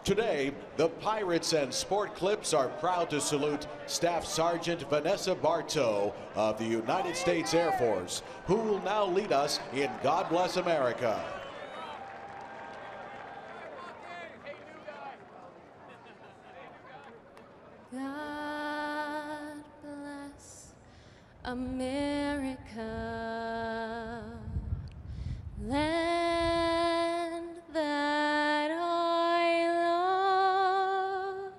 Today, the Pirates and Sport Clips are proud to salute Staff Sergeant Vanessa Bartow of the United States Air Force, who will now lead us in God Bless America. God bless America, land that I love.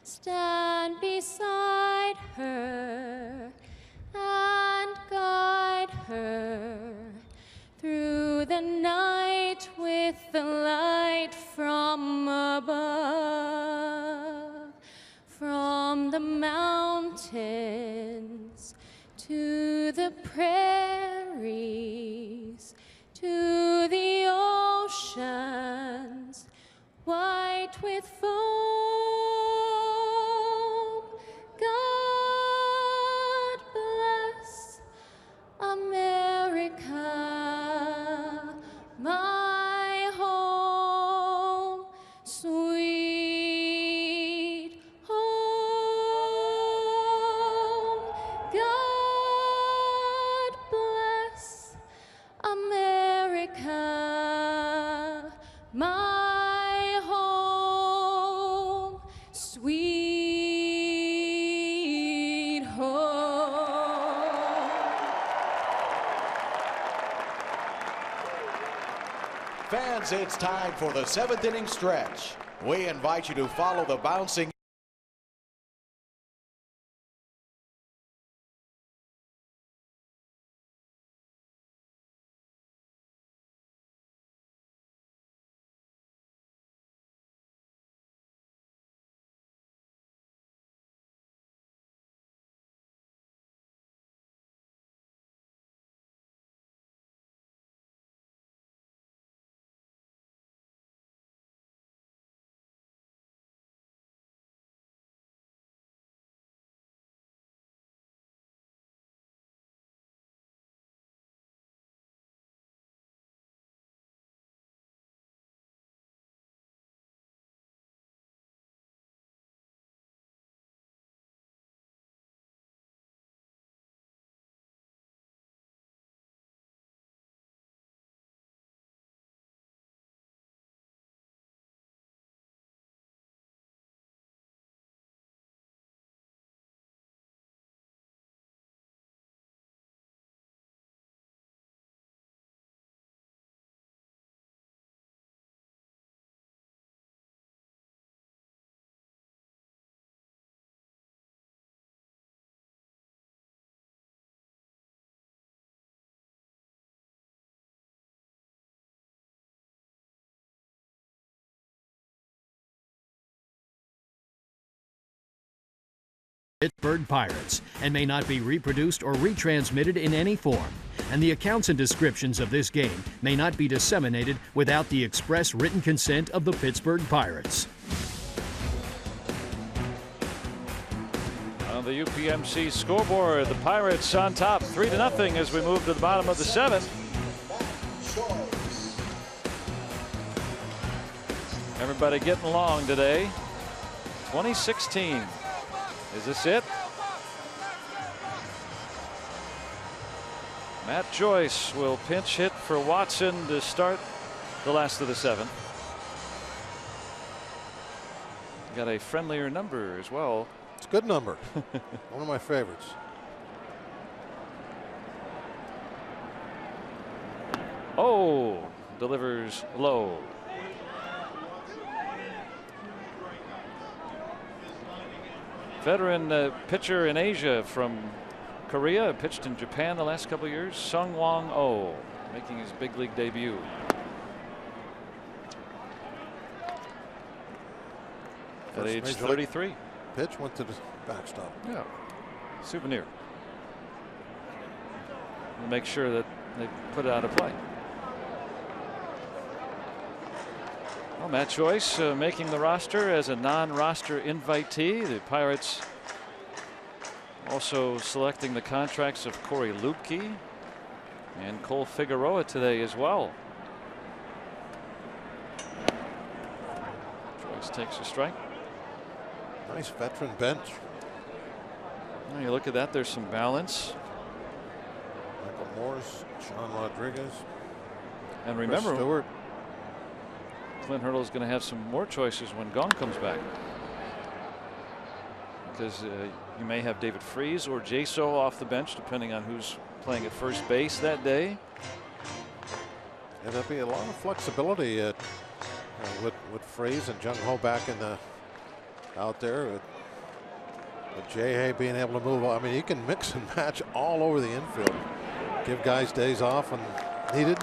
Stand beside her and guide her through the night with the light from above, from the mountains to the prairies, to the oceans, white with foam. God bless America, my home, sweet home. God bless America, my Fans, it's time for the 7th inning stretch. We invite you to follow the bouncing Pittsburgh Pirates and may not be reproduced or retransmitted in any form. And the accounts and descriptions of this game may not be disseminated without the express written consent of the Pittsburgh Pirates. On the UPMC scoreboard, the Pirates on top 3-0 as we move to the bottom of the 7th. Everybody getting along today. 2016. Is this it? Matt Joyce will pinch hit for Watson to start the last of the 7th. Got a friendlier number as well. It's a good number. One of my favorites. Oh, delivers low. Veteran pitcher in Asia from Korea, pitched in Japan the last couple of years, Sung-Won Oh, making his big league debut. At age 33. Pitch went to the backstop. Yeah. Souvenir. We'll make sure that they put it out of play. Well, Matt Joyce making the roster as a non-roster invitee. The Pirates also selecting the contracts of Corey Luebke and Cole Figueroa today as well. Joyce takes a strike. Nice veteran bench. When you look at that, there's some balance. Michael Morris, Sean Rodriguez, and remember, Stewart. Clint Hurdle is going to have some more choices when Gong comes back, because you may have David Freese or Jaso off the bench depending on who's playing at first base that day. And there'll be a lot of flexibility with Freese and Jung Ho back in the out there with Jay being able to move. I mean, you can mix and match all over the infield. Give guys days off when needed.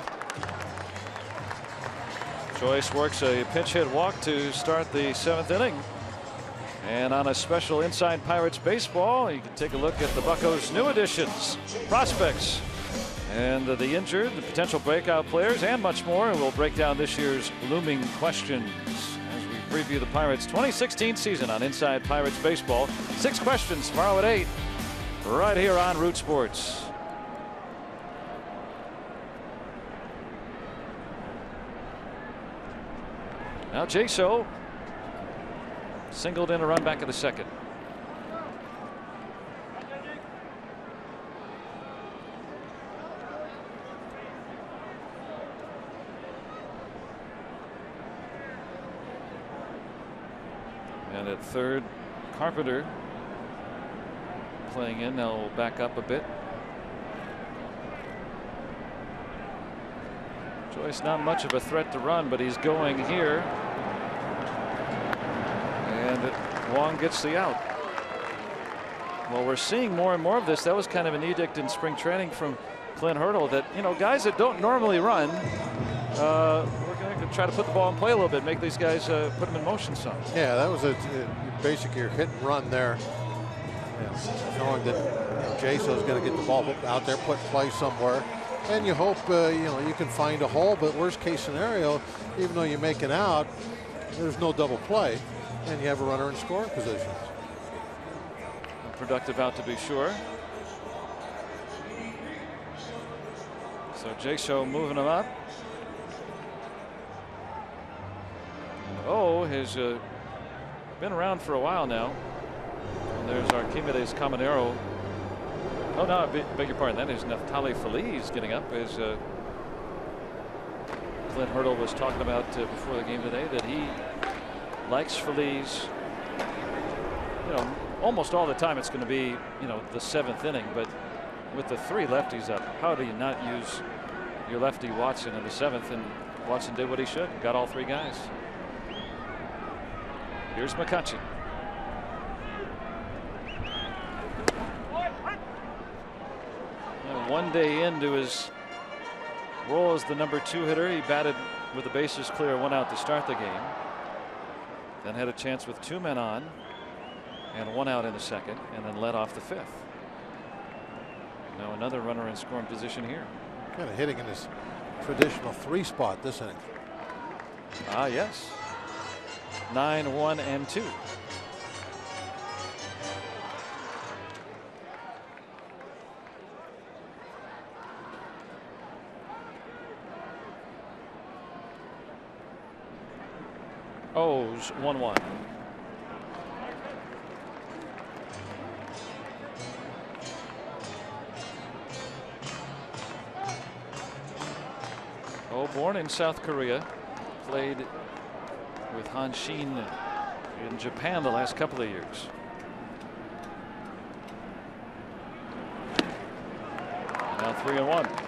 Joyce works a pinch hit walk to start the 7th inning. And on a special Inside Pirates Baseball, you can take a look at the Buccos' new additions, prospects, and the injured, the potential breakout players, and much more. We'll break down this year's looming questions as we preview the Pirates' 2016 season on Inside Pirates Baseball. 6 questions tomorrow at 8, right here on Root Sports. Now Jaso singled in a run back of the 2nd. And at 3rd, Carpenter playing in. Now we'll back up a bit. Joyce not much of a threat to run, but he's going here. And Wong gets the out. Well, we're seeing more and more of this. That was kind of an edict in spring training from Clint Hurdle that, you know, guys that don't normally run, we're going to try to put the ball in play a little bit, make these guys put them in motion some. Yeah, that was basically your hit and run there. Yeah, knowing that Jason's going to get the ball out there, put play somewhere. And you hope, you can find a hole, but worst case scenario, even though you make an out, there's no double play, and you have a runner in scoring position. A productive out to be sure. So Jaso moving him up. Oh, has been around for a while now. And there's Archimedes Caminero. Oh, no, I beg your pardon. That is Neftali Feliz getting up, as Clint Hurdle was talking about before the game today, that he likes Feliz. You know, almost all the time it's going to be, the 7th inning, but with the 3 lefties up, how do you not use your lefty Watson in the 7th? And Watson did what he should, got all 3 guys. Here's McCutchen. One day into his role as the number 2 hitter, he batted with the bases clear, 1 out to start the game. Then had a chance with 2 men on and 1 out in the 2nd, and then led off the 5th. Now another runner in scoring position here. Kind of hitting in his traditional 3 spot this inning. Ah, yes. 9, 1, and 2. O's 1-1. Oh, born in South Korea, played with Hanshin in Japan the last couple of years. Now 3-1.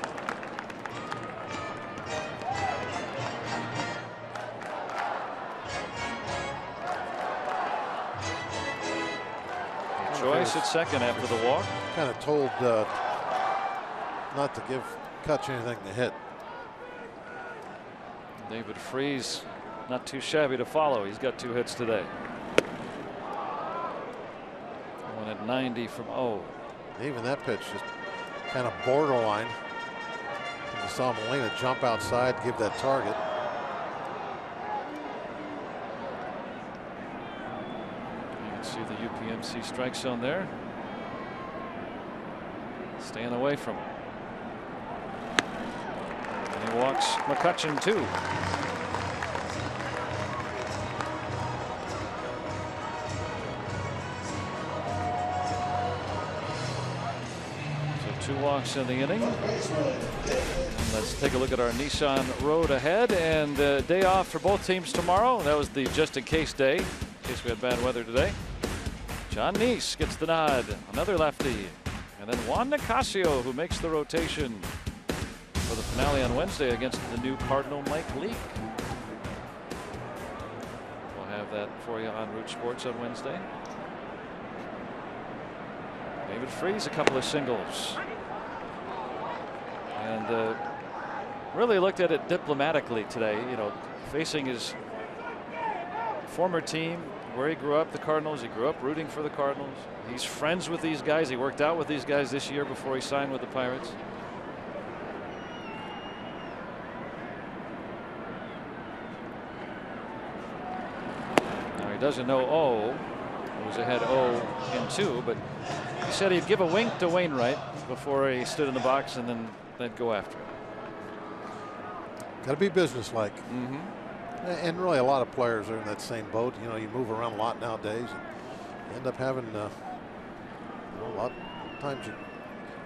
Joyce at second after the walk. Kind of told not to give Kutch anything to hit. David Freese not too shabby to follow. He's got 2 hits today. One at 90 from O. Even that pitch just kind of borderline. You saw Molina jump outside, give that target. See the UPMC strike zone there. Staying away from him. And he walks McCutchen too. So 2 walks in the inning. Let's take a look at our Nissan road ahead, and day off for both teams tomorrow. That was the just in case day, in case we had bad weather today. John Neese gets the nod, another lefty, and then Juan Nicasio, who makes the rotation for the finale on Wednesday against the new Cardinal Mike Leake. We'll have that for you on Root Sports on Wednesday. David Freese, a couple of singles, and really looked at it diplomatically today. Facing his former team, where he grew up, the Cardinals. He grew up rooting for the Cardinals. He's friends with these guys. He worked out with these guys this year before he signed with the Pirates. Now he doesn't know O. He was ahead 0-2, but he said he'd give a wink to Wainwright before he stood in the box, and then they'd go after him. Got to be businesslike. Mm-hmm. And really, a lot of players are in that same boat. You move around a lot nowadays, and you end up having a lot of times a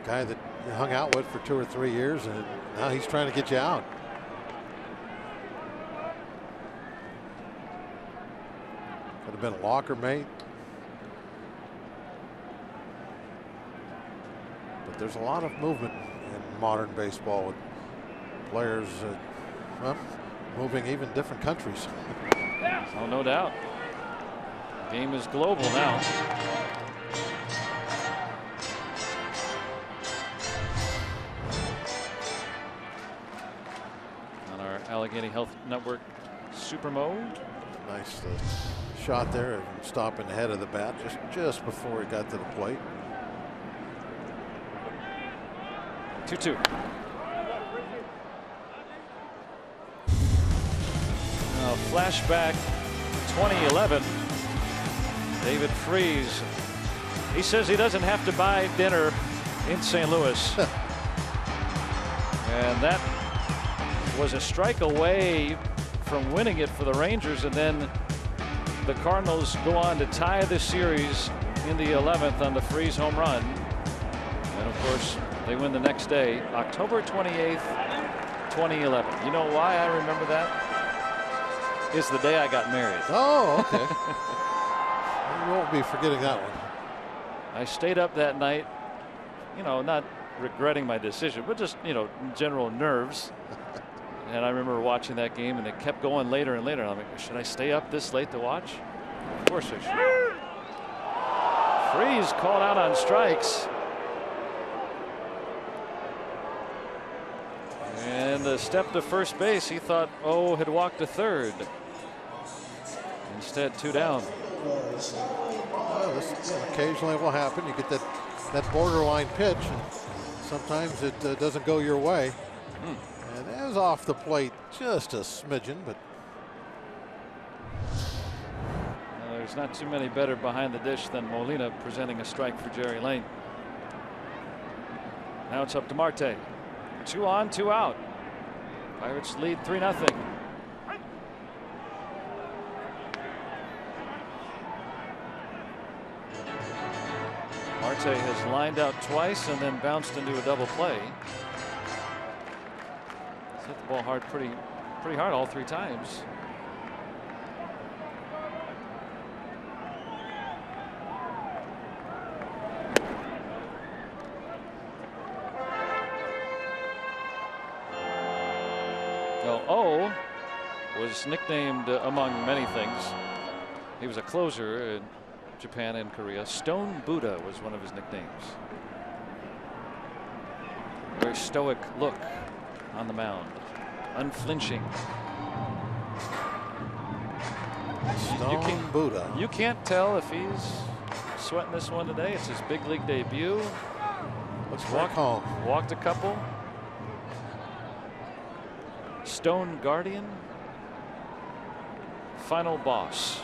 guy that you hung out with for 2 or 3 years, and now he's trying to get you out. Could have been a locker mate. But there's a lot of movement in modern baseball with players Well, moving even different countries. Oh, no doubt. The game is global now. On our Allegheny Health Network Super Mode. Nice shot there, stopping the head of the bat just before he got to the plate. 2-2. Now flashback 2011. David Freese. He says he doesn't have to buy dinner in St. Louis. And that was a strike away from winning it for the Rangers, and then the Cardinals go on to tie the series in the 11th on the Freese home run. And of course, they win the next day, October 28th, 2011. You know why I remember that? It's the day I got married. Oh, okay. You won't be forgetting that one. I stayed up that night, you know, not regretting my decision, but just, you know, general nerves. And I remember watching that game, and it kept going later and later. And I'm like, should I stay up this late to watch? Of course I should. Freese called out on strikes. And a step to first base. He thought O had walked to third. Instead, 2 down. Well, this occasionally will happen. You get that borderline pitch, and sometimes it doesn't go your way. And it was off the plate just a smidgen, but there's not too many better behind the dish than Molina presenting a strike for Jerry Lane. Now it's up to Marte. 2 on, 2 out. Pirates lead 3-0. Marte has lined out twice and then bounced into a double play. He's hit the ball hard, pretty hard all 3 times. Well, O was nicknamed, among many things, he was a closer in Japan and Korea. Stone Buddha was one of his nicknames. Very stoic look on the mound, unflinching. Stone Buddha. You can't tell if he's sweating this one today. It's his big league debut. Let's walk home. Walked a couple. Stone Guardian. Final Boss.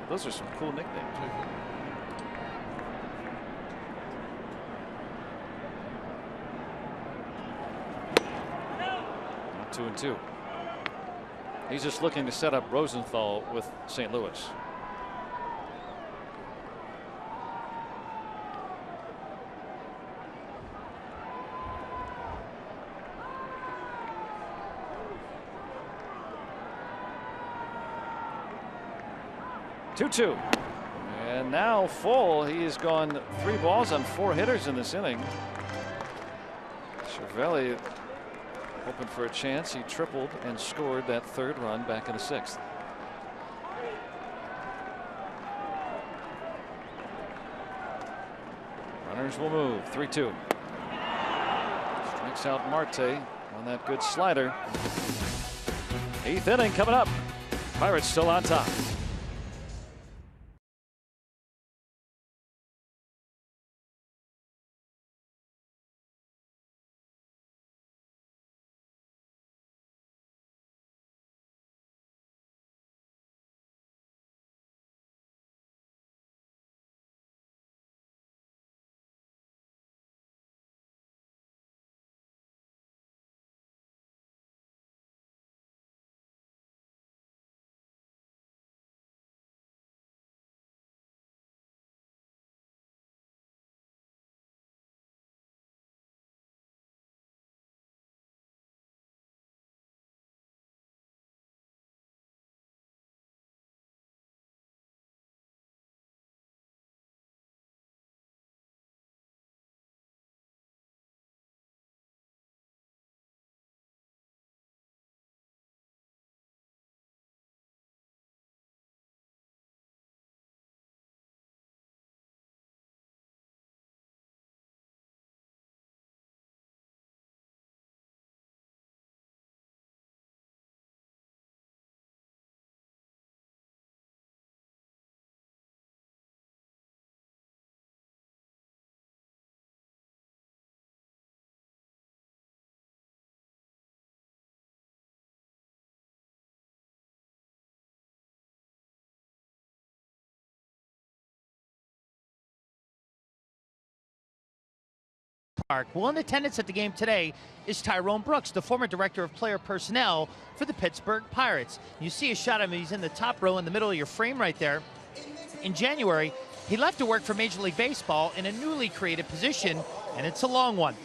Those are some cool nicknames. 2-2. He's just looking to set up Rosenthal with St. Louis. Two. And now full. He's gone 3 balls on 4 hitters in this inning. Cervelli hoping for a chance. He tripled and scored that 3rd run back in the 6th. Runners will move. 3-2. Strikes out Marte on that good slider. 8th inning coming up. Pirates still on top. Well, in attendance at the game today is Tyrone Brooks, the former director of player personnel for the Pittsburgh Pirates. You see a shot of him. He's in the top row in the middle of your frame right there. In January, he left to work for Major League Baseball in a newly created position, and it's a long one.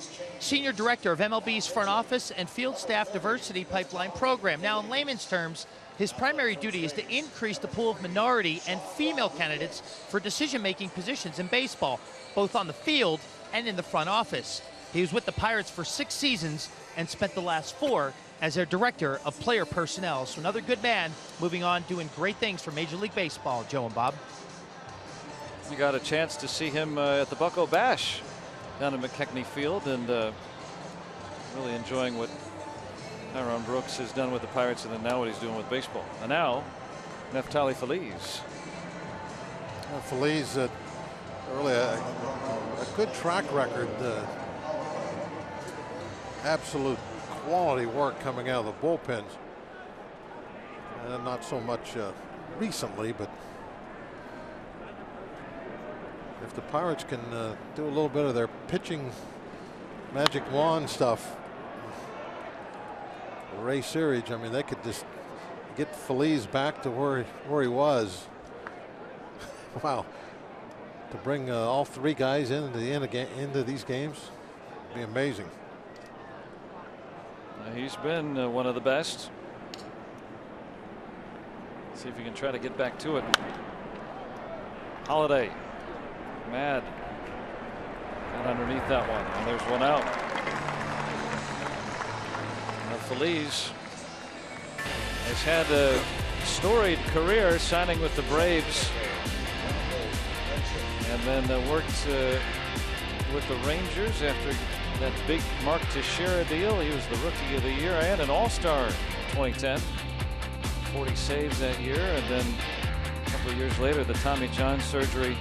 Senior Director of MLB's Front Office and Field Staff Diversity Pipeline Program. Now, in layman's terms, his primary duty is to increase the pool of minority and female candidates for decision-making positions in baseball, both on the field and in the front office. He was with the Pirates for 6 seasons and spent the last 4 as their director of player personnel. So another good man moving on, doing great things for Major League Baseball, Joe and Bob. You got a chance to see him at the Bucco Bash down in McKechnie Field, and really enjoying what Tyrone Brooks has done with the Pirates, and then now what he's doing with baseball. And now, Neftali Feliz. Feliz, really a good track record. Absolute quality work coming out of the bullpens. Not so much recently, but if the Pirates can do a little bit of their pitching magic wand stuff, Ray Searage, I mean, they could just get Feliz back to where he was. Wow. To bring all 3 guys into these games would be amazing. He's been one of the best. See if he can try to get back to it. Holiday. Mad. And underneath that one. And there's one out. Now Feliz has had a storied career, signing with the Braves. And then worked with the Rangers after that big Mark Teixeira deal. He was the Rookie of the Year and an All-Star in 2010. 40 saves that year, and then a couple of years later, the Tommy John surgery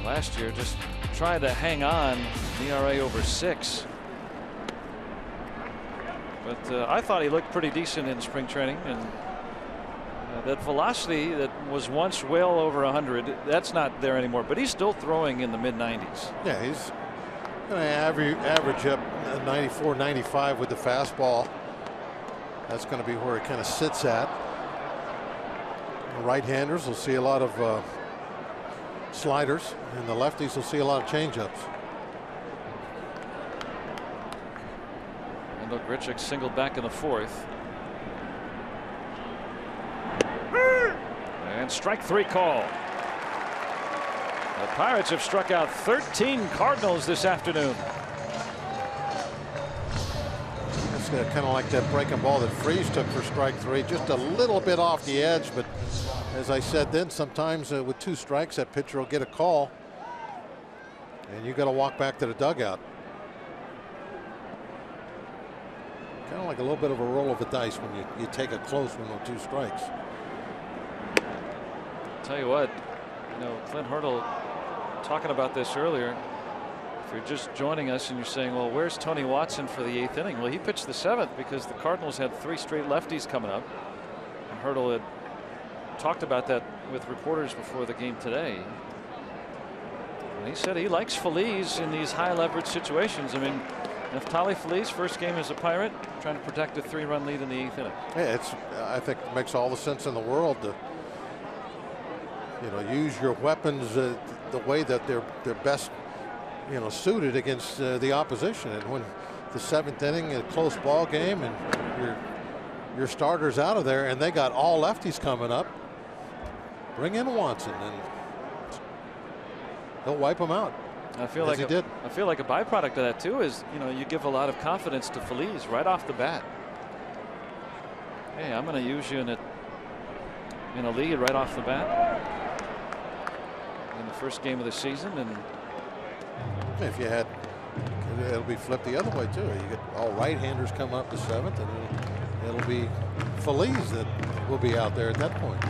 last year. Just tried to hang on, ERA over 6. But I thought he looked pretty decent in spring training, and that velocity that was once well over 100, that's not there anymore, but he's still throwing in the mid-90s. Yeah, he's going to average up 94, 95 with the fastball. That's going to be where it kind of sits at. The right-handers will see a lot of sliders, and the lefties will see a lot of changeups. And Grichuk singled back in the 4th. And strike 3 call. The Pirates have struck out 13 Cardinals this afternoon. It's kind of like that breaking ball that Freese took for strike 3, just a little bit off the edge, but as I said then, sometimes with 2 strikes that pitcher will get a call and you got to walk back to the dugout. Kind of like a little bit of a roll of the dice when you take a close one with 2 strikes. Tell you what, Clint Hurdle talking about this earlier. If you're just joining us and you're saying, well, where's Tony Watson for the 8th inning? Well, he pitched the 7th because the Cardinals had 3 straight lefties coming up. And Hurdle had talked about that with reporters before the game today. And he said he likes Feliz in these high leverage situations. I mean, Neftali Feliz, first game as a Pirate, trying to protect a 3-run lead in the 8th inning. Yeah, I think it makes all the sense in the world to use your weapons the way that they're best suited against the opposition. And when the 7th inning, a close ball game, and your starters out of there, and they got all lefties coming up, bring in Watson and he'll wipe them out. I feel like a byproduct of that too is you give a lot of confidence to Feliz right off the bat. Hey, I'm going to use you in a lead right off the bat in the first game of the season. And if you had, it'll be flipped the other way too. You get all right-handers coming up the 7th, and it'll be Feliz that will be out there at that point.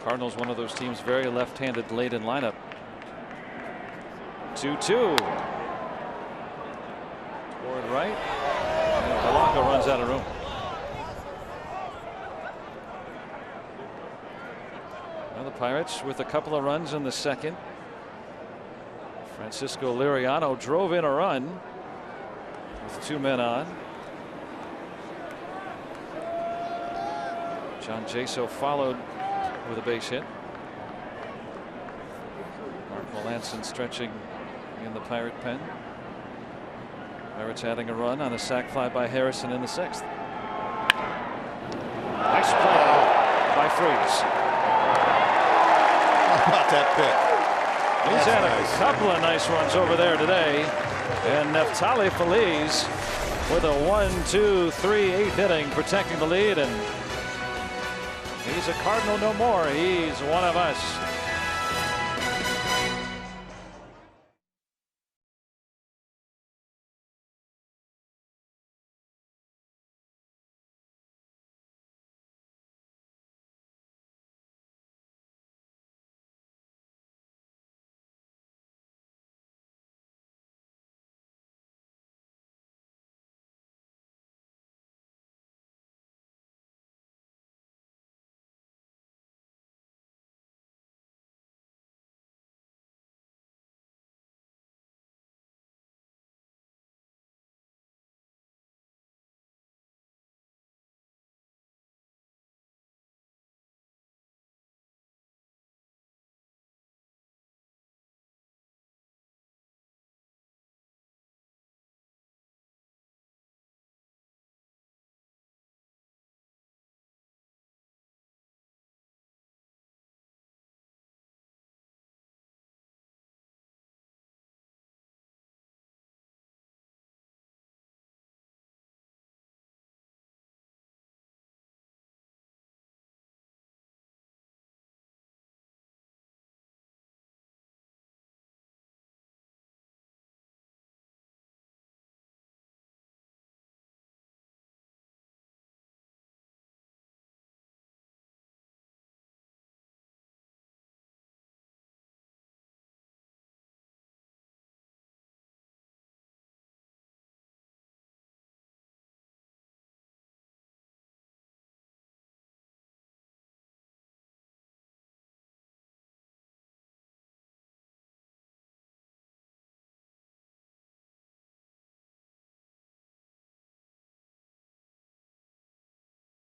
Cardinals, one of those teams very left-handed late in lineup. 2-2. Toward right. And Polanco runs out of room. Well, the Pirates with a couple of runs in the second. Francisco Liriano drove in a run with 2 men on. John Jaso followed with a base hit. Mark Melanson stretching in the Pirate pen. Pirates adding a run on a sac fly by Harrison in the 6th. Nice play by Freese. How about that pick? He's had a couple of nice runs over there today. And Neftali Feliz with a 1-2-3 8th inning protecting the lead. And he's a Cardinal no more. He's one of us.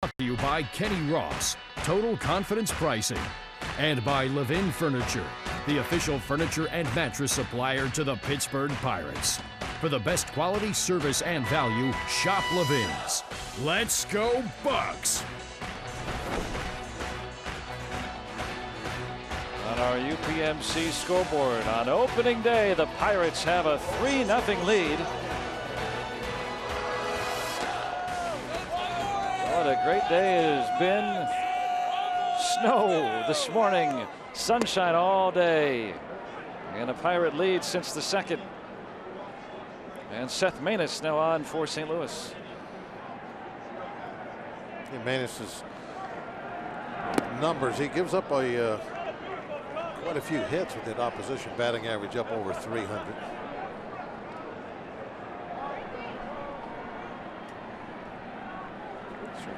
Brought to you by Kenny Ross, Total Confidence Pricing, and by Levin Furniture, the official furniture and mattress supplier to the Pittsburgh Pirates. For the best quality, service, and value, shop Levin's. Let's go Bucks! On our UPMC scoreboard, on opening day, the Pirates have a 3-0 lead. What a great day it has been. Snow this morning, sunshine all day, and a Pirate lead since the 2nd. And Seth Maness now on for St. Louis. Yeah, Maness's numbers, he gives up quite a few hits with that opposition batting average up over 300.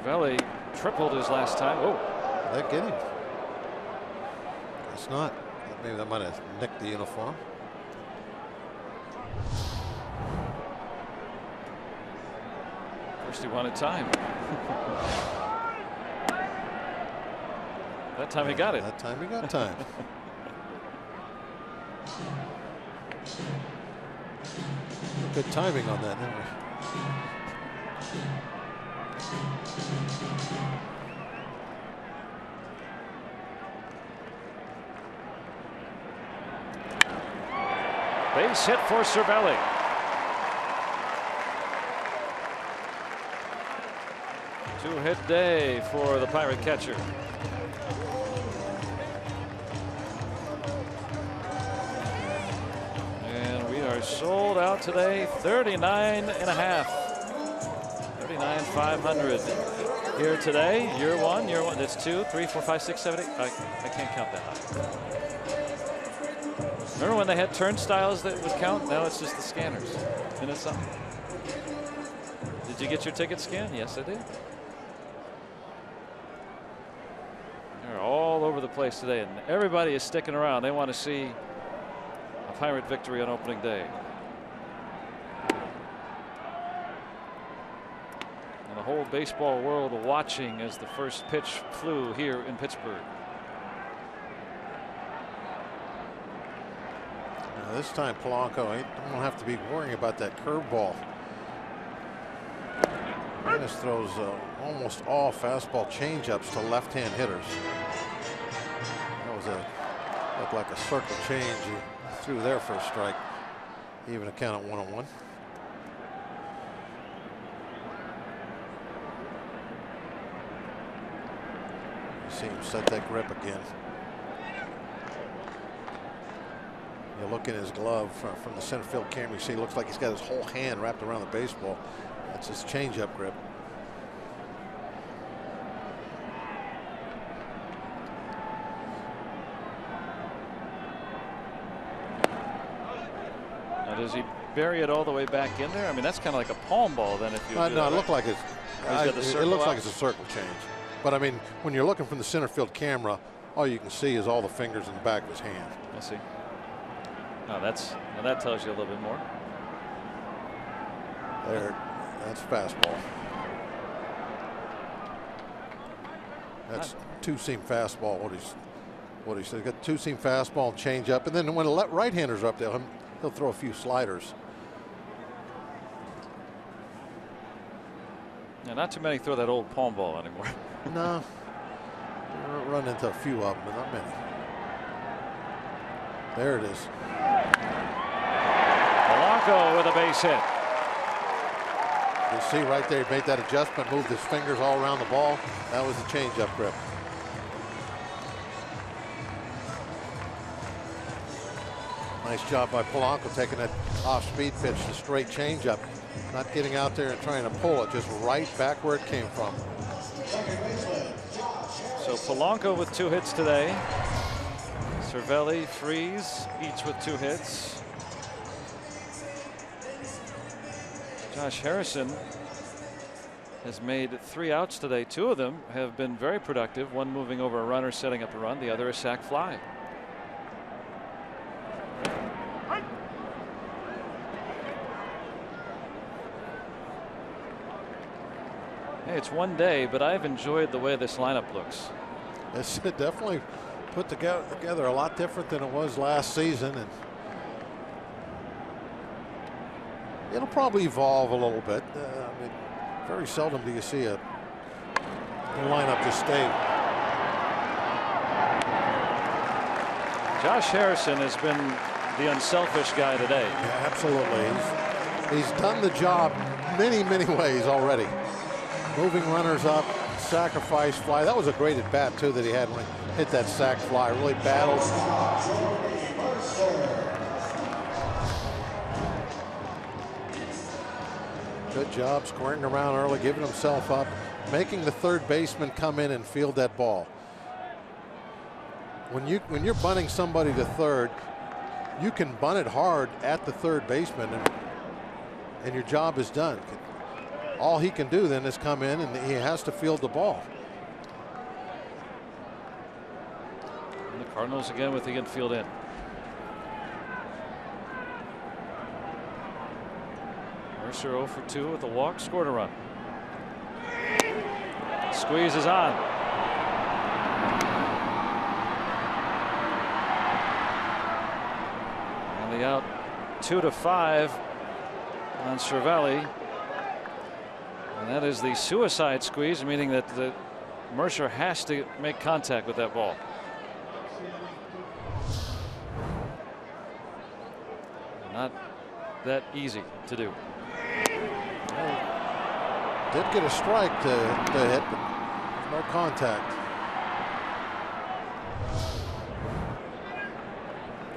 Cervelli tripled his last time. Oh, did that get him? It's not. Maybe that might have nicked the uniform. First he wanted time. That time he got it. That time he got time. Good timing on that, didn't we? Base hit for Cervelli. Two-hit day for the Pirate catcher. And we are sold out today, 39.5. 39,500 here today. Year one. That's 2, 3, 4, 5, 6, 7, 8. I can't count that high. Remember when they had turnstiles that would count? Now it's just the scanners. Isn't it something? Did you get your ticket scanned? Yes, I did. They're all over the place today, and everybody is sticking around. They want to see a Pirate victory on opening day. And the whole baseball world watching as the first pitch flew here in Pittsburgh. Now this time Polanco don't have to be worrying about that curveball. Dennis throws almost all fastball changeups to left-hand hitters. That was looked like a circle change he threw there for a strike. Even a count at 1-1. You see him set that grip again. You look in his glove from the center field camera. You see, it looks like he's got his whole hand wrapped around the baseball. That's his changeup grip. Now, does he bury it all the way back in there? I mean, that's kind of like a palm ball then. If you no, it looked like it's. It looks like it's a circle change. But I mean, when you're looking from the center field camera, all you can see is all the fingers in the back of his hand. I see. Oh, now that tells you a little bit more. There, that's fastball. That's two-seam fastball. What he said. Got two-seam fastball and change up, and then when the right-handers are up there, he'll throw a few sliders. Yeah, not too many throw that old palm ball anymore. No, run into a few of them, but not many. There it is. Polanco with a base hit. You see right there, he made that adjustment, moved his fingers all around the ball. That was the changeup grip. Nice job by Polanco taking that off-speed pitch, the straight changeup, not getting out there and trying to pull it, just right back where it came from. So Polanco with 2 hits today. Cervelli, Freeze, each with 2 hits. Josh Harrison has made 3 outs today. 2 of them have been very productive. One moving over a runner, setting up a run. The other a sac fly. Hey, it's one day, but I've enjoyed the way this lineup looks. It's definitely put together a lot different than it was last season, and it'll probably evolve a little bit. I mean, very seldom do you see a lineup just stay. Josh Harrison has been the unselfish guy today. Yeah, absolutely. He's done the job many ways already. Moving runners up, sacrifice fly. That was a great at bat too that he had when he hit that sac fly. Really battled. Good job squaring around early, giving himself up, making the third baseman come in and field that ball. When you're bunting somebody to third, you can bunt it hard at the third baseman, and your job is done. All he can do then is come in, and he has to field the ball. And the Cardinals again with the infield in. Mercer 0 for 2 with a walk, scored a run. Squeeze is on. And the out 2-5 on Cervelli. And that is the suicide squeeze, meaning that Mercer has to make contact with that ball. Not that easy to do. Did get a strike to hit, but no contact.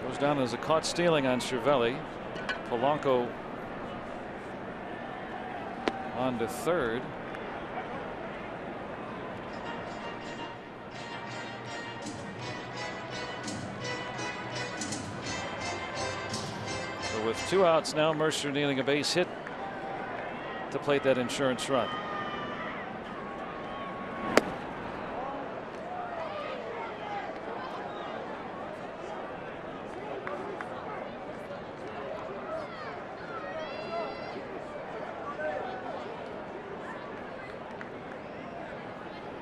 Goes down as a caught stealing on Cervelli. Polanco on to third. So with 2 outs now, Mercer needing a base hit to plate that insurance run.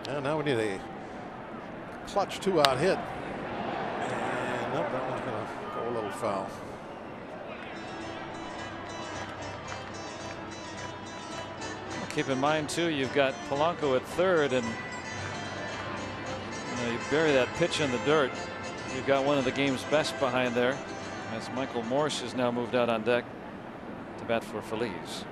And now we need a clutch 2-out hit. And nope, that one's going to go a little foul. Keep in mind too, you've got Polanco at third, and you bury that pitch in the dirt. You've got one of the game's best behind there, as Michael Morse has now moved out on deck to bat for Phillies.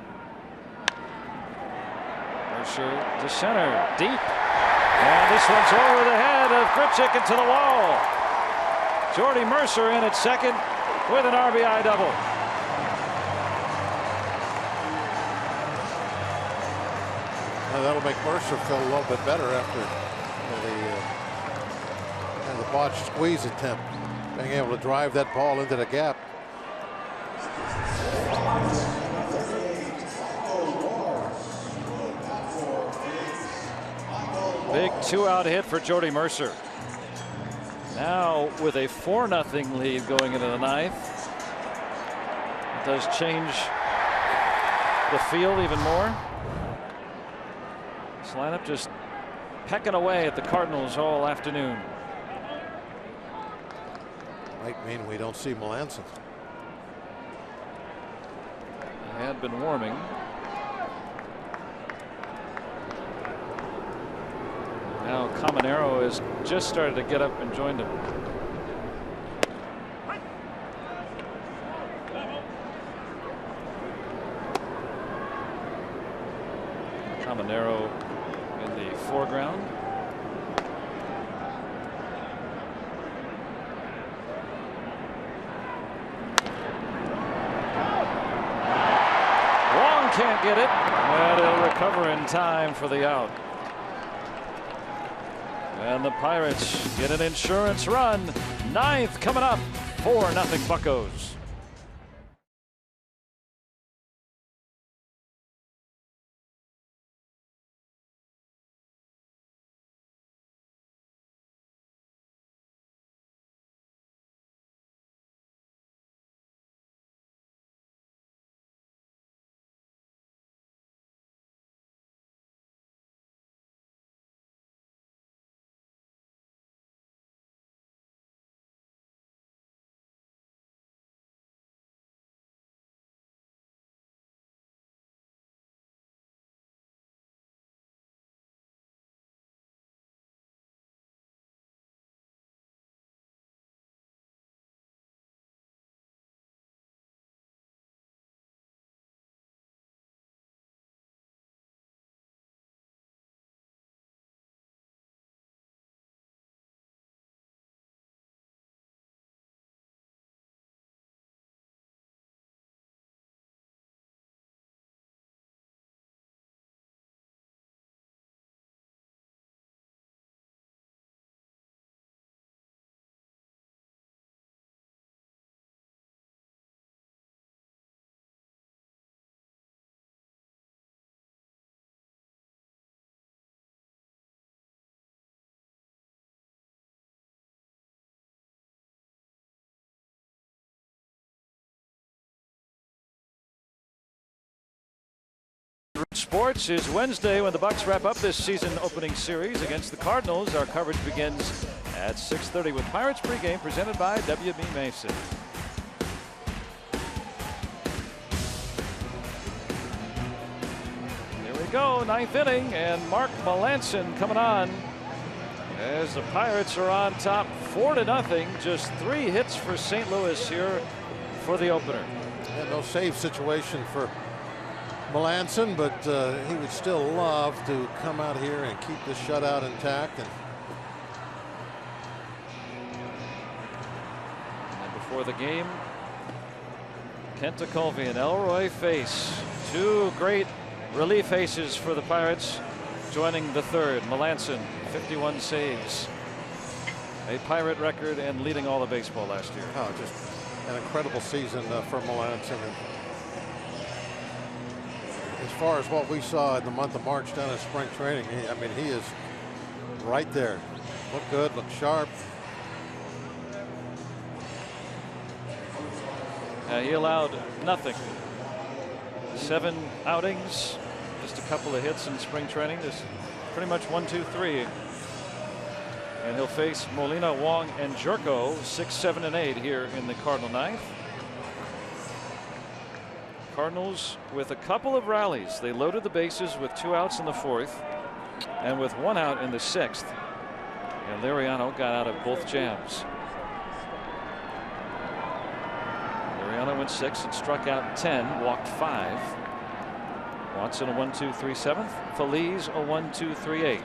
Mercer to center, deep, and this one's over the head of Grichuk into the wall. Jordy Mercer in at second with an RBI double. That'll make Mercer feel a little bit better after the botched squeeze attempt, being able to drive that ball into the gap. Big 2-out hit for Jordy Mercer. Now with a 4-0 lead going into the ninth. It does change the feel even more. This lineup just pecking away at the Cardinals all afternoon. Might mean we don't see Melanson. He had been warming. Now Caminero has just started to get up and joined him. Caminero in the foreground. Wong can't get it, but he'll recover in time for the out. And the Pirates get an insurance run. Ninth coming up. 4-0 Buccos. Sports is Wednesday when the Bucs wrap up this season opening series against the Cardinals. Our coverage begins at 6:30 with Pirates pregame presented by W.B. Mason. Here we go, ninth inning, and Mark Melanson coming on as the Pirates are on top 4-0. Just 3 hits for St. Louis here for the opener. Yeah, no save situation for Melanson, but he would still love to come out here and keep the shutout intact. And before the game, Kent Colvey and Elroy Face, 2 great relief aces for the Pirates, joining the third. Melanson, 51 saves, a Pirate record, and leading all of baseball last year. Oh, just an incredible season for Melanson. As far as what we saw in the month of March down in spring training, I mean, he is right there. Look good, look sharp. He allowed nothing. 7 outings, just a couple of hits in spring training. This pretty much 1, 2, 3. And he'll face Molina, Wong, and Jerko 6, 7, and 8 here in the Cardinal ninth. Cardinals with a couple of rallies. They loaded the bases with 2 outs in the 4th and with 1 out in the 6th. And Liriano got out of both jams. Liriano went 6 and struck out 10, walked 5. Watson a 1, 2, 3, 7th. Phillies a 1, 2, 3, 8th.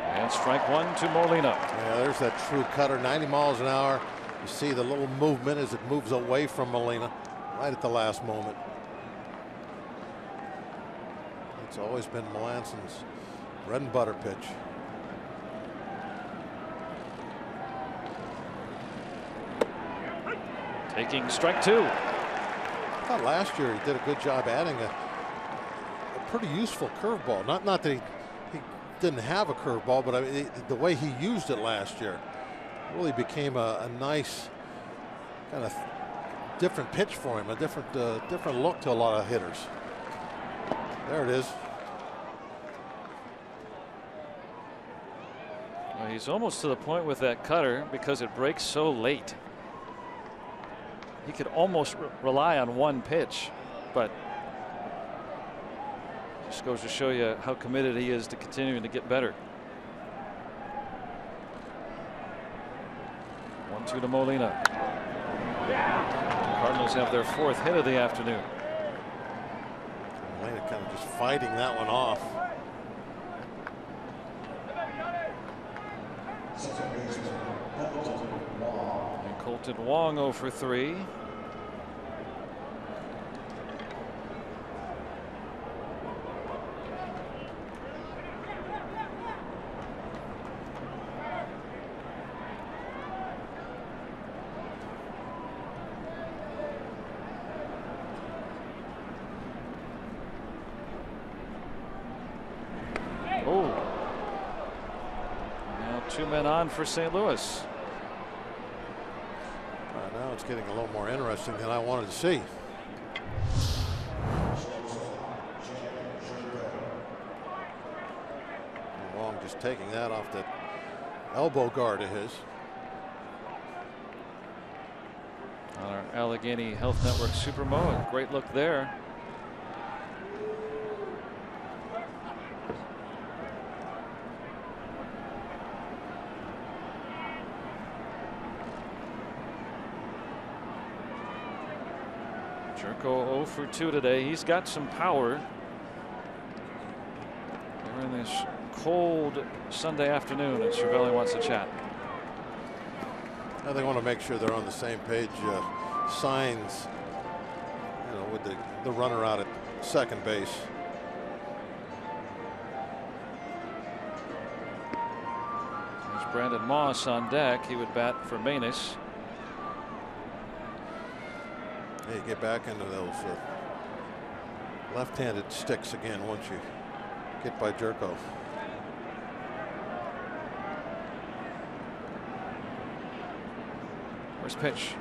And strike 1 to Molina. Yeah, there's that true cutter, 90 miles an hour. You see the little movement as it moves away from Molina right at the last moment. It's always been Melanson's bread and butter pitch. Taking strike 2. I thought last year he did a good job adding a pretty useful curveball. Not that he didn't have a curveball, but I mean, the way he used it last year really became a nice kind of different pitch for him, a different look to a lot of hitters. There it is. Well, he's almost to the point with that cutter because it breaks so late. He could almost rely on one pitch, but just goes to show you how committed he is to continuing to get better. 1-2 to Molina. Cardinals have their 4th hit of the afternoon. Molina kind of just fighting that one off. And Colton Wong 0 for 3. On for St. Louis. Now it's getting a little more interesting than I wanted to see. Wong just taking that off that elbow guard of his. On our Allegheny Health Network Supermo, a great look there. Jerko 0 for 2 today. He's got some power. We're in this cold Sunday afternoon, and Cervelli wants to chat. Now they want to make sure they're on the same page. Signs, you know, with the runner out at second base. There's Brandon Moss on deck. He would bat for Manus. Hey, get back into those left-handed sticks again once you get by Jerko. First pitch.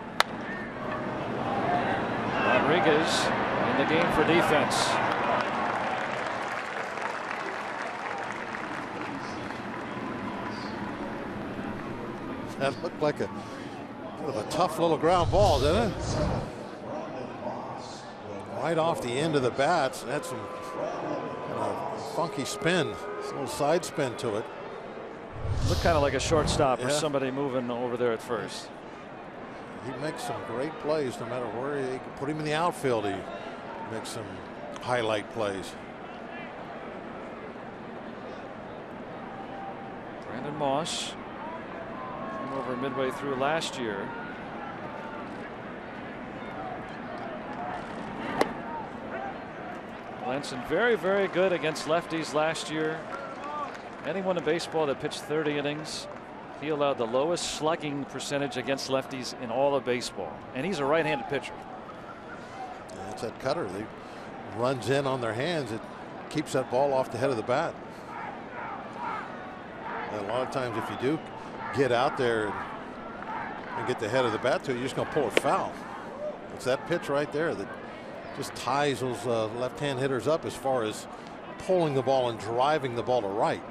Rodriguez in the game for defense. That looked like a tough little ground ball, didn't it? Right off the end of the bats. Had some funky spin, a little side spin to it. Looked kind of like a shortstop or Yeah. somebody moving over there at first. He makes some great plays no matter where you put him in the outfield. He makes some highlight plays. Brandon Moss came over midway through last year. Melanson very, very good against lefties last year. Anyone in baseball that pitched 30 innings, he allowed the lowest slugging percentage against lefties in all of baseball. And he's a right-handed pitcher. That's that cutter. He runs in on their hands. It keeps that ball off the head of the bat. And a lot of times if you do get out there and get the head of the bat to it, you're just going to pull it foul. It's that pitch right there that just ties those left-hand hitters up as far as pulling the ball and driving the ball to right.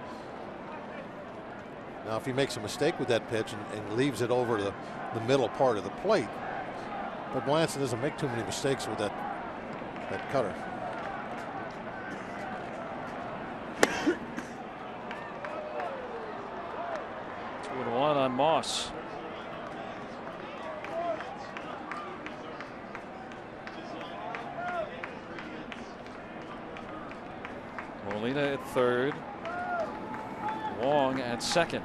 Now, if he makes a mistake with that pitch and leaves it over to the middle part of the plate, but Blanson doesn't make too many mistakes with that cutter. Two and one on Moss. Molina at third. Wong at second.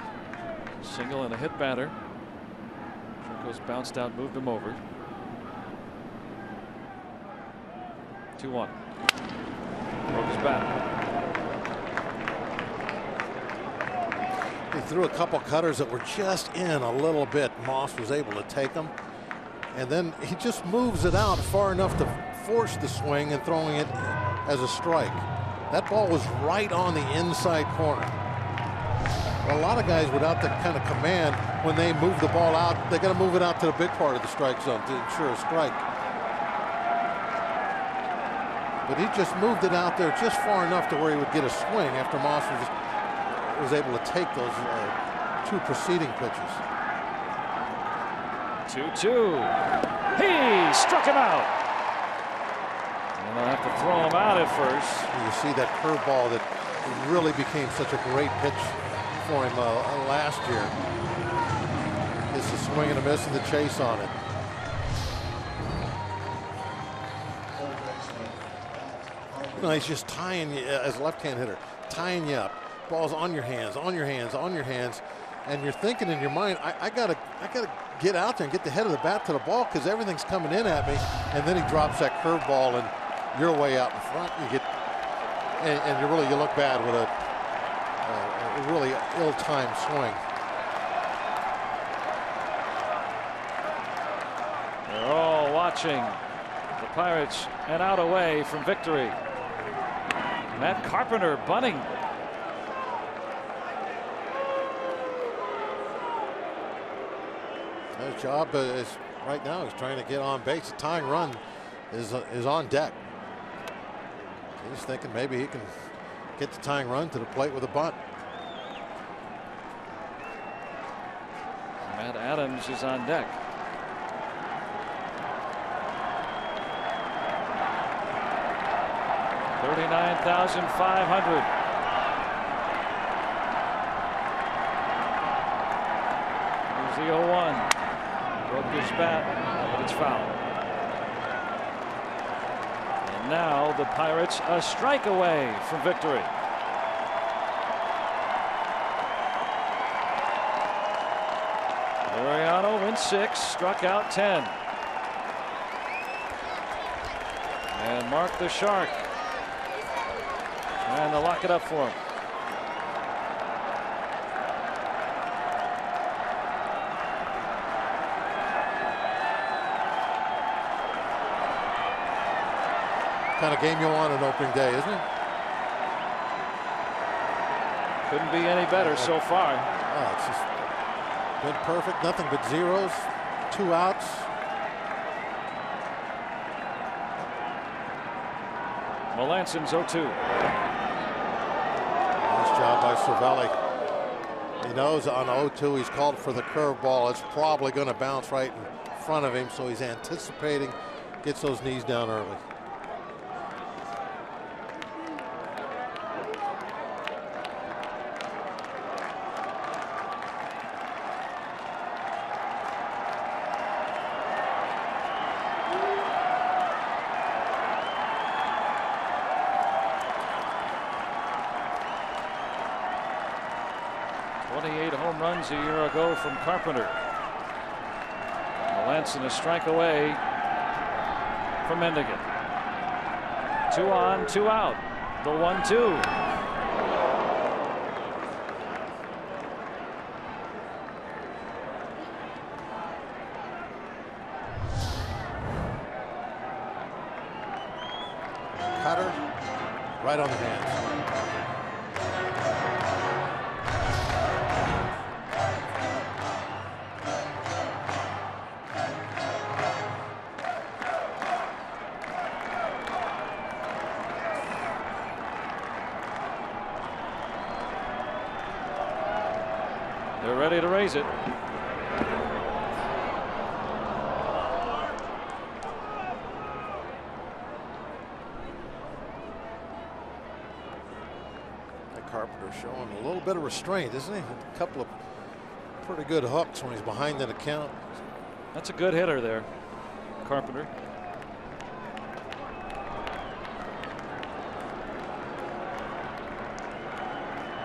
Single and a hit batter. Trico's bounced out, moved him over. 2-1. Broke his bat. He threw a couple cutters that were just in a little bit. Moss was able to take them. And then he just moves it out far enough to force the swing and throwing it as a strike. That ball was right on the inside corner. A lot of guys without that kind of command, when they move the ball out, they got to move it out to the big part of the strike zone to ensure a strike. But he just moved it out there just far enough to where he would get a swing after Moss was able to take those two preceding pitches. 2-2. He struck him out. And they'll have to throw him out at first. You see that curveball that really became such a great pitch for him last year. It's a swing and a miss and the chase on it. You know, he's just tying you as a left-hand hitter, tying you up. Ball's on your hands, on your hands, on your hands, and you're thinking in your mind, I gotta get out there and get the head of the bat to the ball because everything's coming in at me. And then he drops that curveball, and you're way out in front. You get, and you look bad with a really ill-timed swing. They're all watching the Pirates and out away from victory. Matt Carpenter bunting. His job is right now. He's trying to get on base. The tying run is on deck. He's thinking maybe he can get the tying run to the plate with a bunt. Matt Adams is on deck. $39,500. Here's the 0-1. Broke his bat, but it's foul. And now the Pirates a strike away from victory. Laureano in 6, struck out 10. And Mark the Shark trying to lock it up for him. Kind of game you want on opening day, isn't it? Couldn't be any better so far. Oh, it's just been perfect. Nothing but zeros. 2 outs. Melanson's 0-2. Nice job by Cervelli. He knows on 0-2 he's called for the curveball. It's probably going to bounce right in front of him, so he's anticipating, gets those knees down early. A year ago from Carpenter. Melanson a strike away from Mendigan. 2 on, 2 out. The 1-2. Cutter right on the hands. They're ready to raise it. Carpenter showing a little bit of restraint, isn't he? A couple of pretty good hooks when he's behind in the count. That's a good hitter there, Carpenter.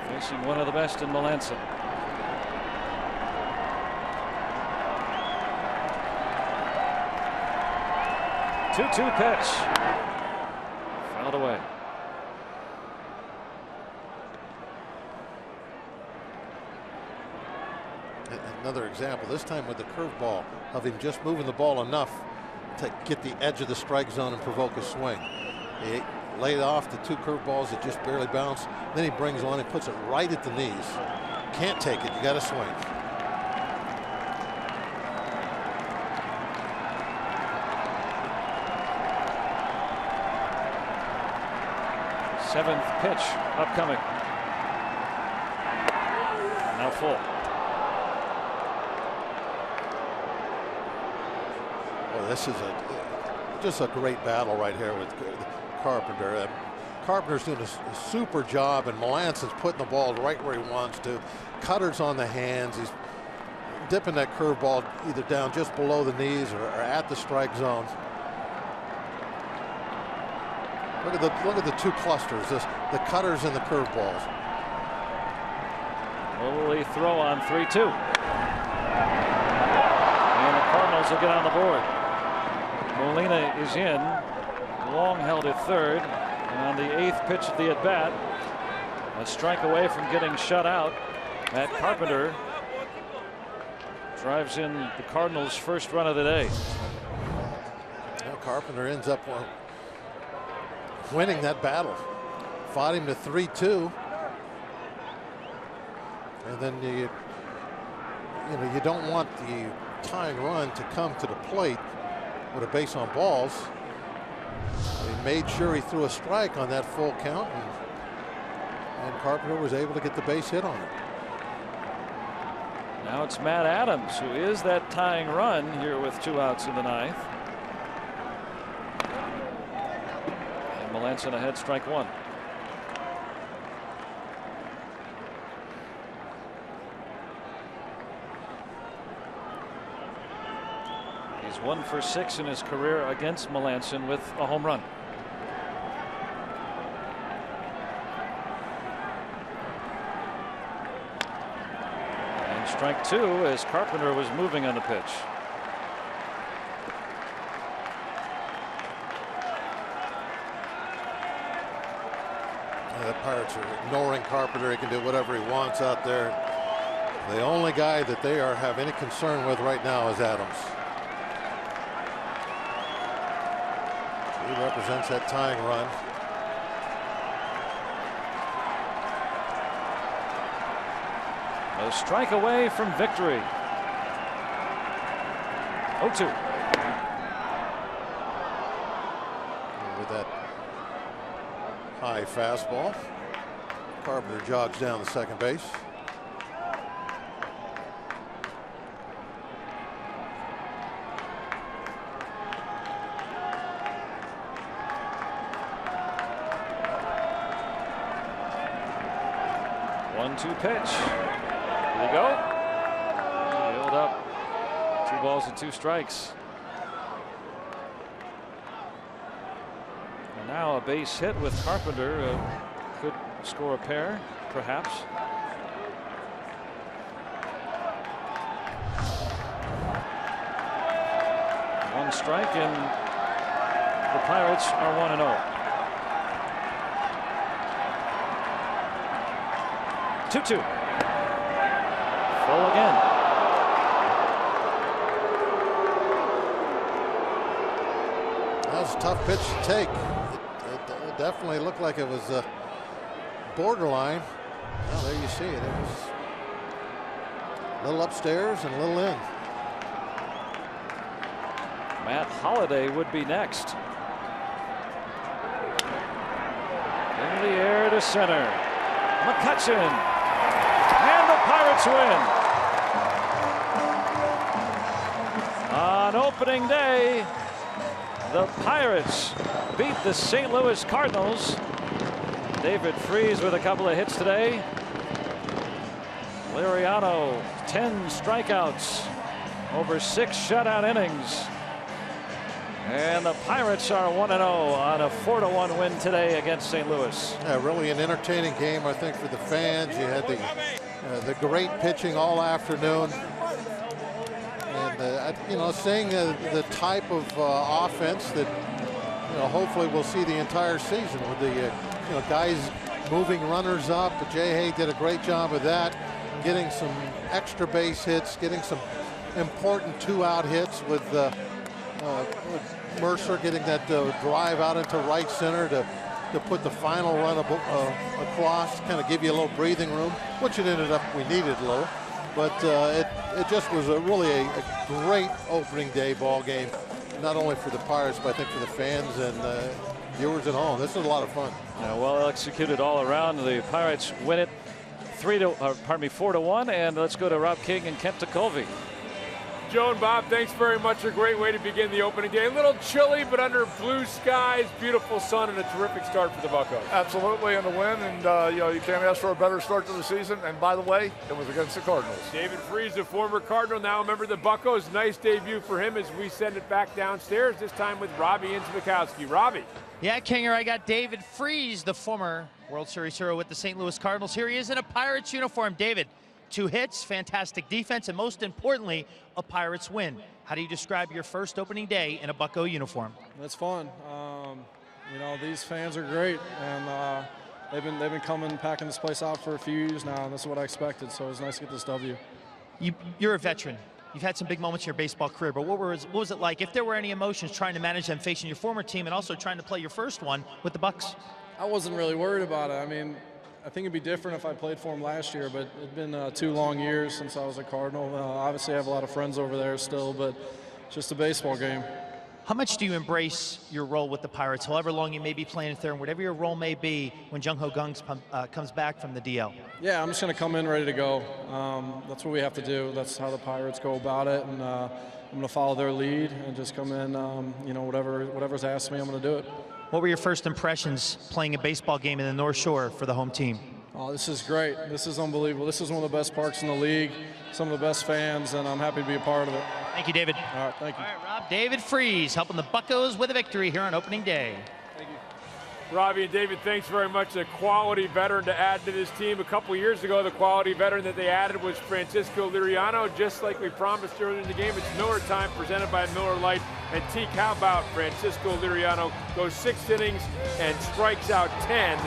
Facing one of the best in Melanson. Two-two pitch. Fouled away. Another example, this time with the curveball, of him just moving the ball enough to get the edge of the strike zone and provoke a swing. He laid off the 2 curveballs that just barely bounced. Then he brings one and puts it right at the knees. Can't take it. You got to swing. Seventh pitch upcoming. Now full. Well, this is just a great battle right here with Carpenter. Carpenter's doing a super job, and Melanson's putting the ball right where he wants to. Cutter's on the hands. He's dipping that curveball either down just below the knees or at the strike zone. Look at the 2 clusters. The cutters and the curveballs. Early throw on 3-2. And the Cardinals will get on the board. Molina is in. Long held at third. And on the 8th pitch of the at-bat, a strike away from getting shut out. Matt Carpenter drives in the Cardinals' first run of the day. Well, Carpenter ends up winning that battle. Fought him to 3-2. And then you don't want the tying run to come to the plate with a base on balls. He made sure he threw a strike on that full count, and Carpenter was able to get the base hit on it. Now it's Matt Adams who is that tying run here with 2 outs in the 9th. And Melanson ahead, strike 1. He's 1 for 6 in his career against Melanson with a home run. And strike 2 as Carpenter was moving on the pitch. The Pirates are ignoring Carpenter. He can do whatever he wants out there. The only guy that they have any concern with right now is Adams. He represents that tying run. A strike away from victory. 0-2. With that high fastball, Carpenter jogs down the second base. One-two pitch. Here we go. Build up. 2 balls and 2 strikes. And now a base hit with Carpenter could score a pair, perhaps. One strike, and the Pirates are 1-0. 2-2. Full again. That was a tough pitch to take. It definitely looked like it was borderline. Well, there you see it. It was a little upstairs and a little in. Matt Holliday would be next. In the air to center. McCutchen. And the Pirates win. On opening day, the Pirates beat the St. Louis Cardinals. David Freese with a couple of hits today. Liriano, 10 strikeouts over 6 shutout innings. And the Pirates are 1-0 on a 4-1 win today against St. Louis. Yeah, really an entertaining game, I think, for the fans. You had the great pitching all afternoon. And, you know, seeing the type of offense that, you know, hopefully we'll see the entire season with the, you know, guys moving runners up. Jay Hay did a great job of that, getting some extra base hits, getting some important 2-out hits with Mercer getting that drive out into right center to put the final run across, kind of give you a little breathing room, which it ended up we needed a little. But it just was really a great opening day ball game, not only for the Pirates, but I think for the fans and viewers at home. This is a lot of fun. Yeah, well executed all around. The Pirates win it 4-1. And let's go to Rob King and Kent Tekulve. Joe and Bob, thanks very much. A great way to begin the opening day. A little chilly, but under blue skies, beautiful sun, and a terrific start for the Buccos. Absolutely, and a win, and you know, you can't ask for a better start to the season. And by the way, it was against the Cardinals. David Freese, a former Cardinal, now a member of the Buccos. Nice debut for him as we send it back downstairs, this time with Robbie Inzmakowski. Robbie. Yeah, Kinger, I got David Freese, the former World Series hero with the St. Louis Cardinals. Here he is in a Pirates uniform. David, 2 hits, fantastic defense, and most importantly, a Pirates win. How do you describe your first opening day in a Bucco uniform? It's fun. You know, these fans are great, and they've been coming, packing this place out for a few years now, and this is what I expected. So it was nice to get this W. You're a veteran. You've had some big moments in your baseball career, but what was it like, if there were any emotions, trying to manage them facing your former team and also trying to play your first one with the Bucks? I wasn't really worried about it. I mean, I think it'd be different if I played for him last year, but it's been 2 long years since I was a Cardinal. Obviously, I have a lot of friends over there still, but it's just a baseball game. How much do you embrace your role with the Pirates, however long you may be playing there, and whatever your role may be when Jung Ho Kang comes back from the DL? Yeah, I'm just going to come in ready to go. That's what we have to do. That's how the Pirates go about it, and I'm going to follow their lead and just come in, you know, whatever's asked me, I'm going to do it. What were your first impressions playing a baseball game in the North Shore for the home team? Oh, this is great. This is unbelievable. This is one of the best parks in the league, some of the best fans, and I'm happy to be a part of it. Thank you, David. All right, thank you. All right, Rob. David Freese helping the Buccos with a victory here on opening day. Thank you. Robbie and David, thanks very much. A quality veteran to add to this team. A couple years ago, the quality veteran that they added was Francisco Liriano. Just like we promised earlier in the game, it's Miller time, presented by Miller Lite. And Teak, how about Francisco Liriano? Goes 6 innings and strikes out 10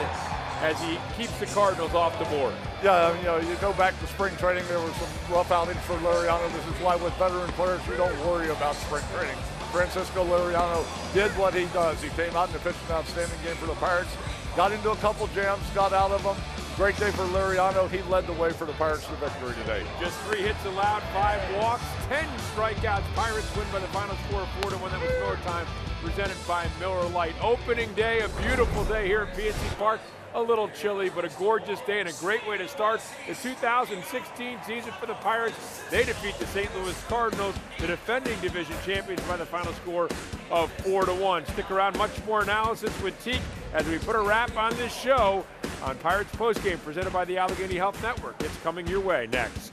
as he keeps the Cardinals off the board. Yeah, you know, you go back to spring training, there were some rough outings for Liriano. This is why with veteran players, we don't worry about spring training. Francisco Liriano did what he does. He came out and pitched an outstanding game for the Pirates, got into a couple jams, got out of them. Great day for Liriano. He led the way for the Pirates to victory today. Just 3 hits allowed, 5 walks, 10 strikeouts. Pirates win by the final score of 4-1. That was Miller time, presented by Miller Lite. Opening day, a beautiful day here at PNC Park. A little chilly, but a gorgeous day and a great way to start the 2016 season for the Pirates. They defeat the St. Louis Cardinals, the defending division champions, by the final score of 4-1. Stick around, much more analysis with Teak as we put a wrap on this show on Pirates Postgame, presented by the Allegheny Health Network. It's coming your way next.